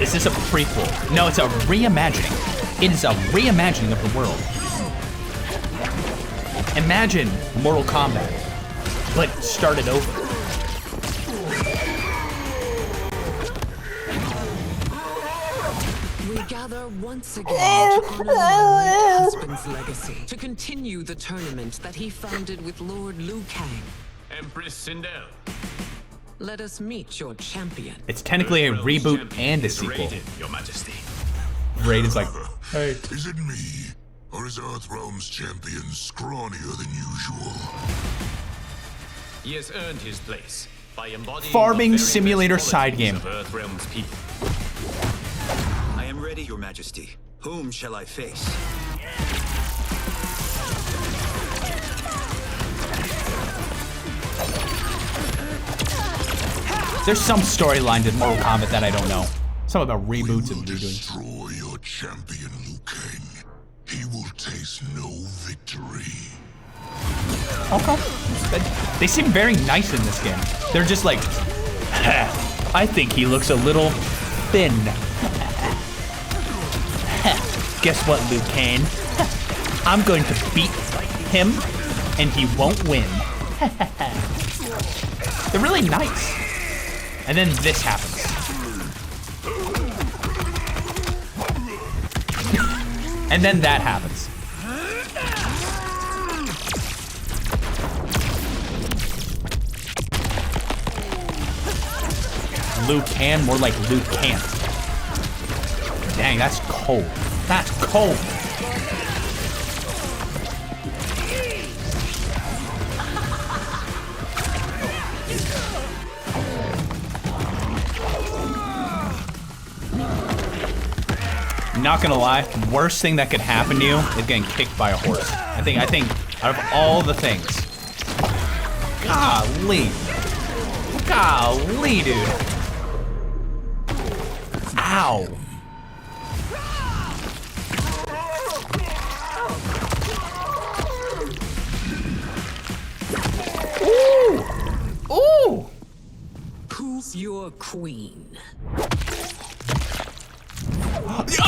Is this a prequel? No, it's a reimagining. It is a reimagining of the world. Imagine Mortal Kombat, but started over. We gather once again to honor my late husband's legacy, to continue the tournament that he founded with Lord Liu Kang. Empress Sindel. Let us meet your champion. It's technically a reboot and a sequel. Your Majesty. Raiden's like, hey. Is it me, or is Earthrealm's champion scrawnier than usual? He has earned his place by embodying Farming simulator side game. Of Earthrealm's people. I am ready, Your Majesty. Whom shall I face? There's some storyline to Mortal Kombat that I don't know. Something about reboots and redoing. Destroy your champion, Liu Kang. He will taste no victory. Okay. They seem very nice in this game. They're just like, I think he looks a little thin. Guess what, Liu Kang? I'm going to beat him and he won't win. They're really nice. And then this happens. And then that happens. Luke can, more like Luke can't. Dang, that's cold. That's cold. Not gonna lie, worst thing that could happen to you is getting kicked by a horse. I think out of all the things. Golly. Golly, dude. Ow. Ooh. Ooh. Who's your queen?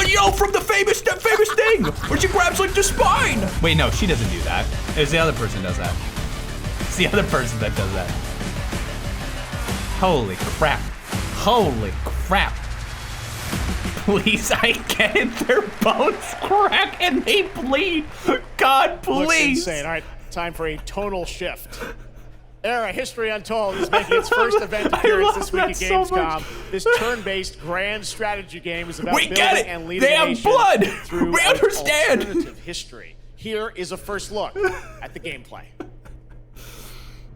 Yo, from the famous thing, where she grabs like the spine. Wait, no, she doesn't do that. It's the other person does that. It's the other person that does that. Holy crap. Holy crap. Please, I get it. Their bones crack and they bleed. God, please. Looks insane. All right, time for a tonal shift. Era History Untold is making its first event appearance this week at Gamescom. This turn-based grand strategy game is about building and leading they have blood. Through we understand. Alternative history. Here is a first look at the gameplay.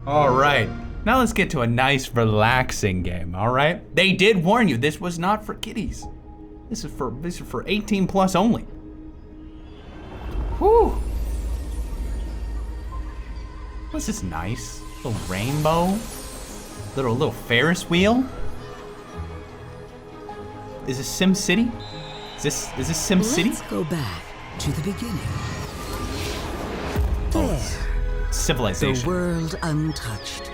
All right, now let's get to a nice, relaxing game. All right, they did warn you this was not for kiddies. This is for 18 plus only. Whew. This is nice. Little rainbow, little Ferris wheel. Is this Sim City? Is this Sim City? Let's go back to the beginning. There. Civilization. The world untouched.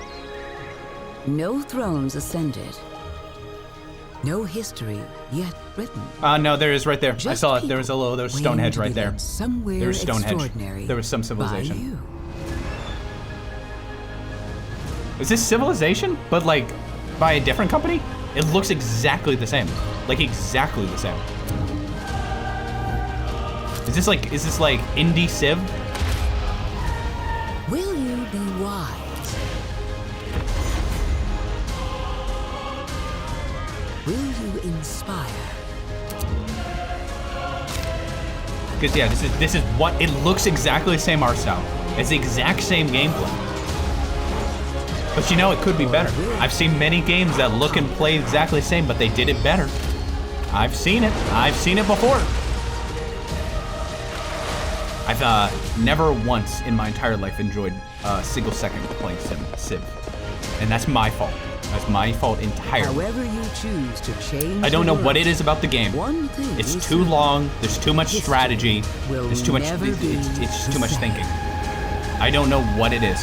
No thrones ascended. No history yet written. No, there is right there. I saw it. There was Stonehenge right there. Somewhere There's Stonehenge. extraordinary. There was some civilization. By you. Is this Civilization, but like by a different company? It looks exactly the same. Like exactly the same. Is this like indie Civ? Will you be wise? Will you inspire? Because yeah, this is what it looks exactly the same art style. It's the exact same gameplay. But you know, it could be better. I've seen many games that look and play exactly the same, but they did it better. I've seen it. I've seen it before. I've never once in my entire life enjoyed a single second playing Civ. And that's my fault. That's my fault entirely. However you choose to change I don't know what it is about the game. It's too long. There's too much strategy. There's too much. It's too much thinking. I don't know what it is.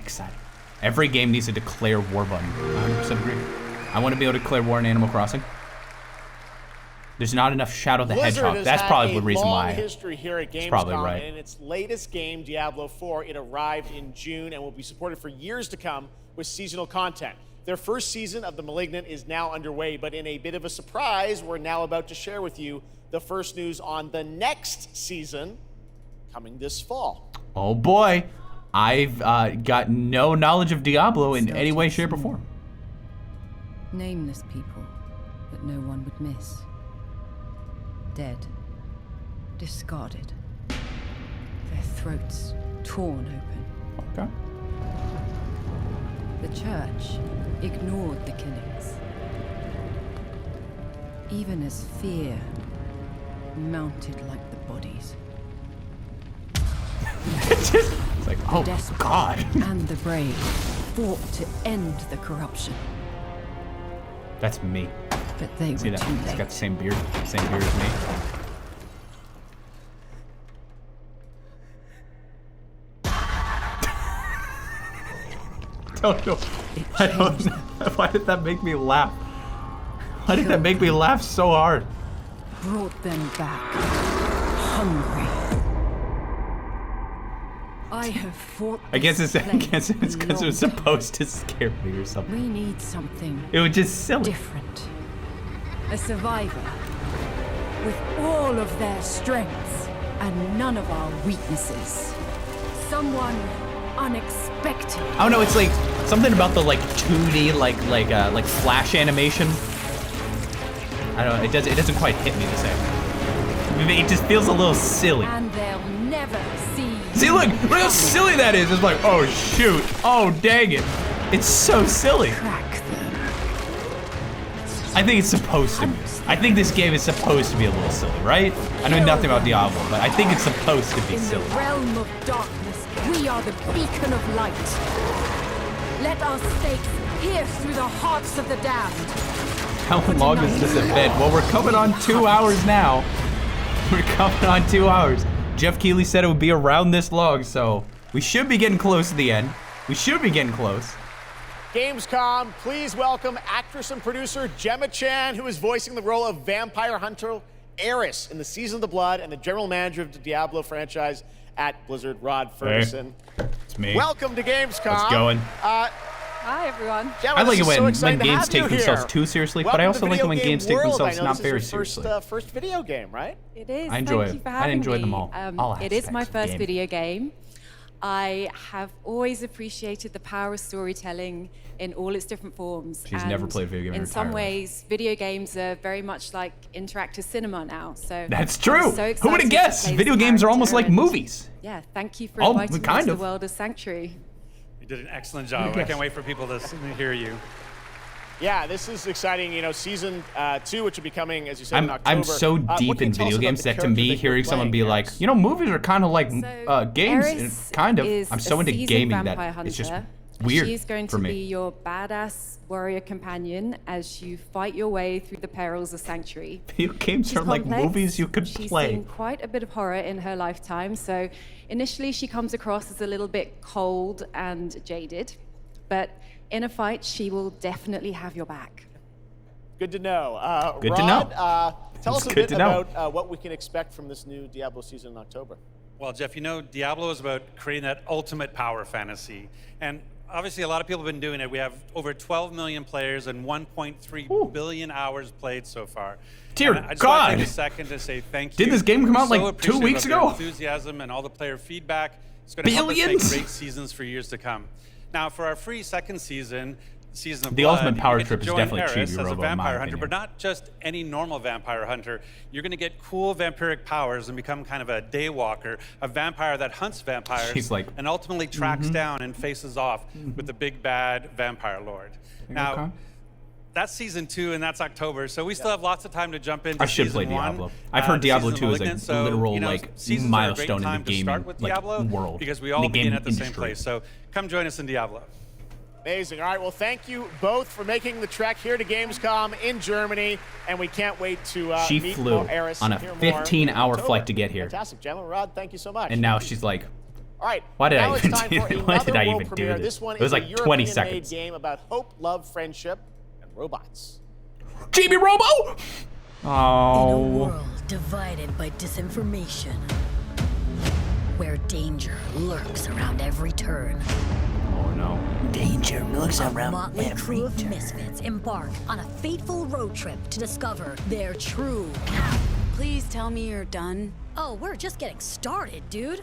Exciting. Every game needs a declare war button. 100% agree. I want to be able to declare war in Animal Crossing. There's not enough Shadow the Hedgehog. That's probably the reason why. History here at Gamescom, probably right. And in its latest game, Diablo 4, it arrived in June and will be supported for years to come with seasonal content. Their first season of The Malignant is now underway, but in a bit of a surprise, we're now about to share with you the first news on the next season coming this fall. Oh boy, I've got no knowledge of Diablo in any way, shape, or form. Nameless people that no one would miss. Dead. Discarded. Their throats torn open. Okay. The church ignored the killings. Even as fear mounted like the bodies. It's like, oh God. And the brave fought to end the corruption. That's me. But they See were that? too He's late. got the same beard as me. Don't know. I don't know. Why did that make me laugh? Why did that make me laugh so hard? brought them back, hungry. I have fought. I guess it's because it was supposed to scare me or something. We need something. It was just silly. Different. A survivor with all of their strengths and none of our weaknesses. Someone unexpected. I don't know. It's like something about the like 2D like flash animation. I don't know. It doesn't quite hit me the same. It just feels a little silly. And they'll never see. See, look how silly that is. It's like, oh shoot, oh dang it. It's so silly. I think it's supposed to be. I think this game is supposed to be a little silly, right? I know nothing about Diablo, but I think it's supposed to be silly. In the realm of darkness, we are the beacon of light. Let our stakes pierce through the hearts of the damned. How long is this event? Well, we're coming on 2 hours now. We're coming on 2 hours. Jeff Keighley said it would be around this long, so we should be getting close to the end. We should be getting close. Gamescom, please welcome actress and producer Gemma Chan, who is voicing the role of vampire hunter Eris in the Season of the Blood, and the general manager of the Diablo franchise at Blizzard, Rod Ferguson. Hey, it's me. Welcome to Gamescom. How's it going? Hi, everyone. Gemma, I like it when so games take themselves too seriously, but I also like it when games take themselves not very this is your seriously. First video game, right? It is. I enjoy Thank you it. for I having enjoyed me. them all It is my aspects of first gaming. video game. I have always appreciated the power of storytelling in all its different forms. She's never played a video game in In her some entire life. ways, video games are very much like interactive cinema now. So That's I'm true. so Who would have excited to guessed? play Video this games are almost like character and- movies. Yeah, thank you for Oh, inviting me kind to of. the world of Sanctuary. You did an excellent job. I can't wait for people to hear you. Yeah, this is exciting. You know, season 2, which will be coming, as you said, in October. I'm so What deep can you in tell us video about games the that to character me, you're hearing someone playing, be like, Eris? you know, movies are kind of like games. Eris Kind of. is I'm so a into seasoned gaming vampire that it's just hunter. weird She's going for to me. be your badass warrior companion as you fight your way through the perils of Sanctuary. Video games She's are like complex. movies you could She's play. seen quite a bit of horror in her lifetime, so initially she comes across as a little bit cold and jaded, but in a fight she will definitely have your back. Good to know. Good Rod, to know. Tell It's us a good bit to know. about what we can expect from this new Diablo season in October. Well, Jeff, you know, Diablo is about creating that ultimate power fantasy. And obviously, a lot of people have been doing it. We have over 12 million players and 1.3 billion hours played so far. Dear And I just want God. to take a second to say thank you. Did this game come out So like 2 appreciative weeks of your ago? Enthusiasm and all the player feedback. It's going to help us Billions? make great seasons for years to come. Now, for our free second season of The Blood, ultimate power you get to trip is join definitely Eris Chibi as a Robo, in my vampire hunter, opinion. but not just any normal vampire hunter. You're going to get cool vampiric powers and become kind of a daywalker, a vampire that hunts vampires She's like, and ultimately tracks down and faces off with the big bad vampire lord. Now, Okay. that's season 2 and that's October, so we still have lots of time to jump into I should season play 1. Diablo. I've heard the Diablo season 2 of is Malignant, a so, literal you know, like seasons are a milestone great in the time to gaming start with like Diablo world. because we in all the begin game at the same industry. place. So come join us in Diablo. Amazing. All right, well, thank you both for making the trek here to Gamescom in Germany, and we can't wait to She meet flew more Eris on a and hear more 15-hour October. flight to get here. Fantastic, Gemma. Rod, thank you so much. And now she's like, All right, why did now I it's even time do for that? Why did another I world even do premiere. this? This one It was is like a 20 European-made seconds. game about hope, love, friendship, and robots. Chibi Robo! In a Oh. world divided by disinformation, where danger lurks around every turn. Oh no. Danger lurks a around motley every crew of misfits embark on a fateful road trip to discover their true power. Please tell me you're done. Oh, we're just getting started, dude.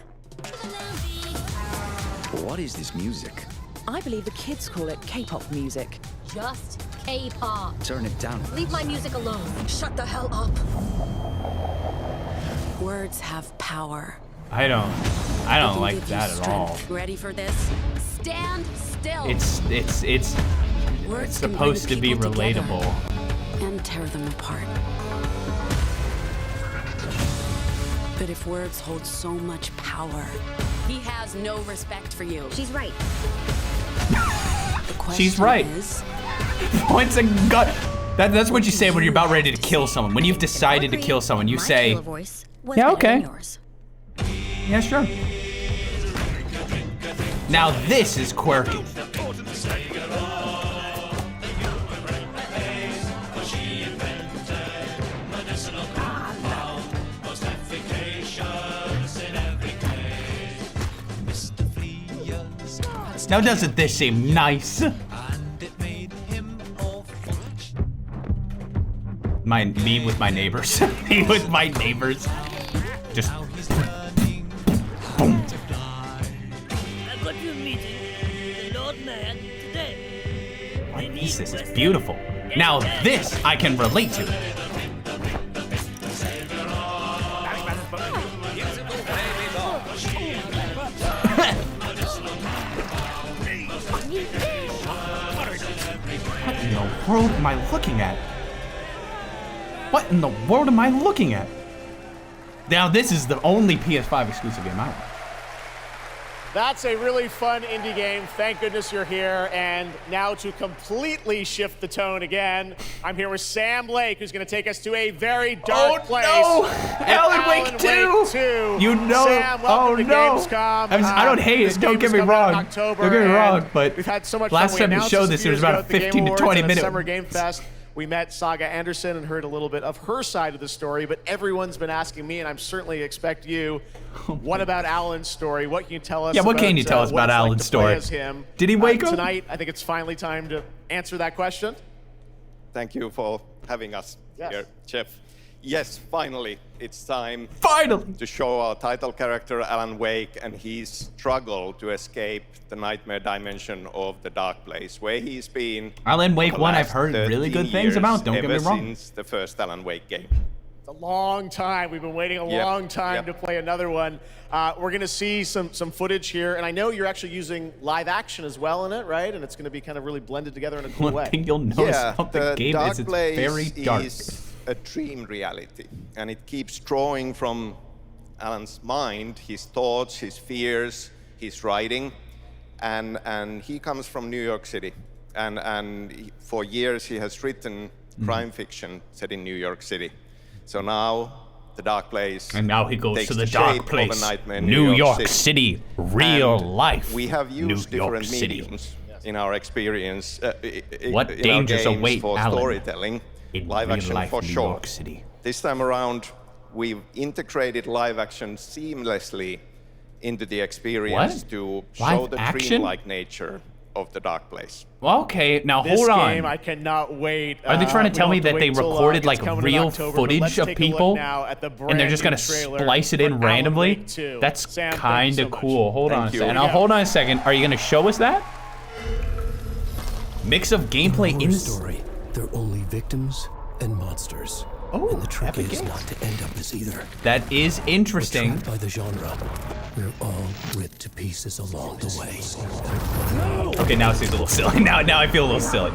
What is this music? I believe the kids call it K-pop music. Just K-pop. Turn it down. Leave my music alone. Shut the hell up. Words have power. I don't like that at all. Ready for this? Stand still. It's Words can supposed to bring be people together relatable. and tear them apart. But if words hold so much power, he has no respect for you. She's right. The question She's right. is, Points a gun. That's what you say when you're about ready to kill someone. When you've decided to kill someone, you say, yeah, okay. Yeah, sure. Now this is quirky. Now doesn't this seem nice? Me with my neighbors. Me with my neighbors. Just boom. I've got you meeting the Lord Mayor today. What is this? It's beautiful. Now this I can relate to. What in the world am I looking at? What in the world am I looking at? Now this is the only PS5 exclusive game I want. That's a really fun indie game. Thank goodness you're here. And now to completely shift the tone again, I'm here with Sam Lake, who's going to take us to a very dark place. No! Alan Wake 2! You know, Sam, welcome to Gamescom. I don't hate it, don't get me wrong. Don't get me wrong, but we've had so much last fun. time we showed this, it was about a 15 to 20 minute. Summer Game Fest. We met Saga Anderson and heard a little bit of her side of the story, but everyone's been asking me, and I'm certainly expect you, what about Alan's story? What can you tell us? Yeah, what about, can you tell us about Alan's story? As him? Did he wake up? Tonight, I think it's finally time to answer that question. Thank you for having us here, Jeff. Yes, finally, it's time to show our title character, Alan Wake, and his struggle to escape the nightmare dimension of the dark place, where he's been. Alan Wake 1, I've heard really good things about, don't get me wrong. Since the first Alan Wake game. It's a long time. We've been waiting a long time to play another one. We're going to see some footage here, and I know you're actually using live action as well in it, right? And it's going to be kind of really blended together in a cool way. One thing you'll notice about the game is it's very dark. Is a dream reality, and it keeps drawing from Alan's mind, his thoughts, his fears, his writing, and he comes from New York City, and for years he has written crime fiction set in New York City. So now the dark place, and now he goes takes to the the dark shape place, of a nightmare, New York City, real And life. We have used New York different City. mediums in our experience. What in dangers our games await for Alan storytelling, in live real action life for New sure. York City. This time around, we've integrated live action seamlessly into the experience to show Live the action? dreamlike nature of the dark place. Well, okay, now This hold on. game, I cannot wait. Are they trying to we tell don't me have to that they wait till, recorded it's like coming in real October, but let's footage of take a look people now at the and they're just brand gonna new trailer splice it for in Alan randomly? Wake 2. That's Sam, thank you kind so of much. cool. Hold on a Thank you. second. Now hold on a second. Are you gonna show us that? Mix of gameplay in story. They're only victims and monsters. Oh, and the trick epic is game. not to end up as either. That is interesting. By the genre, we're all ripped to pieces along the way. Okay, now it seems a little silly. Now I feel a little silly.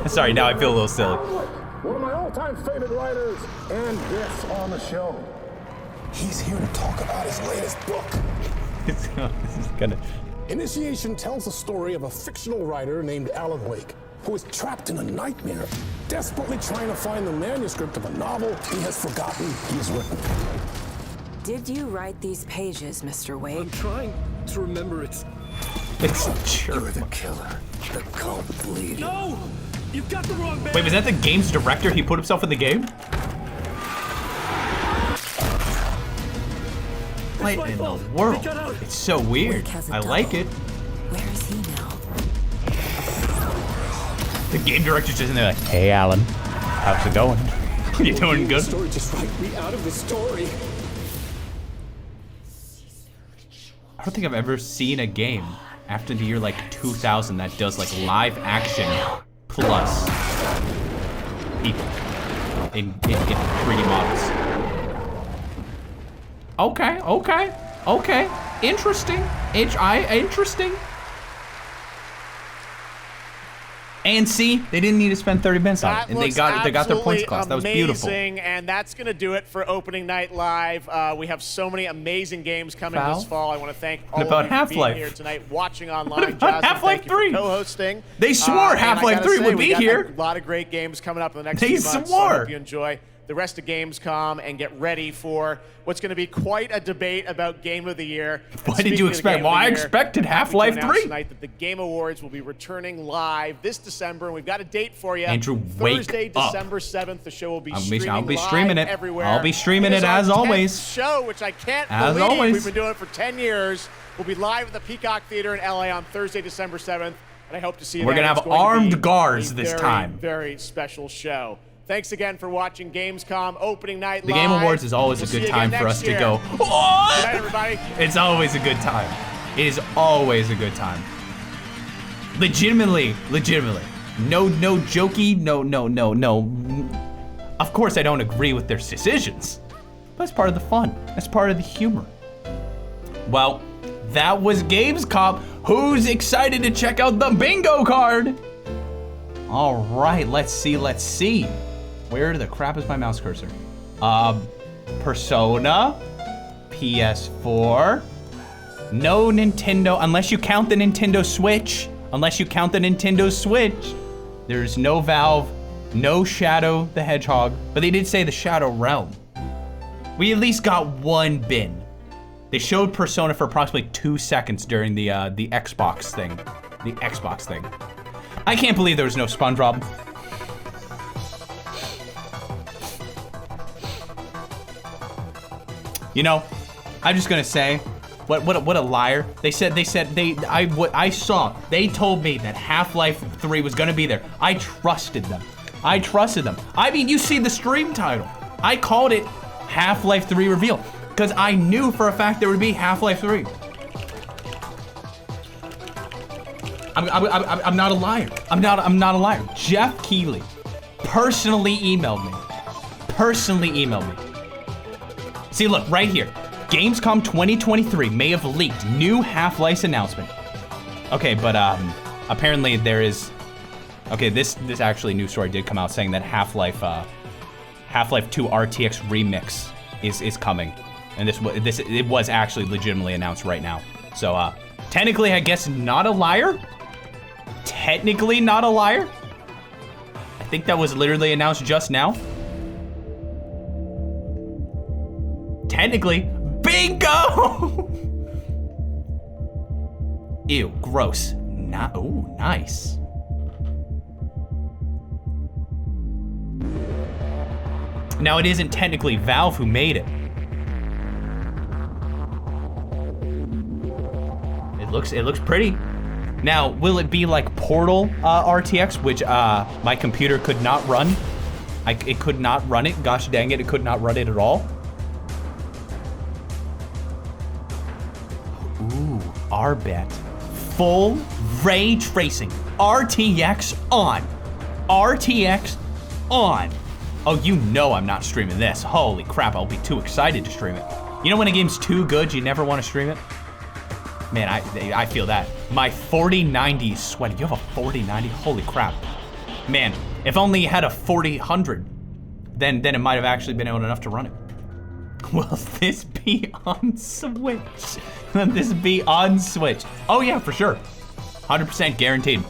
Sorry, now I feel a little silly. One of my all-time favorite writers, and this on the show. He's here to talk about his latest book. This is gonna. Initiation tells the story of a fictional writer named Alan Wake, who is trapped in a nightmare, desperately trying to find the manuscript of a novel he has forgotten he's written. Did you write these pages, Mr. Wake? I'm trying to remember It's You're the killer, the cult leader. No! You've got the wrong man! Wait, was that the game's director? He put himself in the game? What in the world? It's so weird. I like it. Where is he now? The game director's just in there like, hey Alan, how's it going? You doing good? The story just write me out of the story. I don't think I've ever seen a game after the year like 2000 that does like live action plus people in 3D models. Okay. Interesting. Interesting. And see, they didn't need to spend 30 minutes on it, and they got their points across. That was beautiful. And that's going to do it for opening night live. We have so many amazing games coming this fall. I want to thank all of you for being here tonight, watching online. Jasmine, Half-Life thank you 3? for co-hosting. They swore Half-Life 3 would be here. A lot of great games coming up in the next They few months. So I swore. hope you enjoy the rest of Gamescom and get ready for what's going to be quite a debate about Game of the Year. What did you expect? Well, I expected Half-Life 3. Tonight that the Game Awards will be returning live this December, and we've got a date for you. Andrew, wake Thursday, up. December 7th. The show will be I'll streaming be streaming live it. everywhere. I'll be streaming it is our as 10th always. show, which I can't As believe. always. We've been doing it for 10 years. We'll be live at the Peacock Theater in LA on Thursday, December 7th, and I hope to see you We're there. gonna It's have going to armed be guards a this very, time. Very special show. Thanks again for watching Gamescom opening night The live. Game Awards is always We'll a see good you time again for next us to year. go, Good night, everybody. It's always a good time. It is always a good time. Legitimately. No jokey, no. Of course I don't agree with their decisions. But it's part of the fun. That's part of the humor. Well, that was Gamescom. Who's excited to check out the bingo card? All right, let's see. Where the crap is my mouse cursor? Persona, PS4, no Nintendo, unless you count the Nintendo Switch. There's no Valve, no Shadow the Hedgehog, but they did say the Shadow Realm. We at least got one bin. They showed Persona for approximately 2 seconds during the Xbox thing. I can't believe there was no SpongeBob. You know, I'm just gonna say, what a liar. They told me that Half-Life 3 was gonna be there. I trusted them. I mean, you see the stream title. I called it Half-Life 3 reveal because I knew for a fact there would be Half-Life 3. I'm not a liar. I'm not a liar. Jeff Keighley personally emailed me. See, look, right here. Gamescom 2023 may have leaked new Half-Life announcement. Okay, but apparently there is. Okay, this actually new story did come out saying that Half-Life 2 RTX remix is coming, and it was actually legitimately announced right now. So technically, I guess not a liar. I think that was literally announced just now. Technically, bingo! Ew, gross. Ooh, nice. Now it isn't technically Valve who made it. It looks pretty. Now, will it be like Portal RTX, which my computer could not run? It could not run it. Gosh dang it could not run it at all. Ooh, Arbet. Full ray tracing. RTX on. Oh, you know I'm not streaming this. Holy crap, I'll be too excited to stream it. You know when a game's too good, you never want to stream it? Man, I feel that. My 4090 is sweaty. You have a 4090? Holy crap. Man, if only you had a 4000, then it might have actually been enough to run it. Will this be on Switch? Will this be on Switch? Oh yeah, for sure. 100% guaranteed.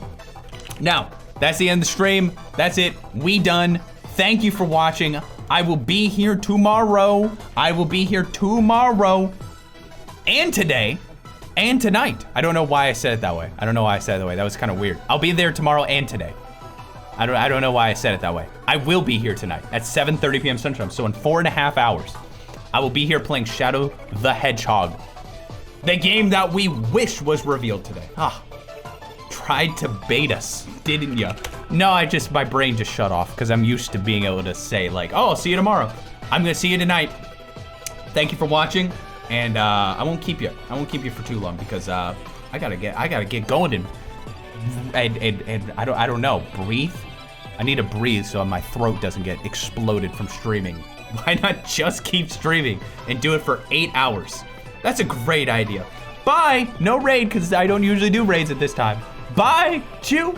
Now, that's the end of the stream. That's it. We done. Thank you for watching. I will be here tomorrow. And today. And tonight. I don't know why I said it that way. That was kind of weird. I'll be there tomorrow and today. I don't know why I said it that way. I will be here tonight at 7:30 p.m. Central Time. So in 4.5 hours, I will be here playing Shadow the Hedgehog. The game that we wish was revealed today. Tried to bait us, didn't ya? No, my brain just shut off because I'm used to being able to say like, oh, I'll see you tomorrow. I'm gonna see you tonight. Thank you for watching. And I won't keep you for too long because I gotta get going and I don't know, breathe. I need to breathe so my throat doesn't get exploded from streaming. Why not just keep streaming and do it for 8 hours? That's a great idea. Bye. No raid because I don't usually do raids at this time. Bye. Chew.